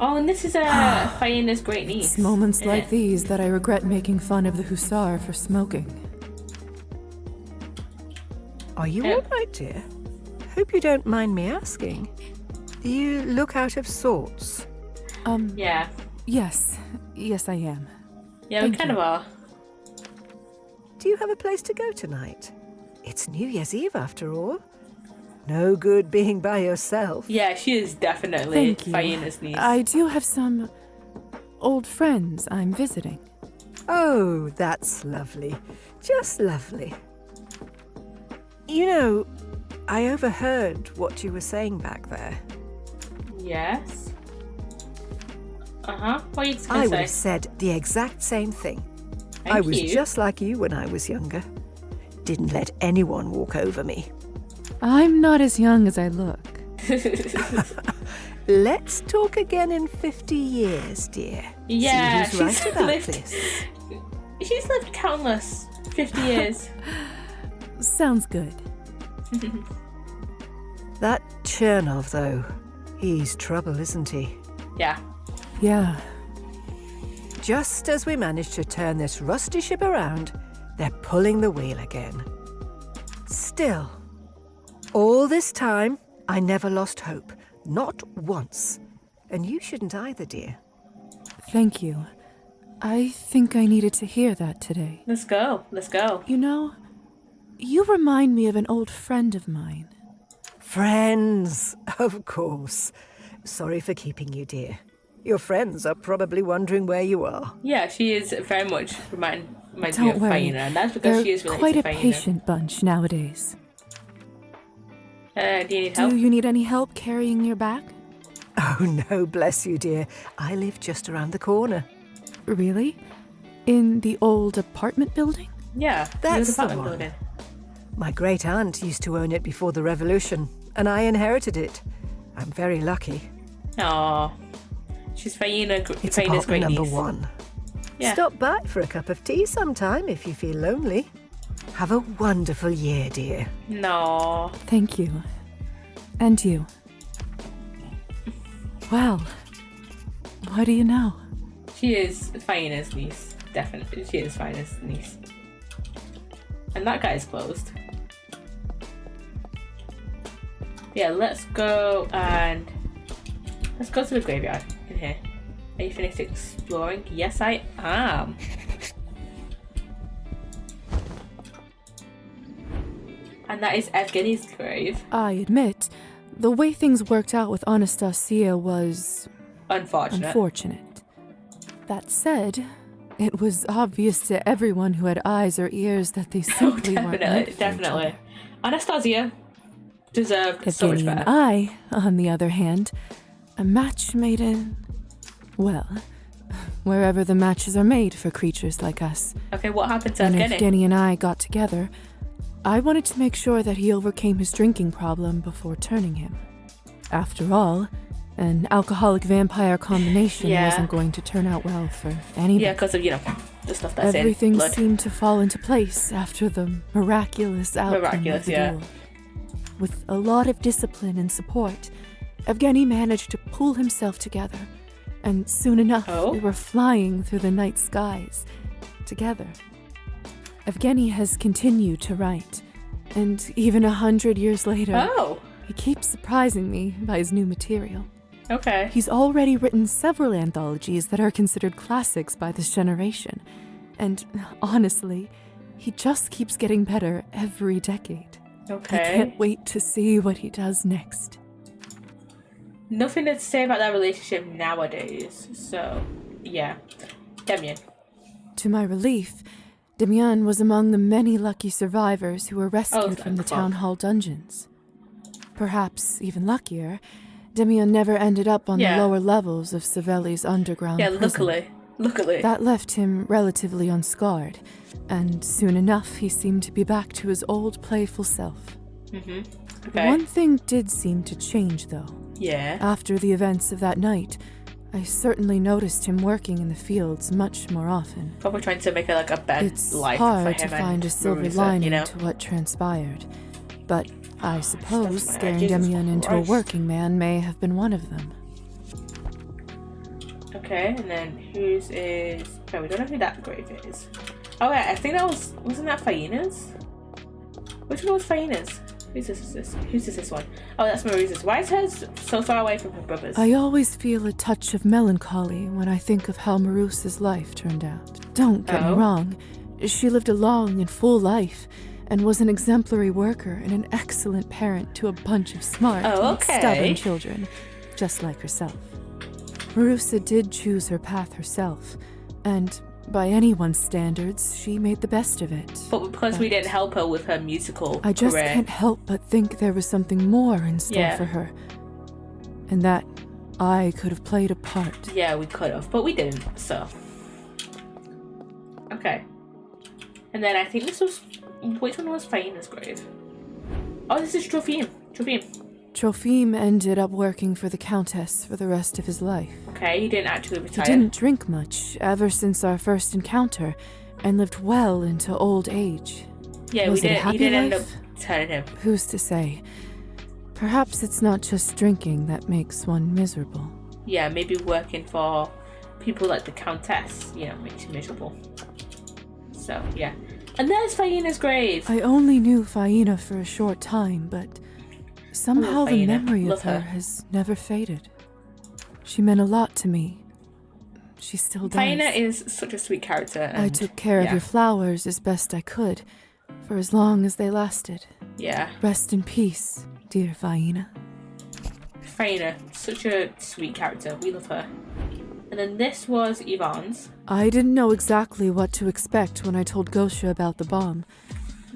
Oh, and this is Hyena's great niece. It's moments isn't like it? these that I regret making fun of the hussar for smoking. Are you all right, dear? Hope you don't mind me asking. You look out of sorts. Yeah. Yes. Yes, I am. Yeah, we Thank kind you. of are. Do you have a place to go tonight? It's New Year's Eve, after all. No good being by yourself. Yeah, she is definitely Thank you. Hyena's niece. I do have some old friends I'm visiting. Oh, that's lovely. Just lovely. You know, I overheard what you were saying back there. Yes. What are you I gonna would say? have said the exact same thing. Thank I was you. just like you when I was younger. Didn't let anyone walk over me. I'm not as young as I look. Let's talk again in 50 years, dear. Yeah, See who's she's right about lived. this. She's lived countless 50 years. Sounds good. That Chernov, though, he's trouble, isn't he? Yeah. Yeah. Just as we managed to turn this rusty ship around, they're pulling the wheel again. Still, all this time, I never lost hope. Not once. And you shouldn't either, dear. Thank you. I think I needed to hear that today. Let's go. Let's go. You know, you remind me of an old friend of mine. Friends, of course. Sorry for keeping you, dear. Your friends are probably wondering where you are. Yeah, she is very much reminds me Don't of worry. Hyena, and that's because They're she is related quite to a Hyena. patient bunch nowadays. Do you need help? Do you need any help carrying your bag? Oh, no, bless you, dear. I live just around the corner. Really? In the old apartment building? Yeah, That's the apartment one. building. My great aunt used to own it before the revolution, and I inherited it. I'm very lucky. Aww. She's Faina's It's great apartment number niece. 1. Yeah. Stop by for a cup of tea sometime if you feel lonely. Have a wonderful year, dear. No. Thank you. And you. Well, what do you know? She is Faina's niece. Definitely. She is Faina's niece. And that guy's closed. Yeah, let's go to the graveyard in here. Are you finished exploring? Yes, I am. And that is Evgeny's grave. I admit, the way things worked out with Anastasia was... unfortunate. That said, it was obvious to everyone who had eyes or ears that they simply weren't meant for each Definitely. other. Anastasia deserved so much Evgeny and better. I, on the other hand, a match made in... well, wherever the matches are made for creatures like us. Okay, what happened to And Evgeny? if Evgeny and I got together, I wanted to make sure that he overcame his drinking problem before turning him. After all, an alcoholic vampire combination Yeah. wasn't going to turn out well for anybody. Yeah, because of, the stuff that's Everything in blood. seemed to fall into place after the miraculous outcome of the duel. With a lot of discipline and support, Evgeny managed to pull himself together, and soon enough we were flying through the night skies together. Evgeny has continued to write, and even 100 years later, he keeps surprising me by his new material. Okay. He's already written several anthologies that are considered classics by this generation, and honestly, he just keeps getting better every decade. Okay. I can't wait to see what he does next. Nothing to say about that relationship nowadays. So, yeah. Demian. To my relief, Demian was among the many lucky survivors who were rescued from the town hall dungeons. Perhaps even luckier, Demian never ended up on the lower levels of Savelli's underground prison. Luckily. That left him relatively unscarred, and soon enough he seemed to be back to his old playful self. Okay. One thing did seem to change, though. Yeah. After the events of that night, I certainly noticed him working in the fields much more often. Probably trying to make it like a better It's life for hard him to and find a silver Marisa, lining to what transpired, but I suppose scaring Demian into a Christ. working man may have been one of them. Okay, and then whose is... Okay, we don't know who that grave is. Oh yeah, I think that wasn't that Faina's? Which one was Faina's? Whose is this one? Oh, that's Marisa's. Why is hers so far away from her brother's? I always feel a touch of melancholy when I think of how Marusa's life turned out. Don't get me wrong, she lived a long and full life, and was an exemplary worker and an excellent parent to a bunch of smart and stubborn children, just like herself. Marusa did choose her path herself, and by anyone's standards, she made the best of it. But because we didn't help her with her musical I just career. can't help but think there was something more in store for her, and that I could have played a part. Yeah, we could have, but we didn't, so. Okay. And then I think this was... Which one was Faina's grave? Oh, this is Trophim. Trophim ended up working for the Countess for the rest of his life. Okay, he didn't actually retire. He didn't drink much ever since our first encounter, and lived well into old age. Yeah, Was he it a happy didn't end up life? turning him. Who's to say? Perhaps it's not just drinking that makes one miserable. Yeah, maybe working for people like the Countess, makes you miserable. So, yeah. And there's Faina's grave. I only knew Faina for a short time, but somehow the Faina. memory Love of her her. has never faded. She meant a lot to me. She still does. Faina is such a sweet character. I And, took care of your flowers as best I could, for as long as they lasted. Yeah. Rest in peace, dear Faina. Faina, such a sweet character. We love her. And then this was Yvonne's. I didn't know exactly what to expect when I told Gosha about the bomb,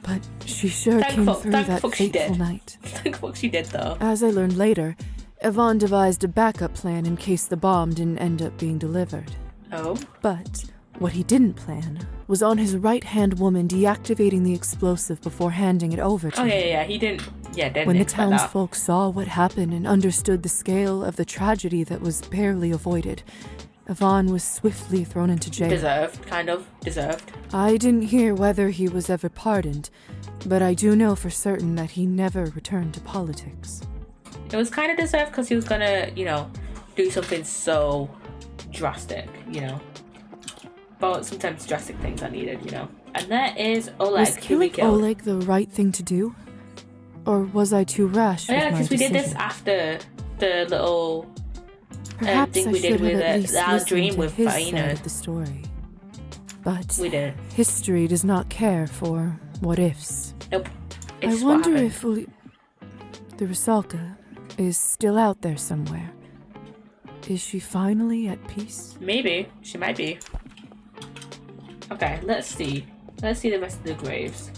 but she sure came through that fateful night. Thank fuck she did, though. As I learned later, Yvonne devised a backup plan in case the bomb didn't end up being delivered. Oh. But What he didn't plan was on his right-hand woman deactivating the explosive before handing it over to him. Yeah, he didn't. Yeah, didn't. When the expect that. townsfolk saw what happened and understood the scale of the tragedy that was barely avoided, Yvonne was swiftly thrown into jail. Deserved. I didn't hear whether he was ever pardoned, but I do know for certain that he never returned to politics. It was kind of deserved because he was gonna, do something so drastic, But sometimes drastic things are needed, And that is Oleg. Was killing Oleg the right thing to do? Or was I too rash with my because we decision? did this after the little Perhaps thing I we did should with have at least our listened dream to with his side Faina. of the story. But We did. history does not care for what ifs. Nope. I It's what wonder happened. if the Rusalka is still out there somewhere. Is she finally at peace? Maybe. She might be. Okay, let's see. Let's see the rest of the graves.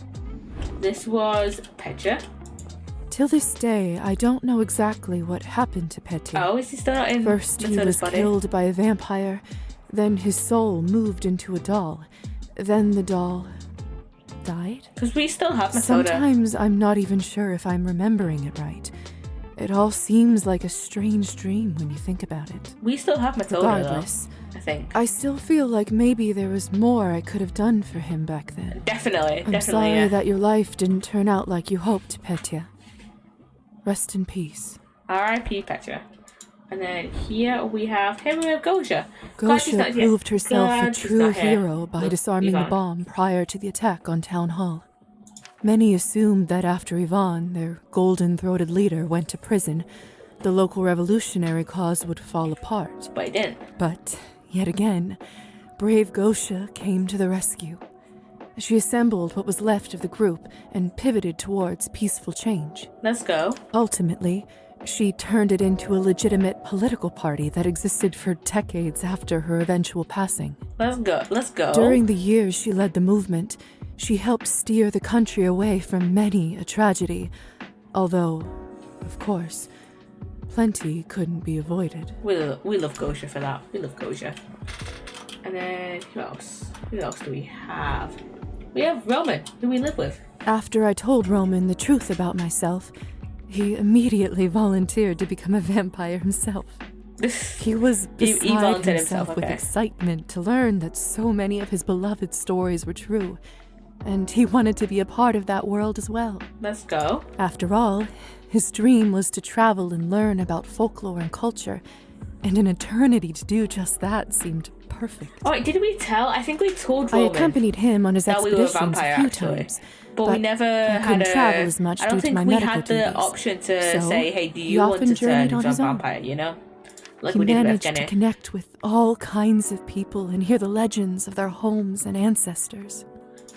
This was Petra. Till this day, I don't know exactly what happened to Petya. Oh, is he still not in First, he was body? killed by a vampire. Then his soul moved into a doll. Then the doll died? Because we still have Matilda. Sometimes I'm not even sure if I'm remembering it right. It all seems like a strange dream when you think about it. We still have Matilda, Regardless, though, I think. I still feel like maybe there was more I could have done for him back then. Definitely, I'm sorry that your life didn't turn out like you hoped, Petya. Rest in peace. R.I.P. Petra. And then here we have Henry of Gosha. Gosha proved herself a true hero by With disarming the Yvonne. bomb prior to the attack on Town Hall. Many assumed that after Yvonne, their golden-throated leader, went to prison, the local revolutionary cause would fall apart. But it didn't. But, yet again, brave Gosha came to the rescue. She assembled what was left of the group and pivoted towards peaceful change. Let's go. Ultimately, she turned it into a legitimate political party that existed for decades after her eventual passing. Let's go. Let's go. During the years she led the movement, she helped steer the country away from many a tragedy, although, of course, plenty couldn't be avoided. We love Gosha for that. We love Gosha. And then, who else? Who else do we have? We have Roman, who we live with. After I told Roman the truth about myself, he immediately volunteered to become a vampire himself. He was beside he volunteered himself with okay. excitement to learn that so many of his beloved stories were true, and he wanted to be a part of that world as well. Let's go. After all, his dream was to travel and learn about folklore and culture, and an eternity to do just that seemed perfect. Oh, wait, did we tell? I think we told I Roman accompanied him on his that we were a expeditions vampire, a few actually. times, But we never I couldn't had travel as much I don't due to think my we medical had the duties. option to So, say, hey, do he you want often to turn journeyed into on a his own. vampire, you know? Like He we did with managed Jenny. to connect with all kinds of people and hear the legends of their homes and ancestors.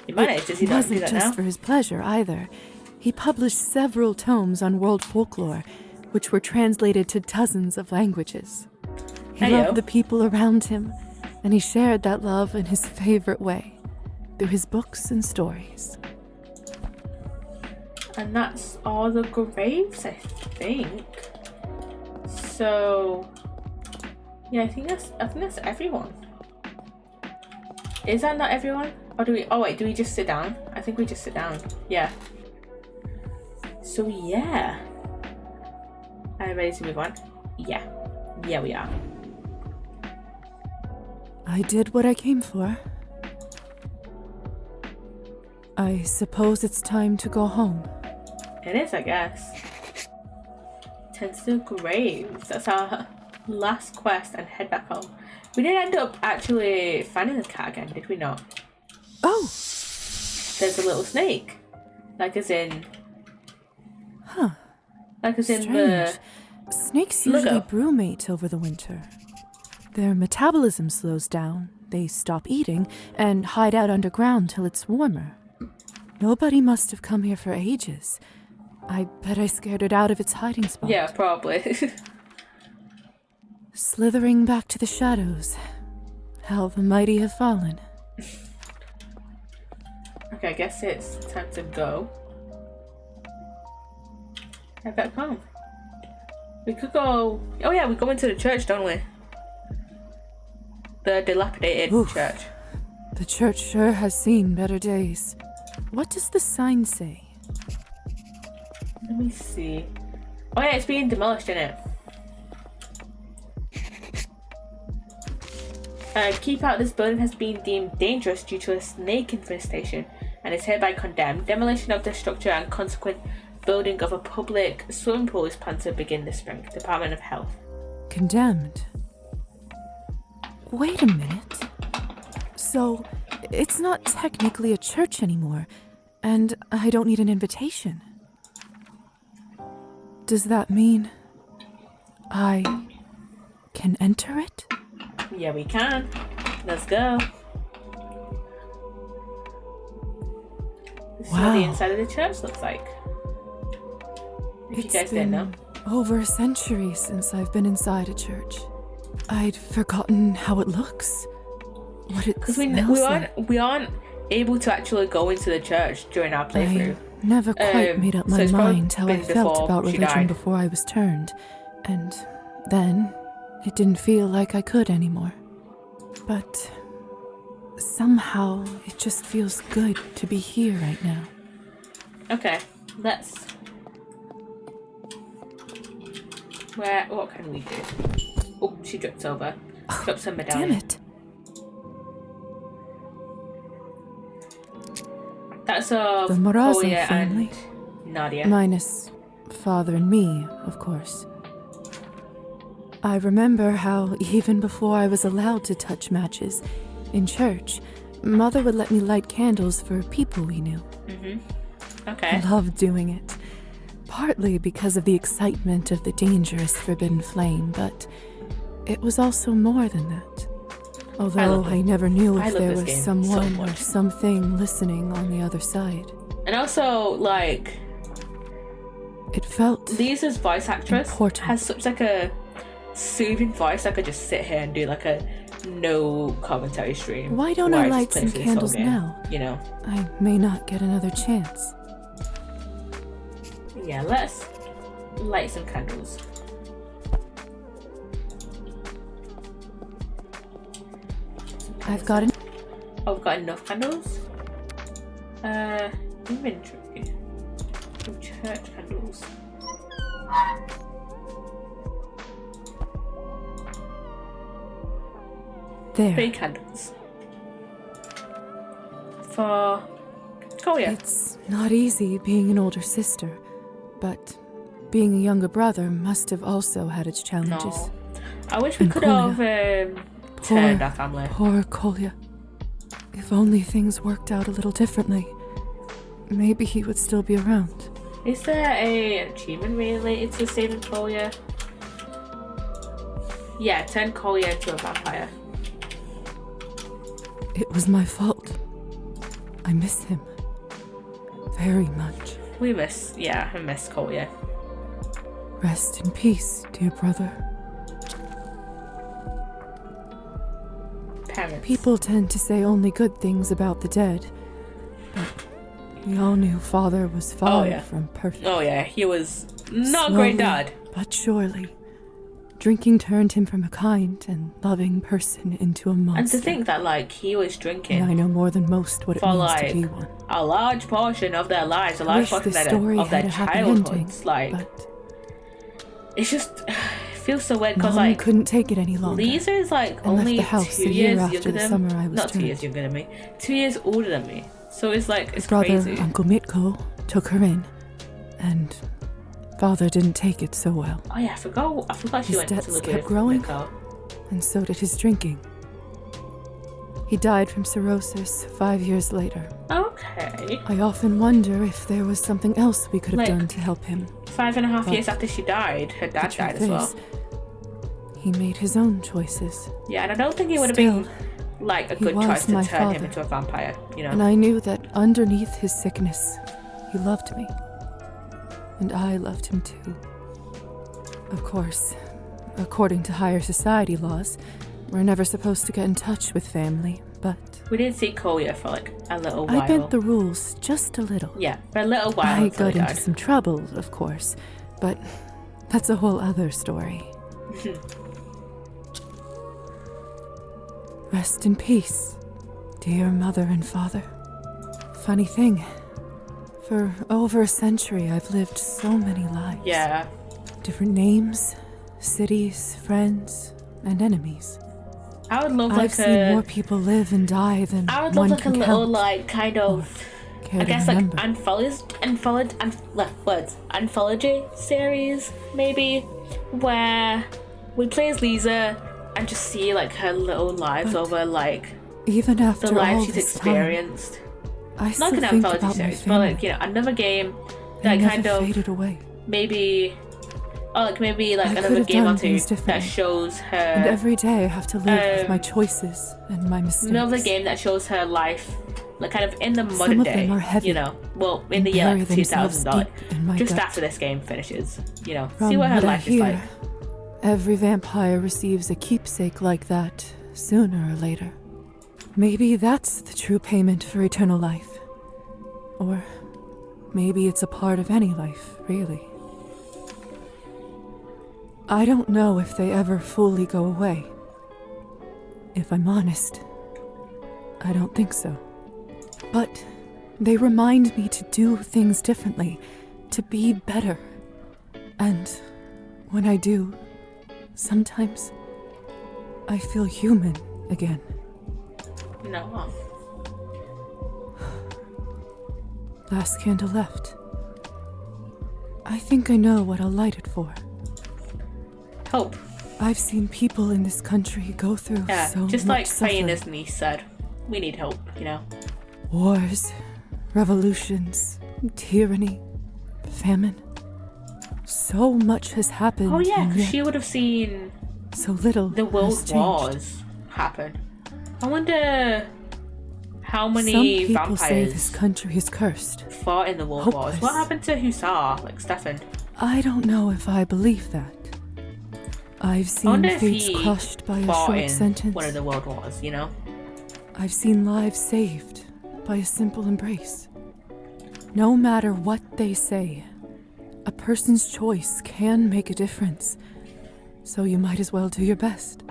He managed, does he It not do wasn't that just now? for his pleasure either. He published several tomes on world folklore, which were translated to dozens of languages. He Hey-yo. loved the people around him, and he shared that love in his favorite way, through his books and stories. And that's all the graves, I think. So yeah, I think that's everyone. Is that not everyone? Or do we do we just sit down? I think we just sit down. Yeah. So yeah. Are you ready to move on? Yeah. Yeah, we are. I did what I came for. I suppose it's time to go home. It is, I guess. Tend to the graves. That's our last quest and head back home. We did end up actually finding the cat again, did we not? Oh! There's a little snake. Like as in... Huh. Like as in Strange. the... Snakes logo. usually brumate over the winter. Their metabolism slows down, they stop eating, and hide out underground till it's warmer. Nobody must have come here for ages. I bet I scared it out of its hiding spot. Yeah, probably. Slithering back to the shadows. How the mighty have fallen. Okay, I guess it's time to go. Head back home. We could go... Oh yeah, we go into the church, don't we? The dilapidated church. The church sure has seen better days. What does the sign say? Let me see. Oh yeah, it's being demolished, isn't it? Keep out, this building has been deemed dangerous due to a snake infestation and is hereby condemned. Demolition of the structure and consequent building of a public swimming pool is planned to begin this spring. Department of Health. Condemned? Wait a minute. So, it's not technically a church anymore, and I don't need an invitation. Does that mean I can enter it? Yeah, we can. Let's go. This is what the inside of the church looks like. If you guys didn't know. Over a century since I've been inside a church. I'd forgotten how it looks. What it smells like. We aren't able to actually go into the church during our playthrough. I never quite made up my mind how I felt about religion before I was turned. And then it didn't feel like I could anymore. But somehow it just feels good to be here right now. Okay, let's... What can we do? Oh, she dripped over. Drops her medallion. Damn it. That's of the Morazzo Kolya family. And Nadia. Minus father and me, of course. I remember how, even before I was allowed to touch matches, in church, Mother would let me light candles for people we knew. Okay. I loved doing it. Partly because of the excitement of the dangerous forbidden flame, but it was also more than that. Although I never knew if there was someone or something listening on the other side. And also, like... It felt Lisa's voice actress has such like a soothing voice. I could just sit here and do like a no commentary stream. Why don't I light some candles now? You know? I may not get another chance. Yeah, let's light some candles. I've got an... Oh, we've got enough candles? Inventory. Some church candles. There. 3 candles. For Kolya. It's not easy being an older sister, but being a younger brother must have also had its challenges. No. I wish we could have turned our family. Poor Kolya. If only things worked out a little differently, maybe he would still be around. Is there an achievement related to saving Kolya? Yeah, turn Kolya into a vampire. It was my fault. I miss him very much. I miss Kolya. Rest in peace, dear brother. Parents. People tend to say only good things about the dead, but we all knew Father was far from perfect. Oh yeah, he was not a great dad. But surely, drinking turned him from a kind and loving person into a monster. And to think that, like, he was drinking. And I know more than most what it for, means like, to be one. A large portion of their lives, a large portion of their childhoods. Like, it's just, it feels so weird because, like, couldn't take it any longer. Lisa is like only 2 years younger than me. Not 2 years younger than me. 2 years older than me. So it's like, it's brother, crazy. Uncle Mitko, took her in, and Father didn't take it so well. Oh yeah, I forgot she went to debts live kept with growing, Mitko. and so did his drinking. He died from cirrhosis 5 years later. Okay. I often wonder if there was something else we could have Like, done to help him. 5.5 years after she died, her dad died as well. He made his own choices. Yeah, and I don't think it would have been like a good choice to turn him into a vampire, you know. And I knew that underneath his sickness, he loved me. And I loved him too. Of course, according to higher society laws, we're never supposed to get in touch with family, but... We didn't see Kolya for like a little while. I bent the rules just a little. Yeah, for a little while. I got into some trouble, of course, but that's a whole other story. Rest in peace, Dear mother and father. Funny thing, for over a century I've lived so many lives. Yeah. Different names, cities, friends, and enemies. I would love I've seen more people live and die than I would one love like a can little count. like kind of I guess like anthology series maybe, where we play as Lisa and just see like her little lives over like even after the life all she's this experienced. I still Not an think anthology about my series, but like, family. you know, another game They that never kind of faded away. maybe maybe like I could another have game done or two things that differently. shows her And every day I have to live with my choices and my mistakes. another game that shows her life like kind of in the Some modern of day, them are heavy you know, well in and the year bury like themselves 2000 deep in my just gut. after this game finishes, you know, From see what her what I life is hear, like. every vampire receives a keepsake like that sooner or later. Maybe that's the true payment for eternal life. Or maybe it's a part of any life, really. I don't know if they ever fully go away. If I'm honest, I don't think so. But they remind me to do things differently, to be better. And when I do, sometimes I feel human again. No. Last candle left. I think I know what I'll light it for. Hope. I've seen people in this country go through Yeah, so just much like suffering. Faye's niece said, we need hope, you know. Wars, revolutions, tyranny, famine. So much has happened. Oh yeah, and 'cause yet she would have seen so little the has World changed. Wars happen. I wonder how many Some people say vampires this country is cursed. fought in the World Wars. Hopeless. What happened to Hussar, like Stefan? I don't know if I believe that. I've I seen wonder if fates he crushed by a fought short in sentence. one of the World Wars, you know? I've seen lives saved by a simple embrace. No matter what they say, a person's choice can make a difference. So you might as well do your best.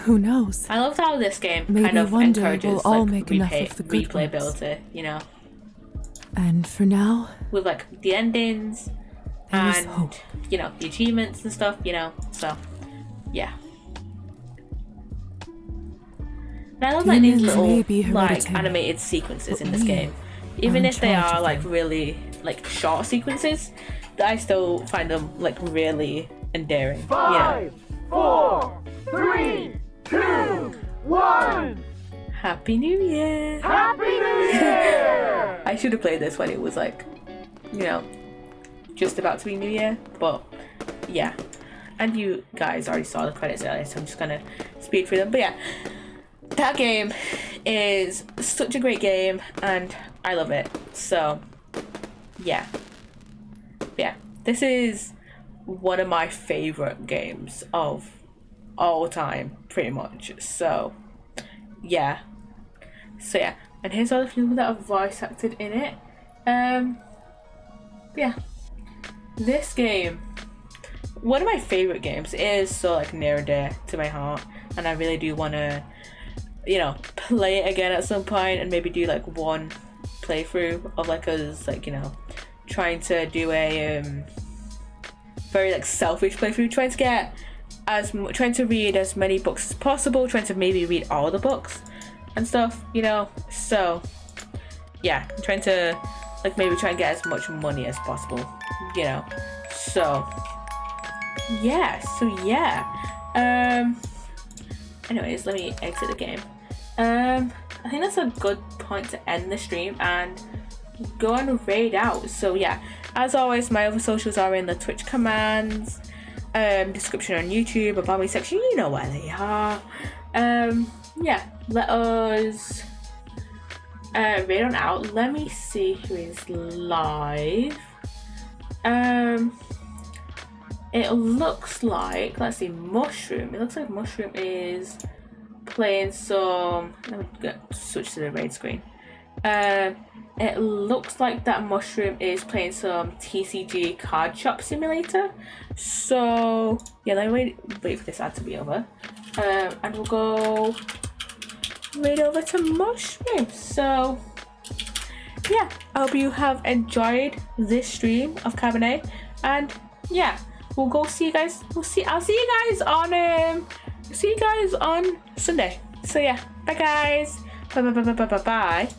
Who knows? I loved how this game Maybe kind of one day encourages we'll all like make enough of the good ones. replayability, you know? And for now, With like the endings there is and hope. you know, the achievements and stuff, you know? So yeah. And I love like these Demons may little be like hereditary, animated sequences but in this we game. Even are in if they charge are of like them. really like short sequences, I still find them like really endearing. Five, Yeah. 4, 3, 2, 1. Happy New Year! Happy New Year! I should have played this when it was like, you know, just about to be New Year, but yeah. And you guys already saw the credits earlier, so I'm just gonna speed through them. But yeah, that game is such a great game, and I love it. So, yeah. Yeah, this is one of my favorite games of all time, pretty much. So, yeah. So yeah, and here's all the people that are voice acted in it. Yeah, this game, one of my favorite games, is so like near and dear to my heart, and I really do want to, you know, play it again at some point, and maybe do like one playthrough of like us, like, you know, trying to do a very like selfish playthrough, trying to get trying to read as many books as possible, trying to maybe read all the books and stuff, you know. So yeah, I'm trying to like maybe try and get as much money as possible, you know. So yeah, anyways, let me exit the game. I think that's a good point to end the stream and go and raid out. So yeah, as always, my other socials are in the Twitch commands, description on YouTube, about me section, you know where they are. Yeah, let us raid on out. Let me see who is live. It looks like, let's see, Mushroom. It looks like Mushroom is playing some, let me switch to the raid screen. It looks like that Mushroom is playing some TCG Card Shop Simulator. So yeah, let me wait for this ad to be over. And we'll go, made over to mushrooms. So yeah, I hope you have enjoyed this stream of Cabernet, and yeah, we'll go see you guys. I'll see you guys on Sunday. So yeah, bye guys. Bye.